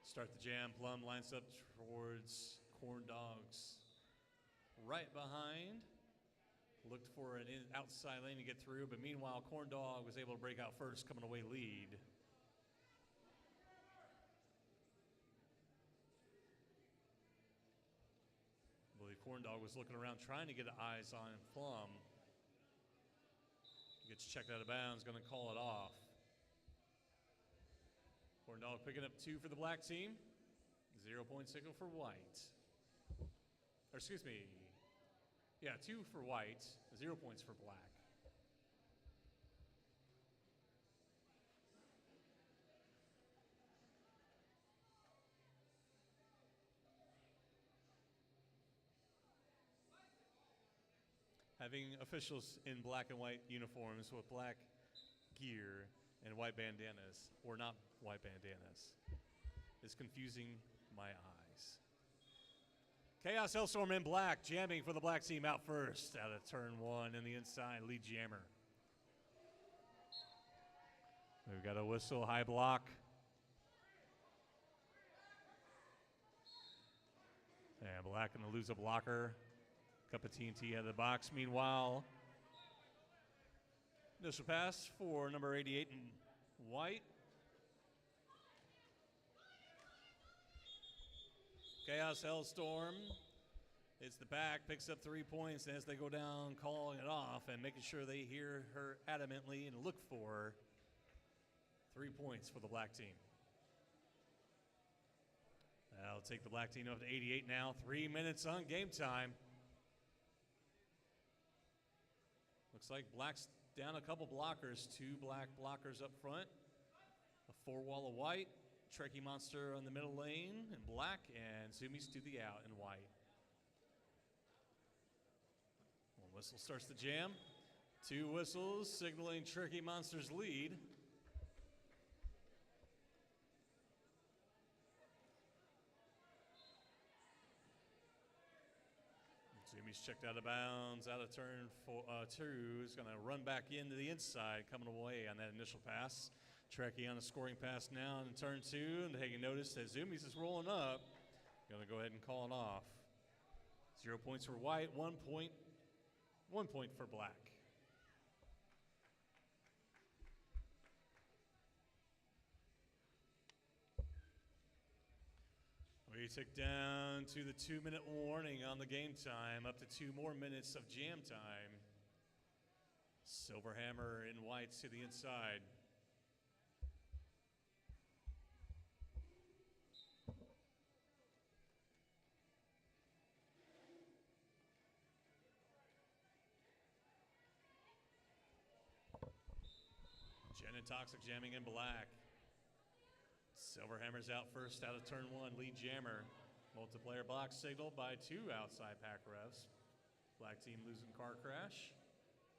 B: Start the jam. Plum lines up towards Corn Dog's right behind. Looked for an outside lane to get through, but meanwhile, Corn Dog was able to break out first, coming away lead. I believe Corn Dog was looking around trying to get eyes on Plum. Gets checked out of bounds, going to call it off. Corn Dog picking up 2 for the Black team. 0-point signal for White. Or excuse me. Yeah, 2 for White, 0 points for Black. Having officials in black and white uniforms with black gear and white bandanas, or not white bandanas, is confusing my eyes. Chaos Hellstorm in black, jamming for the Black team out first, out of turn 1 in the inside, lead jammer. We've got a whistle, high block. And Black gonna lose a blocker. Cup of TNT out of the box. Meanwhile, initial pass for number 88 in white. Chaos Hellstorm. It's the back, picks up 3 points as they go down, calling it off and making sure they hear her adamantly and look for 3 points for the Black team. That'll take the Black team up to 88 now. 3 minutes on game time. Looks like Black's down a couple blockers, 2 black blockers up front, a 4 wall of white. Trekkie Monster on the middle lane in black, and Zoomies to the out in white. One whistle starts the jam. 2 whistles signaling Trekkie Monster's lead. Zoomies checked out of bounds, out of turn 2. Is going to run back into the inside, coming away on that initial pass. Trekkie on a scoring pass now in turn 2, and taking notice that Zoomies is rolling up. Going to go ahead and call it off. 0 points for white, 1 point for black. We tick down to the 2-minute warning on the game time, up to 2 more minutes of jam time. Silverhammer in whites to the inside. Jen and Toxic jamming in black. Silverhammer's out first out of turn 1, lead jammer. Multiplayer box signaled by 2 outside pack refs. Black team losing car crash,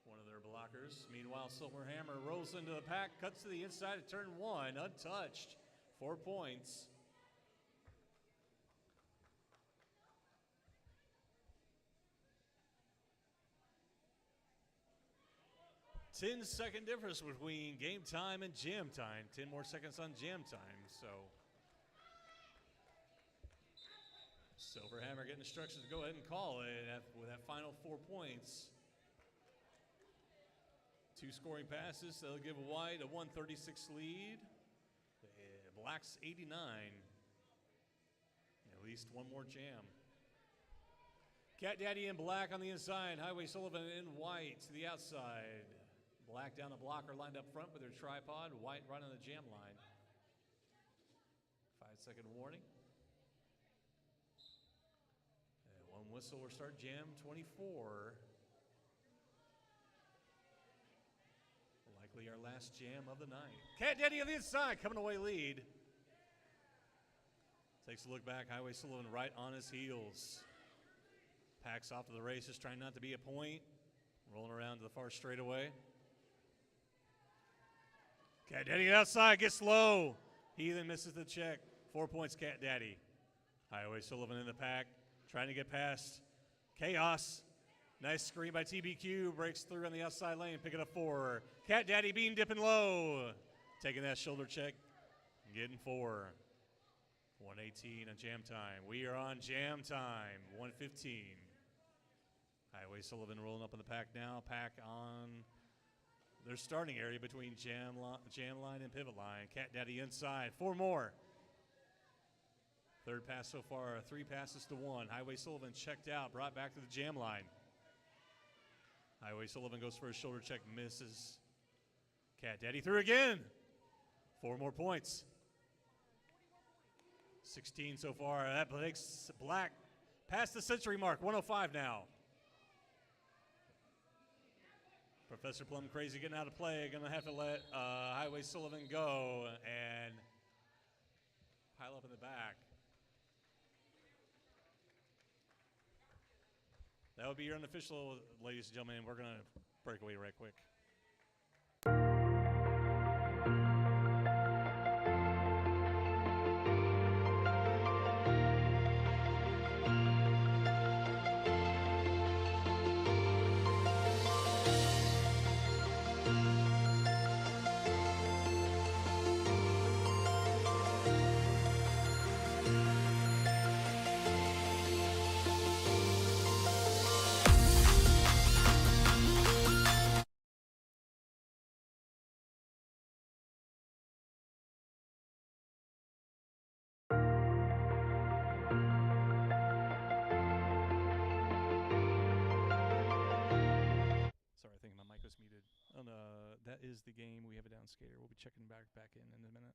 B: one of their blockers. Meanwhile, Silverhammer rolls into the pack, cuts to the inside of turn 1, untouched, 4 points. Ten-second difference between game time and jam time. 10 more seconds on jam time, so. Silverhammer getting instructions to go ahead and call it with that final 4 points. 2 scoring passes, they'll give white a 136 lead. Black's 89. At least 1 more jam. Cat Daddy in black on the inside. Highway Sullivan in white to the outside. Black down the blocker lined up front with their tripod. White right on the jam line. 5-second warning. And 1 whistle will start jam 24. Likely our last jam of the night. Cat Daddy on the inside, coming away lead. Takes a look back. Highway Sullivan right on his heels. Packs off to the races, trying not to be a point. Rolling around to the far straightaway. Cat Daddy outside, gets low. He then misses the check. 4 points, Cat Daddy. Highway Sullivan in the pack, trying to get past Chaos. Nice screen by TBQ, breaks through on the outside lane, picking up 4. Cat Daddy beam dipping low. Taking that shoulder check, getting 4. 1:18 on jam time. We are on jam time, 1:15. Highway Sullivan rolling up in the pack now. Pack on their starting area between jam line and pivot line. Cat Daddy inside, 4 more. Third pass so far, 3 passes to 1. Highway Sullivan checked out, brought back to the jam line. Highway Sullivan goes for a shoulder check, misses. Cat Daddy through again. 4 more points. 16 so far. That takes Black past the century mark, 105 now. Professor Plum Crazy getting out of play. Going to have to let Highway Sullivan go and pile up in the back. That would be your unofficial, ladies and gentlemen. We're going to break away right quick. Sorry, I think my mic was muted. That is the game. We have it down skater. We'll be checking back in a minute.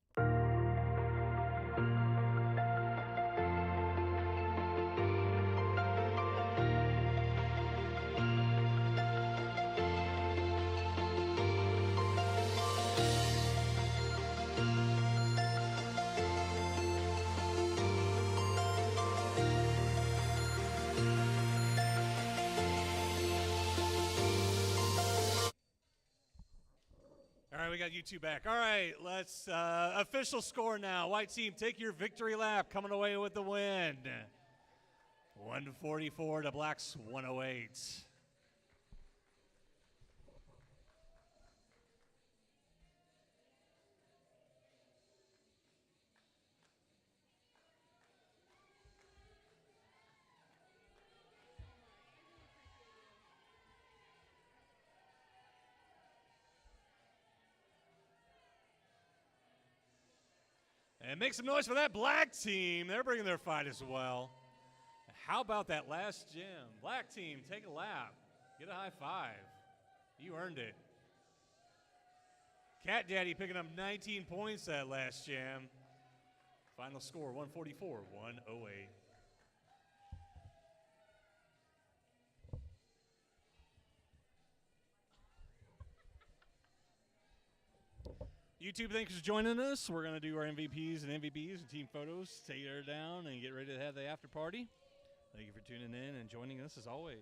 B: we got you two back. All right, let's official score now. White team, take your victory lap, coming away with the win. 144 to Black's 108. And make some noise for that Black team. They're bringing their fight as well. How about that last gym? Black team, take a lap. Get a high five. You earned it. Cat Daddy picking up 19 points that last jam. Final score, 144, 108. YouTube, thanks for joining us. We're going to do our MVPs and MVBs and team photos, take her down, and get ready to have the after party. Thank you for tuning in and joining us as always.